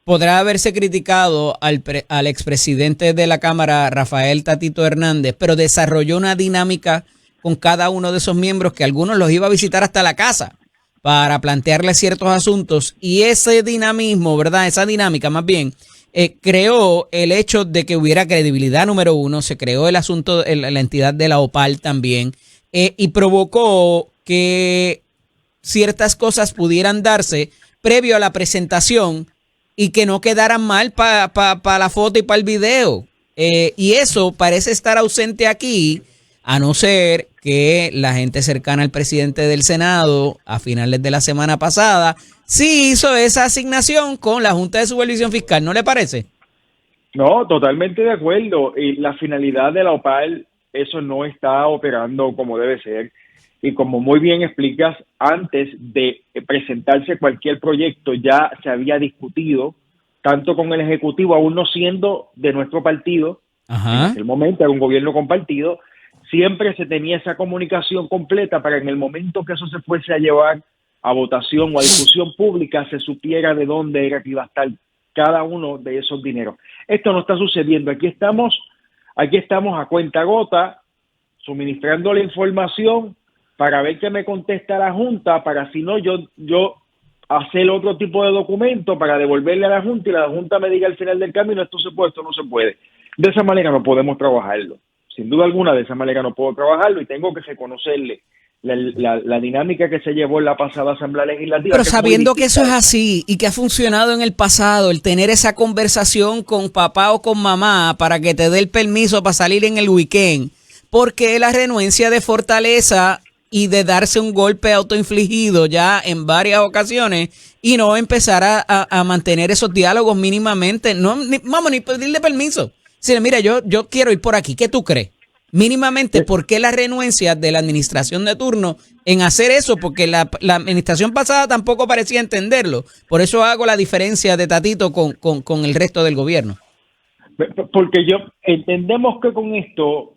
podrá haberse criticado al expresidente de la Cámara, Rafael Tatito Hernández, pero desarrolló una dinámica con cada uno de esos miembros que algunos los iba a visitar hasta la casa para plantearle ciertos asuntos, y ese dinamismo, ¿verdad? Esa dinámica más bien creó el hecho de que hubiera credibilidad, número uno, se creó el asunto, la entidad de la OPAL también, y provocó que ciertas cosas pudieran darse previo a la presentación y que no quedaran mal para la foto y para el video. Y eso parece estar ausente aquí, a no ser que la gente cercana al presidente del Senado a finales de la semana pasada sí hizo esa asignación con la Junta de Supervisión Fiscal, ¿no le parece? No, totalmente de acuerdo. Y la finalidad de la OPAL, eso no está operando como debe ser. Y como muy bien explicas, antes de presentarse cualquier proyecto ya se había discutido, tanto con el Ejecutivo, aún no siendo de nuestro partido, Ajá. en aquel momento era un gobierno compartido, siempre se tenía esa comunicación completa para en el momento que eso se fuese a llevar a votación o a discusión pública, se supiera de dónde era que iba a estar cada uno de esos dineros. Esto no está sucediendo. Aquí estamos a cuenta gota, suministrando la información para ver qué me contesta la Junta, para si no yo hacer otro tipo de documento para devolverle a la Junta y la Junta me diga al final del camino esto se puede, esto no se puede. De esa manera no podemos trabajarlo. Sin duda alguna, de esa manera no puedo trabajarlo y tengo que reconocerle la dinámica que se llevó en la pasada Asamblea Legislativa. Pero sabiendo que eso es así y que ha funcionado en el pasado, el tener esa conversación con papá o con mamá para que te dé el permiso para salir en el weekend, porque la renuencia de Fortaleza y de darse un golpe autoinfligido ya en varias ocasiones y no empezar a mantener esos diálogos mínimamente, vamos, ni pedirle permiso. Si mira, yo quiero ir por aquí, ¿qué tú crees? Mínimamente, ¿por qué la renuencia de la administración de turno en hacer eso? Porque la administración pasada tampoco parecía entenderlo. Por eso hago la diferencia de Tatito con el resto del gobierno. Porque entendemos que con esto,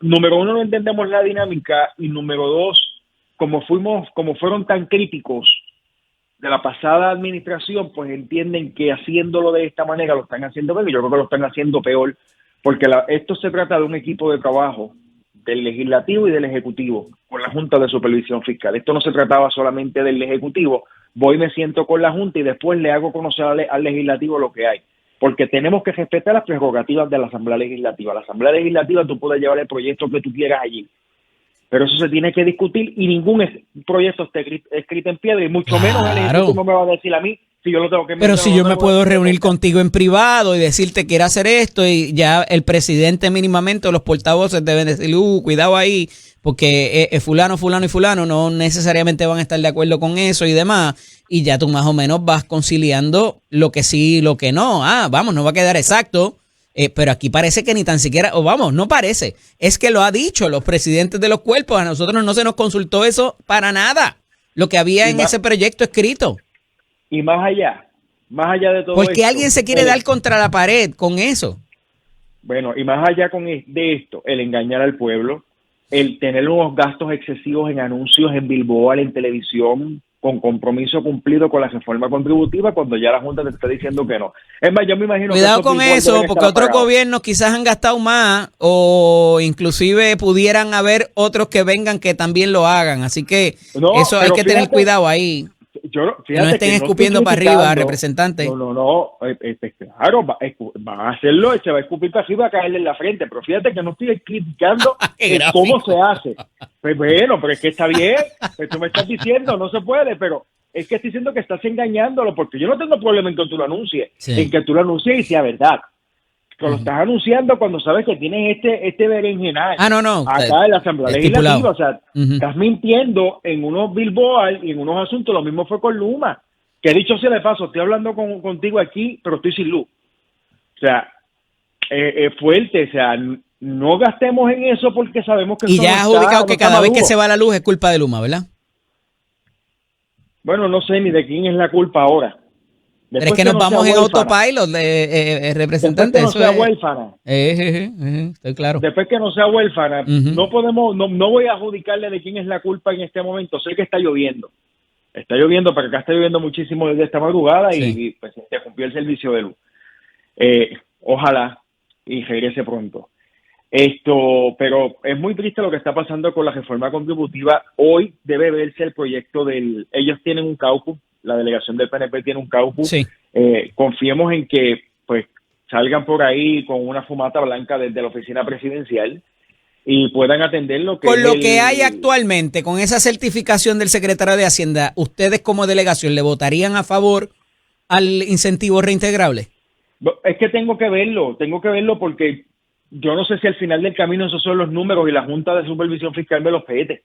número uno, no entendemos la dinámica, y número dos, como fueron tan críticos de la pasada administración, pues entienden que haciéndolo de esta manera lo están haciendo peor, y yo creo que lo están haciendo peor, porque esto se trata de un equipo de trabajo del Legislativo y del Ejecutivo con la Junta de Supervisión Fiscal. Esto no se trataba solamente del Ejecutivo. Voy, me siento con la Junta y después le hago conocer al Legislativo lo que hay, porque tenemos que respetar las prerrogativas de la Asamblea Legislativa. La Asamblea Legislativa, tú puedes llevar el proyecto que tú quieras allí, pero eso se tiene que discutir y ningún proyecto está escrito en piedra, y mucho menos el Ejecutivo no me va a decir a mí si yo lo tengo que... Pero si yo me puedo reunir contigo en privado y decirte quiero hacer esto, y ya el presidente mínimamente o los portavoces deben decir, cuidado ahí, porque fulano y fulano no necesariamente van a estar de acuerdo con eso y demás, y ya tú más o menos vas conciliando lo que sí y lo que no. Vamos, no va a quedar exacto, pero aquí parece que ni tan siquiera, no parece, es que lo ha dicho los presidentes de los cuerpos, a nosotros no se nos consultó eso para nada, lo que había en ese proyecto escrito. Y más allá de todo porque esto, alguien se quiere dar contra la pared con eso. Bueno, y más allá de esto, el engañar al pueblo, el tener unos gastos excesivos en anuncios en billboard, en televisión, con compromiso cumplido con la reforma contributiva, cuando ya la Junta te está diciendo que no. Es más, yo me imagino cuidado que con eso, porque otros gobiernos quizás han gastado más, o inclusive pudieran haber otros que vengan que también lo hagan. Así que eso hay que tener cuidado ahí. Que no estén escupiendo para arriba, representante. Claro, va a hacerlo, se va a escupir para arriba, a caerle en la frente, pero fíjate que no estoy criticando cómo se hace. Pues bueno, pero es que está bien, pues tú me estás diciendo, no se puede, pero es que estoy diciendo que estás engañándolo, porque yo no tengo problema en que tú lo anuncies, en que tú lo anuncies y sea verdad. Pero lo estás anunciando cuando sabes que tienes este berenjenal acá en la Asamblea Legislativa. O sea, estás mintiendo en unos billboards y en unos asuntos. Lo mismo fue con Luma. Que dicho sea de paso, estoy hablando contigo aquí, pero estoy sin luz. O sea, es fuerte. O sea, no gastemos en eso porque sabemos que... Y ya has adjudicado que cada vez que se va la luz es culpa de Luma, ¿verdad? Bueno, no sé ni de quién es la culpa ahora. Pero es que nos vamos en autopilot, representante. Después que no sea huérfana. Estoy claro. Después que no sea huérfana, no podemos, no voy a adjudicarle de quién es la culpa en este momento. Sé que está lloviendo. Está lloviendo, pero acá está lloviendo muchísimo desde esta madrugada y pues se cumplió el servicio de luz. Ojalá y regrese pronto. Pero es muy triste lo que está pasando con la reforma contributiva. Hoy debe verse el proyecto ellos tienen un caucus, la delegación del PNP tiene un caucus. Sí. Confiemos en que pues salgan por ahí con una fumata blanca desde la oficina presidencial y puedan atender lo que con lo que hay actualmente, con esa certificación del secretario de Hacienda, ¿ustedes como delegación le votarían a favor al incentivo reintegrable? Es que tengo que verlo porque yo no sé si al final del camino esos son los números y la Junta de Supervisión Fiscal me los pete.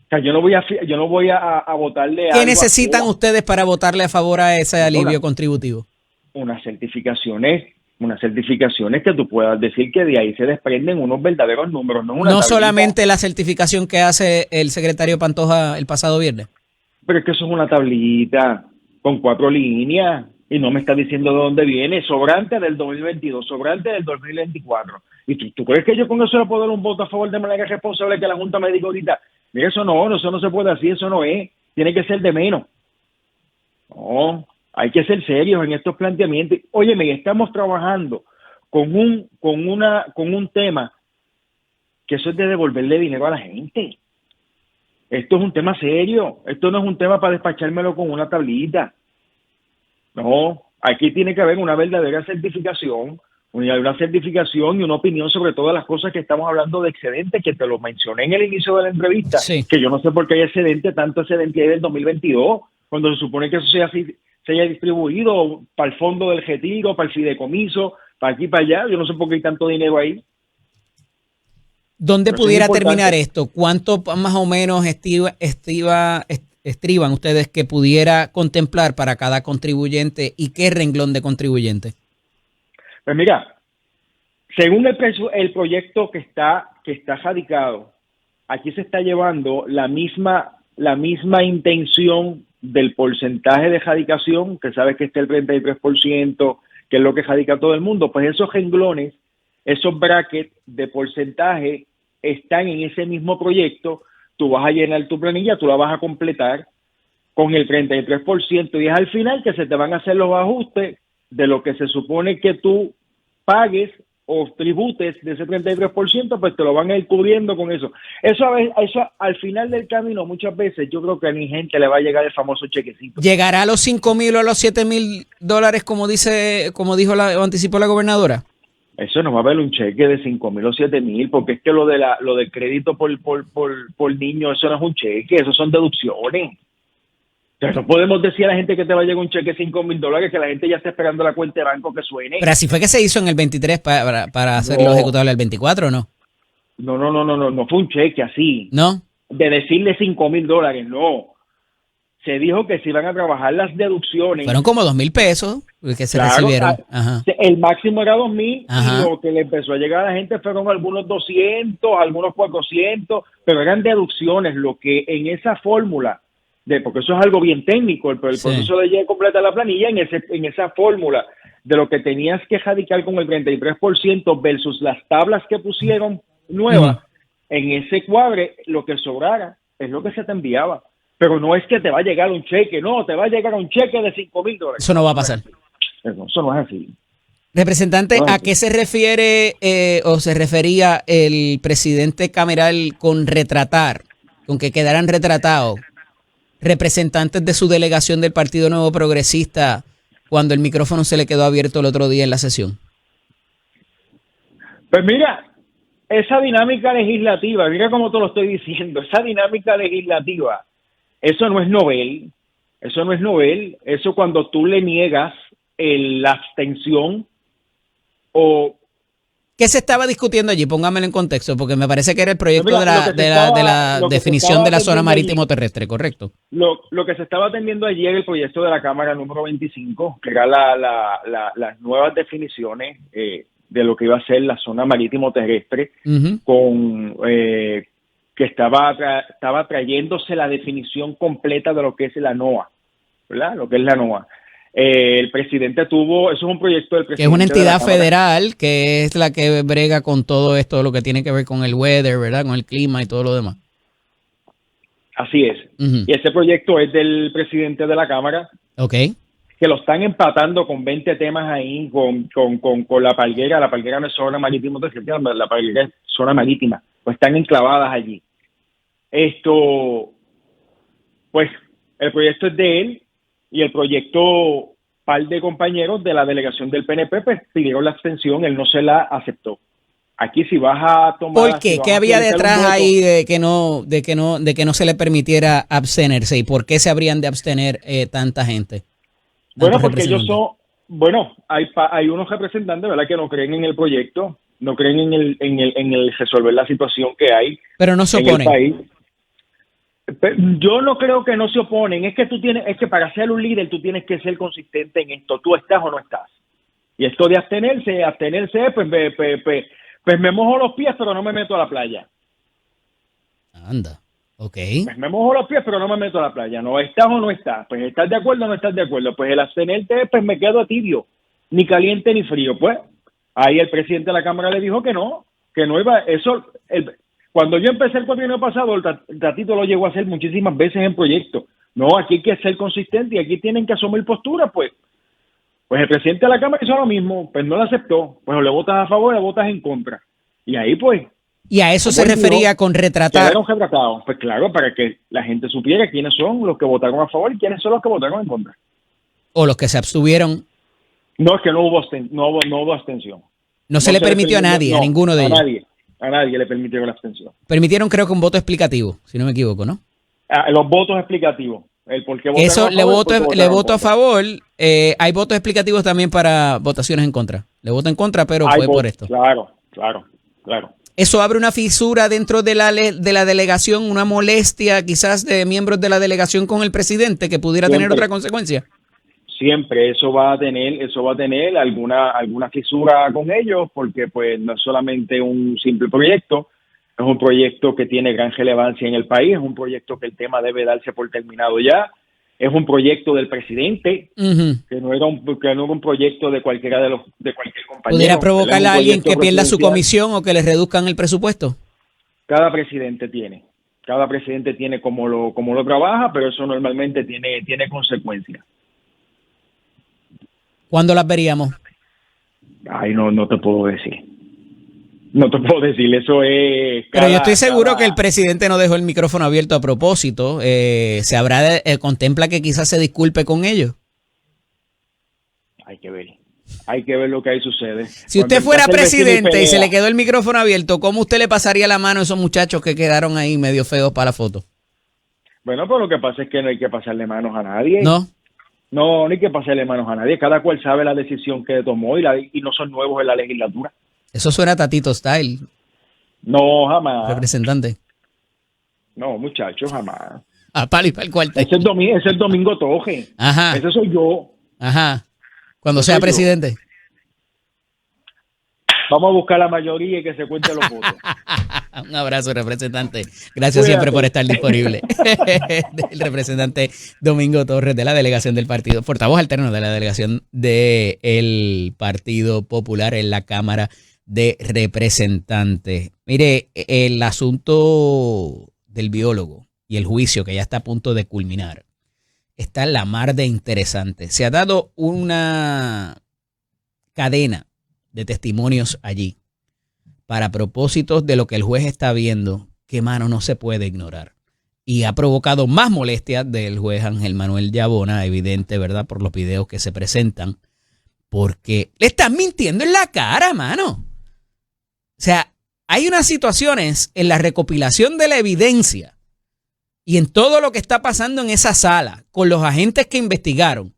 O sea, yo no voy a votarle a... ¿Qué necesitan ustedes para votarle a favor a ese alivio contributivo? Unas certificaciones que tú puedas decir que de ahí se desprenden unos verdaderos números. No solamente la certificación que hace el secretario Pantoja el pasado viernes. Pero es que eso es una tablita con 4 líneas y no me está diciendo de dónde viene. Sobrante del 2022, sobrante del 2024. ¿Y tú crees que yo con eso le puedo dar un voto a favor de manera responsable que la Junta me diga ahorita? Mira, eso no se puede así, eso no es. Tiene que ser de menos. No, hay que ser serios en estos planteamientos. Óyeme, estamos trabajando con un tema que eso es de devolverle dinero a la gente. Esto es un tema serio. Esto no es un tema para despachármelo con una tablita. No, aquí tiene que haber una verdadera certificación, una certificación y una opinión sobre todas las cosas que estamos hablando de excedente, que te lo mencioné en el inicio de la entrevista, que yo no sé por qué hay excedente, tanto excedente hay del 2022, cuando se supone que eso se haya distribuido para el fondo del retiro, para el fideicomiso, para aquí, para allá. Yo no sé por qué hay tanto dinero ahí. ¿Dónde pudiera terminar esto? ¿Cuánto más o menos estriban ustedes que pudiera contemplar para cada contribuyente y qué renglón de contribuyente? Pues mira, según el proyecto que está radicado, aquí se está llevando la misma intención del porcentaje de radicación, que sabes que está el 33%, que es lo que radica todo el mundo. Pues esos renglones, esos brackets de porcentaje están en ese mismo proyecto. Tú vas a llenar tu planilla, tú la vas a completar con el 33% y es al final que se te van a hacer los ajustes de lo que se supone que tú pagues o tributes de ese 33%, pues te lo van a ir cubriendo con eso. Eso al final del camino muchas veces yo creo que a mi gente le va a llegar el famoso chequecito. ¿Llegará a los $5,000 o a los $7,000 como dijo o anticipó la gobernadora? Eso no va a haber un cheque de 5,000 o 7,000, porque es que lo del crédito por niño, eso no es un cheque, eso son deducciones. Entonces, no podemos decir a la gente que te va a llegar un cheque de $5,000, que la gente ya está esperando la cuenta de banco que suene. Pero así fue que se hizo en el 23 para hacerlo ejecutable el 24, ¿o no? No fue un cheque así. ¿No? De decirle $5,000, no. Se dijo que se iban a trabajar las deducciones. Fueron como $2,000 que se recibieron. Ajá. El máximo era 2,000 y lo que le empezó a llegar a la gente fueron algunos 200, algunos 400, pero eran deducciones. Lo que en esa fórmula, porque eso es algo bien técnico, el proceso de llegar completa la planilla, en esa fórmula de lo que tenías que radicar con el 33% versus las tablas que pusieron nuevas, en ese cuadre lo que sobrara es lo que se te enviaba. Pero no es que te va a llegar un cheque, no, te va a llegar un cheque de $5,000. Eso no va a pasar. Eso no es así. Representante, ¿a qué se refiere o se refería el presidente Cameral con retratar, con que quedaran retratados representantes de su delegación del Partido Nuevo Progresista cuando el micrófono se le quedó abierto el otro día en la sesión? Pues mira, esa dinámica legislativa, mira cómo te lo estoy diciendo, esa dinámica legislativa, eso no es novel, eso cuando tú le niegas la abstención o... ¿Qué se estaba discutiendo allí? Póngamelo en contexto, porque me parece que era el proyecto de la definición de la zona marítimo terrestre, ¿correcto? Lo que se estaba atendiendo allí era el proyecto de la Cámara número 25, que era las nuevas definiciones de lo que iba a ser la zona marítimo terrestre, que estaba trayéndose la definición completa de lo que es la NOA, ¿verdad? Lo que es la NOA. El presidente tuvo, eso es un proyecto del presidente. Que es una de la entidad Cámara. federal que es la que brega con todo esto, lo que tiene que ver con el weather, ¿verdad? Con el clima y todo lo demás. Así es. Ujú. Y ese proyecto es del presidente de la Cámara, Ok. que lo están empatando con 20 temas ahí, con la palguera. La palguera no es zona marítima, la palguera es zona marítima. Pues están enclavadas allí. Pues el proyecto es de él y el proyecto, par de compañeros de la delegación del PNP pues pidieron la abstención, él no se la aceptó. Aquí si vas a tomar... ¿Por qué? si vas ¿Qué a había solicitar un detrás voto, ahí de que no se le permitiera abstenerse? ¿Y por qué se habrían de abstener tanta gente? Bueno, Tantos porque ellos representantes. hay unos representantes, ¿verdad?, que no creen en el proyecto, no creen en el resolver la situación que hay Pero no se en el oponen. país. Yo no creo que no se oponen, es que para ser un líder tú tienes que ser consistente en esto, tú estás o no estás. Y esto de abstenerse, pues me mojo los pies, pero no me meto a la playa. Anda. Ok. Pues me mojo los pies, pero no me meto a la playa. ¿No estás o no estás? Pues estás de acuerdo o no estás de acuerdo. Pues el abstenerte, pues me quedo tibio, ni caliente ni frío. Pues ahí el presidente de la Cámara le dijo que no iba, cuando yo empecé el cuatrienio pasado, el Tatito lo llegó a hacer muchísimas veces en proyectos. No, aquí hay que ser consistente y aquí tienen que asumir postura, pues el presidente de la Cámara hizo lo mismo, pues no lo aceptó, pues o le votas a favor o le votas en contra. Y ahí pues Y a eso se como él refería dijo, con retratar. quedaron retratados. Pues claro, para que la gente supiera quiénes son los que votaron a favor y quiénes son los que votaron en contra. O los que se abstuvieron. No, es que no hubo abstención. No se le permitió a nadie, a ninguno de ellos. A nadie le permitieron la abstención. Permitieron, creo que un voto explicativo, si no me equivoco, ¿no? Los votos explicativos. El por qué votaron Eso a favor, por qué le votaron voto a en contra. favor. Hay votos explicativos también para votaciones en contra. Le voto en contra, pero Hay fue por votos, esto. Claro. Eso abre una fisura dentro de la delegación, una molestia quizás de miembros de la delegación con el presidente que pudiera tener Siempre. otra consecuencia. Siempre eso va a tener alguna fisura con ellos, porque pues no es solamente un simple proyecto, es un proyecto que tiene gran relevancia en el país, es un proyecto que el tema debe darse por terminado ya, es un proyecto del presidente, Ujú. que no era un proyecto de cualquier compañero. ¿Pudiera provocarle a alguien que pierda su presidencial. comisión o que le reduzcan el presupuesto? Cada presidente tiene como lo trabaja, pero eso normalmente tiene consecuencias. ¿Cuándo las veríamos? Ay, no te puedo decir. No te puedo decir, eso es... Pero yo estoy seguro que el presidente no dejó el micrófono abierto a propósito. Contempla que quizás se disculpe con ellos. Hay que ver lo que ahí sucede. Si usted Cuando fuera pasa el vecino presidente y se pelea. le quedó el micrófono abierto, ¿cómo usted le pasaría la mano a esos muchachos que quedaron ahí medio feos para la foto? Bueno, pues lo que pasa es que no hay que pasarle manos a nadie. ¿No? No hay que pasarle manos a nadie. Cada cual sabe la decisión que tomó y no son nuevos en la legislatura. Eso suena a Tatito Style, No, jamás. representante. No, muchachos, jamás. A pali para el cuartel. Ese es el Domingo Toje. Ajá, Ese soy yo. ajá. Cuando Ese sea soy yo. presidente. Vamos a buscar la mayoría y que se cuente los votos. Un abrazo, representante. Gracias Cuídate. siempre por estar disponible. El representante Domingo Torres de la delegación del partido, portavoz alterno de la delegación del Partido Popular en la Cámara de Representantes. Mire, el asunto del biólogo y el juicio que ya está a punto de culminar está la mar de interesante. Se ha dado una cadena de testimonios allí para propósitos de lo que el juez está viendo, que mano no se puede ignorar. Y ha provocado más molestias del juez Ángel Manuel Llavona, evidente, ¿verdad? Por los videos que se presentan, porque le están mintiendo en la cara, mano. O sea, hay unas situaciones en la recopilación de la evidencia y en todo lo que está pasando en esa sala con los agentes que investigaron,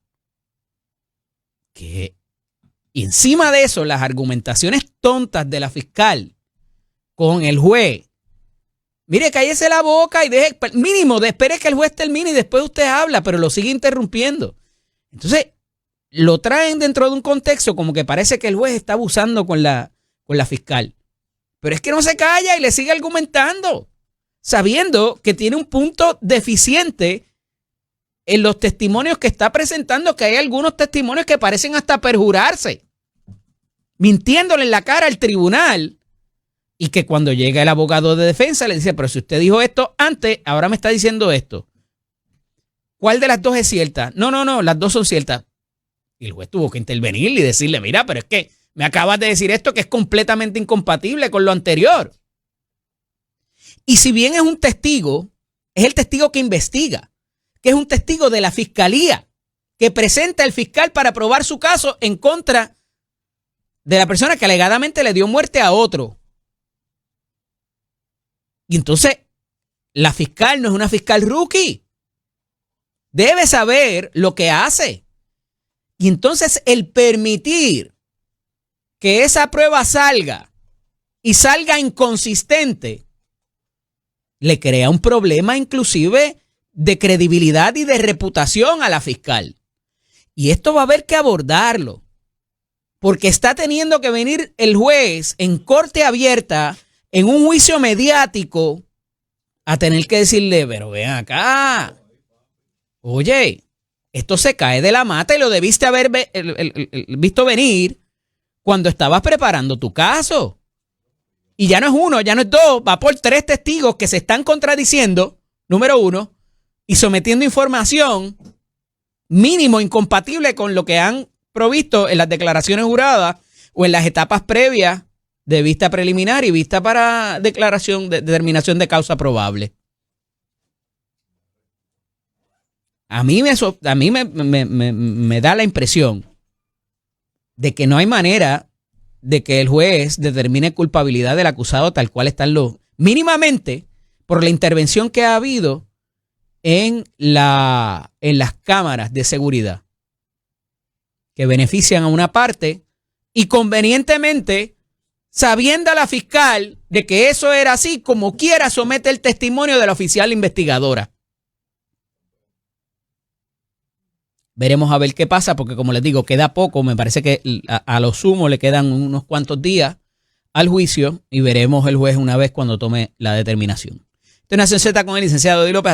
y encima de eso, las argumentaciones tontas de la fiscal con el juez. Mire, cállese la boca y espere que el juez termine y después usted habla, pero lo sigue interrumpiendo. Entonces, lo traen dentro de un contexto como que parece que el juez está abusando con la fiscal. Pero es que no se calla y le sigue argumentando, sabiendo que tiene un punto deficiente en los testimonios que está presentando, que hay algunos testimonios que parecen hasta perjurarse, mintiéndole en la cara al tribunal, y que cuando llega el abogado de defensa le dice, pero si usted dijo esto antes, ahora me está diciendo esto. ¿Cuál de las dos es cierta? No, las dos son ciertas. Y el juez tuvo que intervenir y decirle, mira, pero es que me acabas de decir esto que es completamente incompatible con lo anterior. Y si bien es un testigo, es el testigo que investiga, que es un testigo de la fiscalía, que presenta el fiscal para probar su caso en contra de la persona que alegadamente le dio muerte a otro. Y entonces, la fiscal no es una fiscal rookie. Debe saber lo que hace. Y entonces, el permitir que esa prueba salga y salga inconsistente, le crea un problema inclusive de credibilidad y de reputación a la fiscal. Y esto va a haber que abordarlo, porque está teniendo que venir el juez en corte abierta, en un juicio mediático, a tener que decirle, pero ven acá, oye, esto se cae de la mata y lo debiste haber visto venir cuando estabas preparando tu caso. Y ya no es uno, ya no es dos, va por 3 testigos que se están contradiciendo, número 1, y sometiendo información mínimo incompatible con lo que han provisto en las declaraciones juradas o en las etapas previas de vista preliminar y vista para declaración de determinación de causa probable. A mí me da la impresión de que no hay manera de que el juez determine culpabilidad del acusado tal cual están los, mínimamente por la intervención que ha habido en las cámaras de seguridad que benefician a una parte y convenientemente, sabiendo a la fiscal de que eso era así, como quiera somete el testimonio de la oficial investigadora. Veremos a ver qué pasa, porque como les digo, queda poco, me parece que a lo sumo le quedan unos cuantos días al juicio y veremos el juez una vez cuando tome la determinación. Esto es Nación Z con el licenciado Eddie López.